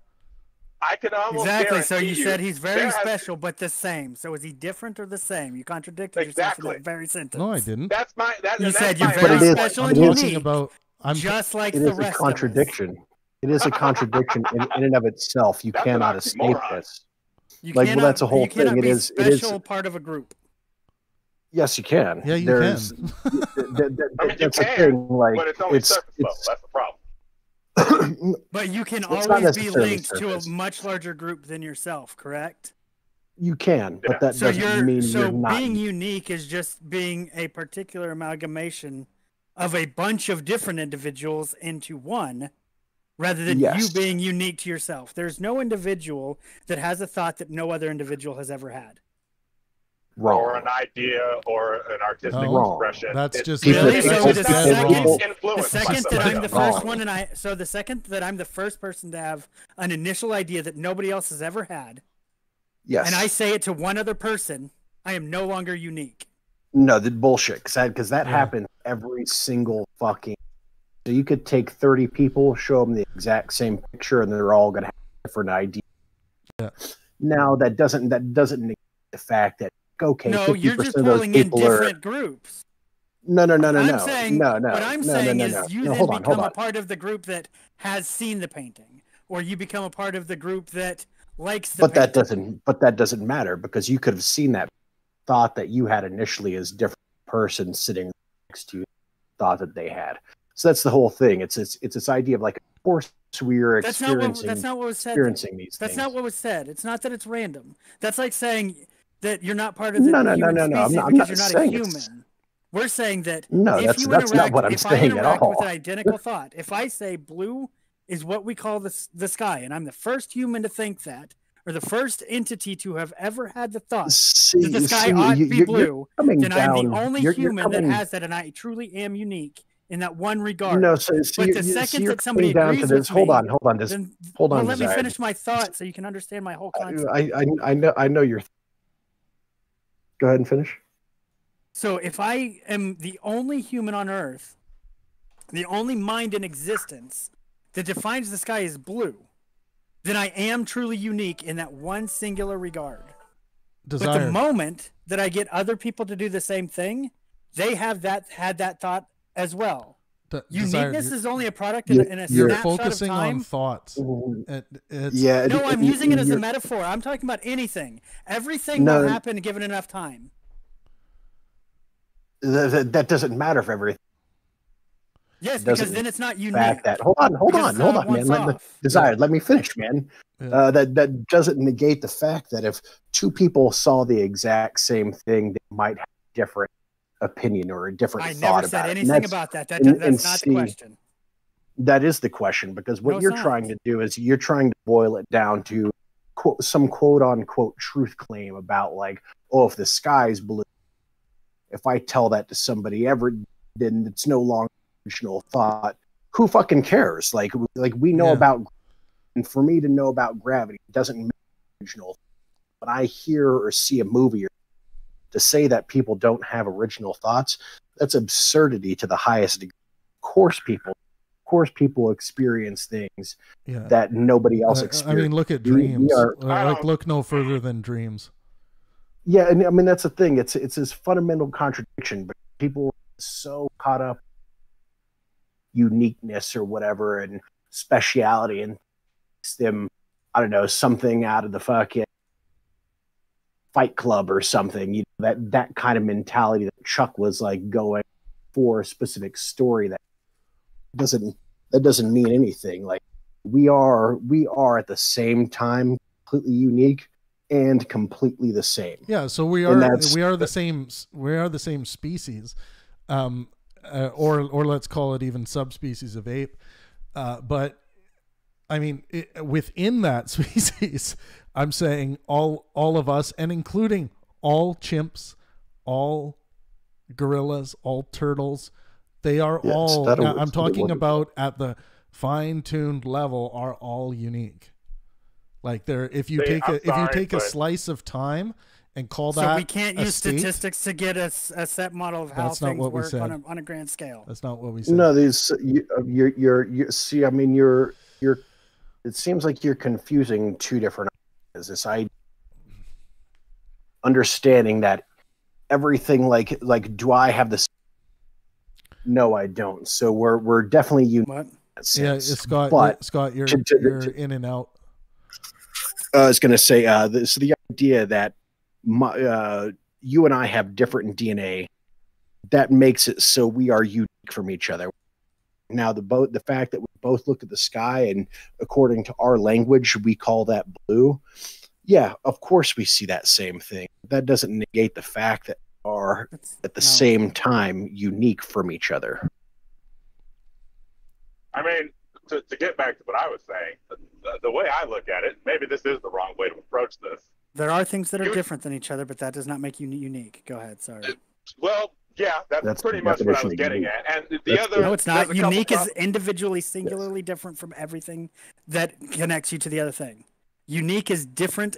I can almost exactly. So guarantee you said he's very special, but the same. So is he different or the same? You contradicted yourself in that very sentence. No, I didn't. You said you're very special and unique. Just like it the is rest a contradiction. It is a contradiction in and of itself. You cannot escape this. Well, that's a whole thing. It is special part of a group. Yes, you can. Yeah, you There's, can. That's a thing. Like but it's only surface level. That's the problem. But you can It's not always be necessarily linked surface. to a much larger group than yourself, correct? You can, but that doesn't mean you're not. Being unique is just being a particular amalgamation of a bunch of different individuals into one, rather than you being unique to yourself. There's no individual that has a thought that no other individual has ever had. Wrong. Or an idea or an artistic expression. That's just really? So the influenced by second that somebody I'm the else. first one, the second that I'm the first person to have an initial idea that nobody else has ever had, Yes. and I say it to one other person, I am no longer unique. No, the bullshit. Because that happens every single fucking. So you could take 30 people, show them the exact same picture, and they're all going to have different ideas. Yeah. Now that doesn't negate the fact that okay, No, 50% you're just of those pulling in people different groups. No. What I'm saying is you then hold become on. a part of the group that has seen the painting, or you become a part of the group that likes the painting. But that doesn't matter, because you could have seen that thought that you had initially as different person sitting next to you thought that they had. So that's the whole thing. It's this idea of like, of course we are experiencing. That's not what was said. Experiencing these That's things. not what was said. It's not that it's random. That's like saying that you're not part of the No. human species I'm because not you're not a saying human. We're saying that that's not what I'm saying at if I interact all. with an identical thought, if I say blue is what we call the sky, and I'm the first human to think that, or the first entity to have ever had the thought that the sky ought to be blue, then I'm the only human that has that, and I truly am unique in that one regard. No, so but the second that somebody agrees with me, hold on, then, hold on. let me finish my thought so you can understand my whole concept. I know you're. Go ahead and finish. So if I am the only human on Earth, the only mind in existence that defines the sky as blue, then I am truly unique in that one singular regard. But the moment that I get other people to do the same thing, they have had that thought as well. Uniqueness is only a product in a you're snapshot focusing of time. on thoughts. No, I'm using it as a metaphor. I'm talking about anything. Everything will happen given enough time. That doesn't matter for everything. Yes, because then it's not unique. Fact that hold on, man. Desired. Let me finish, man. That doesn't negate the fact that if two people saw the exact same thing, they might have a different opinion or a different thought about it. I never said anything about that. That's not the question. That is the question, because what you're trying to do is you're trying to boil it down to some quote unquote truth claim about like, oh, if the sky's blue, if I tell that to somebody then it's no longer original thought. Who fucking cares? Like we know about, and for me to know about gravity doesn't make original. When I hear or see a movie, or to say that people don't have original thoughts, that's absurdity to the highest degree. Of course people experience things that nobody else experiences. I mean, look at dreams. Look no further than dreams. Yeah, and I mean that's the thing. It's this fundamental contradiction, but people are so caught up in uniqueness or whatever and speciality, and them, I don't know, something out of the fucking Fight Club or something. You know, that kind of mentality that Chuck was like going for a specific story that doesn't mean anything. Like we are at the same time completely unique and completely the same. Yeah, so we are the same species, or let's call it even subspecies of ape. But I mean, within that species, I'm saying all of us, and including all chimps, all gorillas, all turtles, they are all. I'm talking about at the fine-tuned level, are all unique. Like if you take a slice of time and call that, so we can't use statistics to get a set model of how things work on a grand scale. That's not what we said. No, these you see. I mean, you're. It seems like you're confusing two different ideas. This idea, understanding that everything like do I have this? No, I don't. So we're definitely unique. Yeah, Scott, you're in and out. I was going to say, so the idea that you and I have different DNA, that makes it so we are unique from each other. Now, the fact that we both look at the sky and according to our language, we call that blue. Yeah, of course we see that same thing. That doesn't negate the fact that we are at the same time unique from each other. I mean, to get back to what I was saying, the way I look at it, maybe this is the wrong way to approach this. There are things that are different than each other, but that does not make you unique. Go ahead, sorry. Well, yeah, that's pretty much what I was getting at. And no, it's not. Unique is individually, singularly different from everything that connects you to the other thing. Unique is different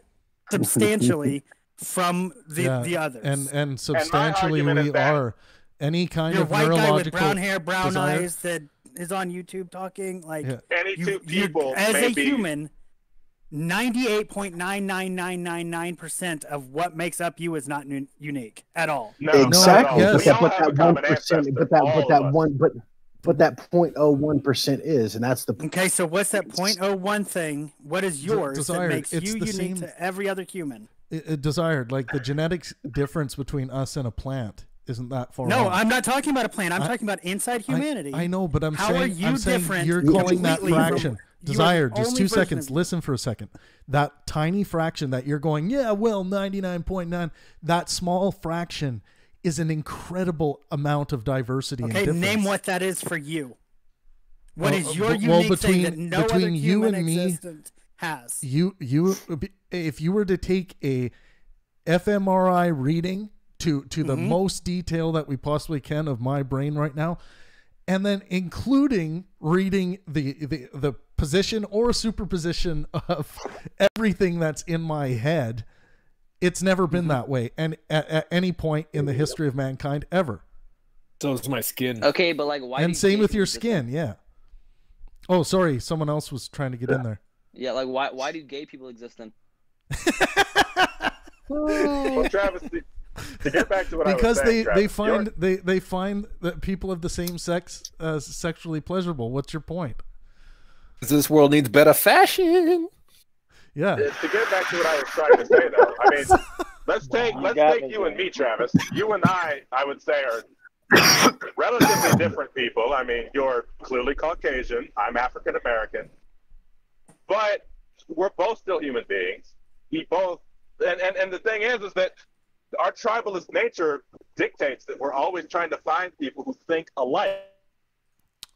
substantially from the others. And substantially we are. Any kind of white neurological guy with brown hair, brown desire. eyes that is on YouTube talking like any two people as a human. 98.99999% of what makes up you is not unique at all. No, exactly. Yes. But that 1%, but that 0.01% is, and that's the okay. So what's that 0.01 thing? What is yours Desired. that makes It's you the unique same, to every other human? Desired, like the genetics difference between us and a plant isn't that far. No, off. I'm not talking about a plant. I'm talking about inside humanity. I know, but How are you different? You're calling that completely fraction. Desired, just 2 seconds. of- Listen for a second. That tiny fraction that you're going, 99.9, that small fraction is an incredible amount of diversity and difference. Name what that is for you. What is your unique thing that no other between you human and me existence has? If you were to take a fMRI reading to the most detail that we possibly can of my brain right now, and then including reading the position or superposition of everything that's in my head, it's never been that way, and at any point in the history of mankind ever. So is my skin. Okay, but like why? And same with your skin, yeah. Oh, sorry, someone else was trying to get in there. Yeah, like why do gay people exist then? Well, Travis, to get back to what because I was saying, they find that people of the same sex sexually pleasurable. What's your point? This world needs better fashion. Yeah. To get back to what I was trying to say, though, I mean, let's take you and me, Travis. You and I would say, are relatively different people. I mean, you're clearly Caucasian. I'm African American. But we're both still human beings. We both, and the thing is that our tribalist nature dictates that we're always trying to find people who think alike.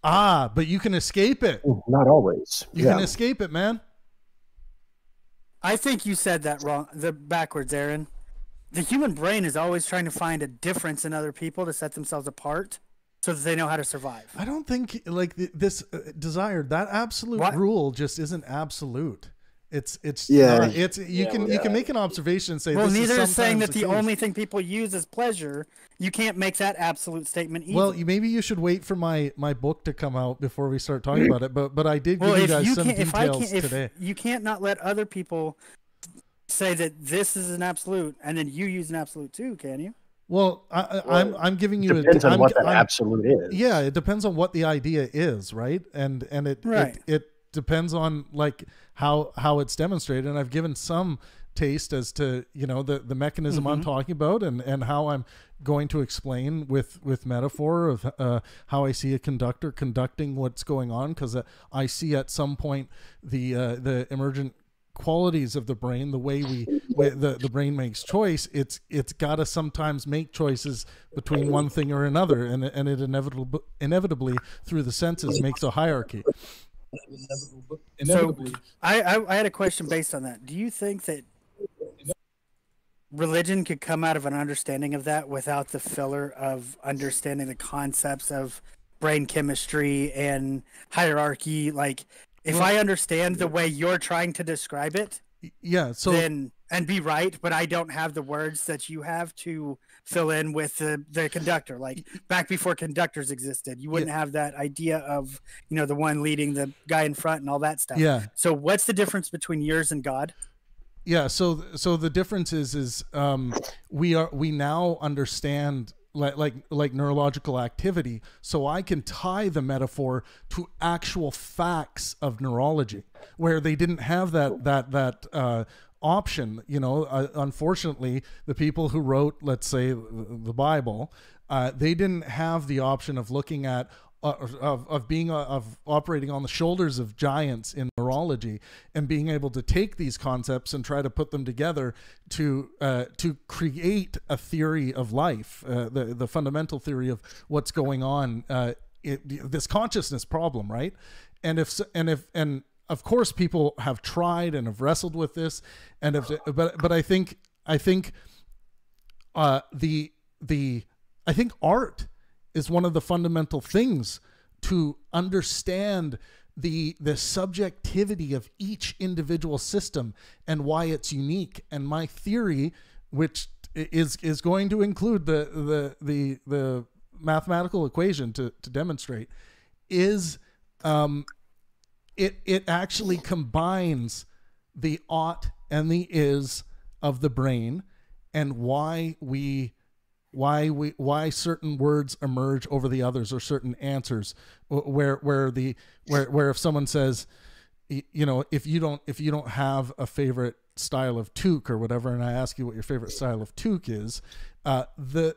Ah, but you can escape it. Not always. You can escape it, man. I think you said that wrong. Backwards, Aaron. The human brain is always trying to find a difference in other people to set themselves apart so that they know how to survive. I don't think like this desire, that absolute rule just isn't absolute. It's you can make an observation and say, well, this neither is saying that the the case. only thing people use is pleasure. You can't make that absolute statement either. Well, maybe you should wait for my book to come out before we start talking about it. But I did give you guys some details today. You can't not let other people say that this is an absolute, and then you use an absolute too, can you? Well, I'm giving you depends on what that absolute is. Yeah, it depends on what the idea is, right? And it depends on like how it's demonstrated. And I've given some taste as to the mechanism I'm talking about and how I'm going to explain with metaphor of how I see a conductor conducting what's going on, because I see at some point the emergent qualities of the brain, the way the brain makes choice. It's got to sometimes make choices between one thing or another, and it inevitably through the senses makes a hierarchy. So I had a question based on that. Do you think that religion could come out of an understanding of that without the filler of understanding the concepts of brain chemistry and hierarchy? Like, if I understand the way you're trying to describe it, then and be right, but I don't have the words that you have to fill in with the conductor. Like back before conductors existed, you wouldn't have that idea of the one leading the guy in front and all that stuff. Yeah. So what's the difference between yours and God? Yeah. So the difference is we now understand like neurological activity, so I can tie the metaphor to actual facts of neurology where they didn't have that option. Unfortunately, the people who wrote, let's say, the Bible, they didn't have the option of looking at of operating on the shoulders of giants in neurology and being able to take these concepts and try to put them together to create a theory of life, the fundamental theory of what's going on, this consciousness problem, right? And of course people have tried and have wrestled with this, but I think art is one of the fundamental things to understand the subjectivity of each individual system and why it's unique. And my theory, which is going to include the mathematical equation to demonstrate, is it actually combines the ought and the is of the brain, and why certain words emerge over the others, or certain answers where if someone says, if you don't have a favorite style of toque or whatever, and I ask you what your favorite style of toque is, the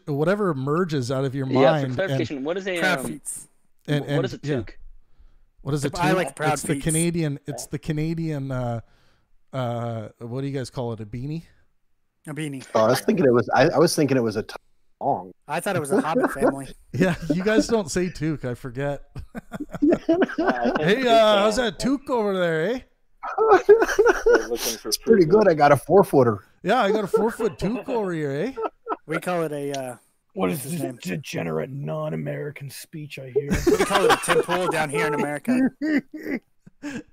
whatever emerges out of your mind. Yeah, for clarification, what is a what is a toque? What is a toque? I like proud It's the Canadian. It's the Canadian. What do you guys call it? A beanie? A beanie. Oh, I was thinking it was a thong. I thought it was a Hobbit family. Yeah, you guys don't say toque. I forget. Hey, how's that toque over there, eh? It's pretty good. I got a 4-footer. Yeah, I got a 4-foot toque over here, eh? We call it a what is this degenerate non-American speech I hear? We call it a temple down here in America.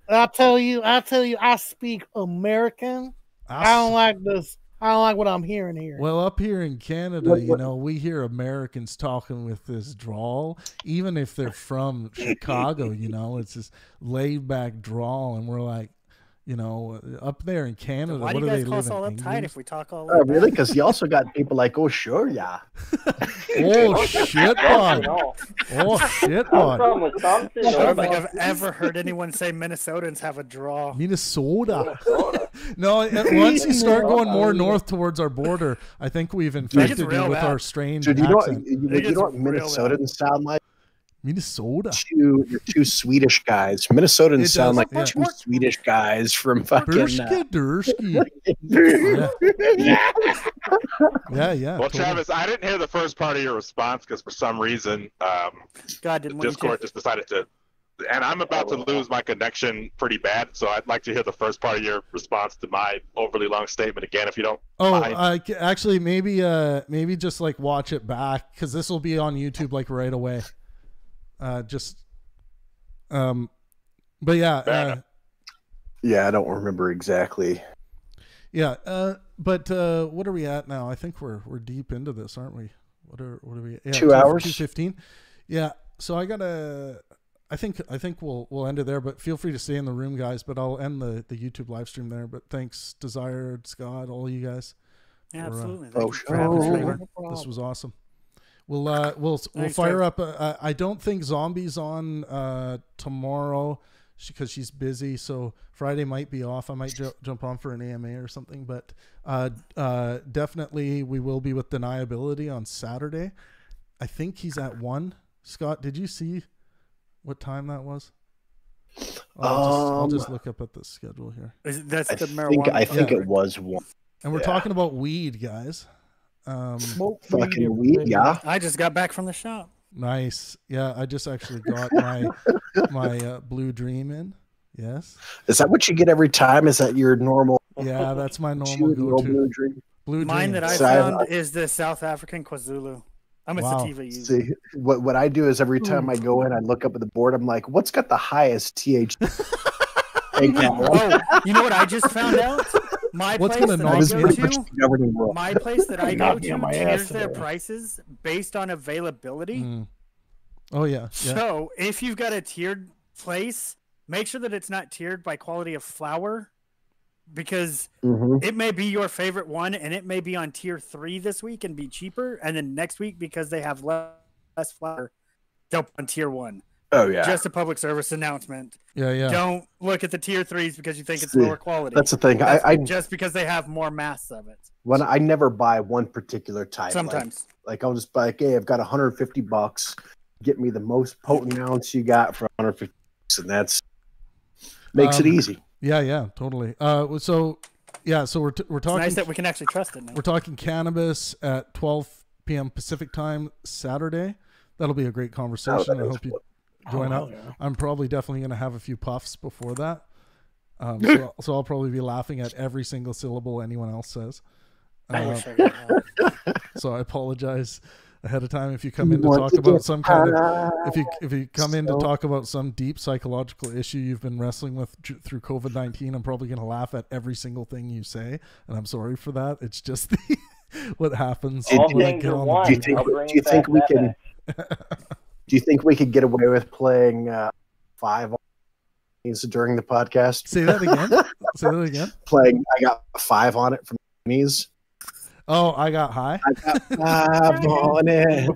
I'll tell you, I speak American. I don't like this. I don't like what I'm hearing here. Well, up here in Canada, we hear Americans talking with this drawl, even if they're from Chicago. It's this laid back drawl, and we're like, You know, up there in Canada, Why do what you do guys they call live us all in? uptight if we talk all Oh, like really? that? Because you also got people like, oh, sure, yeah. Oh, shit, bud. Oh, shit, bud. I don't think I've ever heard anyone say Minnesotans have a draw. Minnesota. No, once you start going more north towards our border, I think we've infected you with our strange Dude, you know accent. what Minnesotans sound like? Minnesota. You're two Swedish guys. Minnesotans sound like yeah. two Swedish guys from fucking. Dursky. Yeah. Well, totally. Travis, I didn't hear the first part of your response because for some reason, God, Discord just decided to. And I'm about to lose my connection pretty bad, so I'd like to hear the first part of your response to my overly long statement again, if you don't mind. Actually, maybe just like watch it back because this will be on YouTube like right away. But yeah. Yeah, I don't remember exactly. Yeah, but what are we at now? I think we're deep into this, aren't we? What are we? Yeah, 2 hours. 2:15. Yeah. So I think we'll end it there, but feel free to stay in the room, guys. But I'll end the YouTube live stream there. But thanks, Desired, Scott, all you guys. Yeah, absolutely. This was awesome. We'll fire up. I don't think Zombie's on tomorrow because she's busy. So Friday might be off. I might jump on for an AMA or something. But definitely we will be with Deniability on Saturday. I think he's at 1. Scott, did you see what time that was? I'll just look up at the schedule here. I think it was 1. And we're talking about weed, guys. Fucking weed, yeah. I just got back from the shop. Nice. Yeah, I just actually got my Blue Dream in. Yes. Is that what you get every time? Is that your normal? Yeah, that's my normal go-to. Blue Dream. Mine that I found is the South African KwaZulu. I'm a sativa user. See, what I do is every time I go in, I look up at the board. I'm like, what's got the highest THC? Oh, you know what I just found out? My place that I go to tiers their prices based on availability. Oh yeah. So if you've got a tiered place, make sure that it's not tiered by quality of flower, because it may be your favorite one and it may be on tier 3 this week and be cheaper, and then next week because they have less flower, they'll put on tier 1. Oh yeah. Just a public service announcement. Yeah. Don't look at the tier 3s because you think it's lower quality. That's the thing. I just because they have more mass of it. When I never buy one particular type. Sometimes. Like I'll just buy like, hey, I've got $150. Get me the most potent ounce you got for $150, and that's makes it easy. Yeah, totally. So we're talking. It's nice that we can actually trust it now. We're talking cannabis at 12 p.m. Pacific time Saturday. That'll be a great conversation. I hope you join up. Yeah. I'm probably definitely going to have a few puffs before that. So I'll probably be laughing at every single syllable anyone else says. So I apologize ahead of time if you come in to talk about some kind of if you come in to talk about some deep psychological issue you've been wrestling with through COVID-19. I'm probably going to laugh at every single thing you say, and I'm sorry for that. It's just what happens. Do you think we can? Do you think we could get away with playing 5 during the podcast? Say that again. Playing, I got 5 on it from knees. Oh, I got high. I got 5 on it.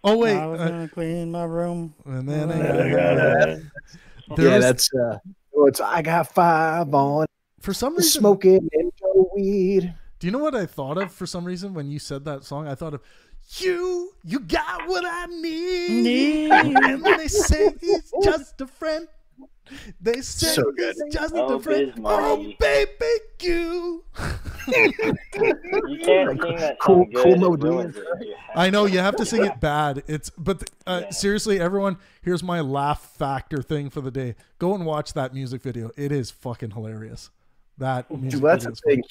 Oh wait, I was gonna clean my room, and then that's it's I got 5 on. For some reason, smoking into weed. Do you know what I thought of for some reason when you said that song? I thought of you got what I need. And they say he's just a friend. They say so good. He's just a friend. Oh, baby, you. You can't sing that song good. I know you have to sing it bad. Seriously, everyone, here's my laugh factor thing for the day. Go and watch that music video. It is fucking hilarious. That's the thing.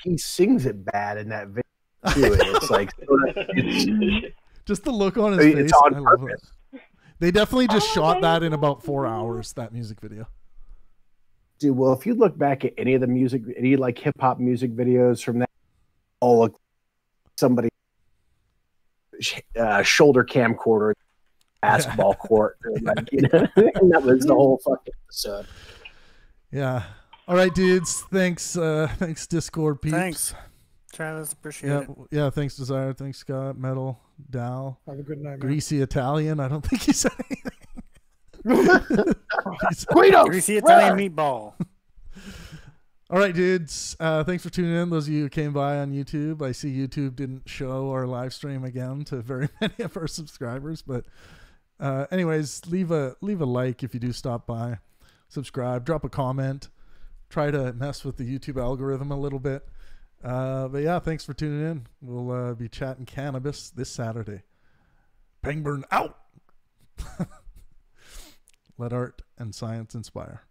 He sings it bad in that video too. It's like just the look on his face. I love it. They definitely just shot that in about 4 hours. That music video. Dude, well, if you look back at any like hip hop music videos from that, look somebody shoulder camcorder basketball court. Like, you know, and that was the whole fucking episode. Yeah. All right, dudes. Thanks. Thanks, Discord peeps. Thanks, Travis. Appreciate it. Yeah. Thanks, Desire. Thanks, Scott. Metal. Dal. Have a good night, man. Greasy Italian. I don't think he said Greasy Italian meatball. All right, dudes. Thanks for tuning in. Those of you who came by on YouTube. I see YouTube didn't show our live stream again to very many of our subscribers. But anyways, leave a like if you do stop by. Subscribe. Drop a comment. Try to mess with the YouTube algorithm a little bit. But yeah, thanks for tuning in. We'll be chatting cannabis this Saturday. Pengburn out. Let art and science inspire.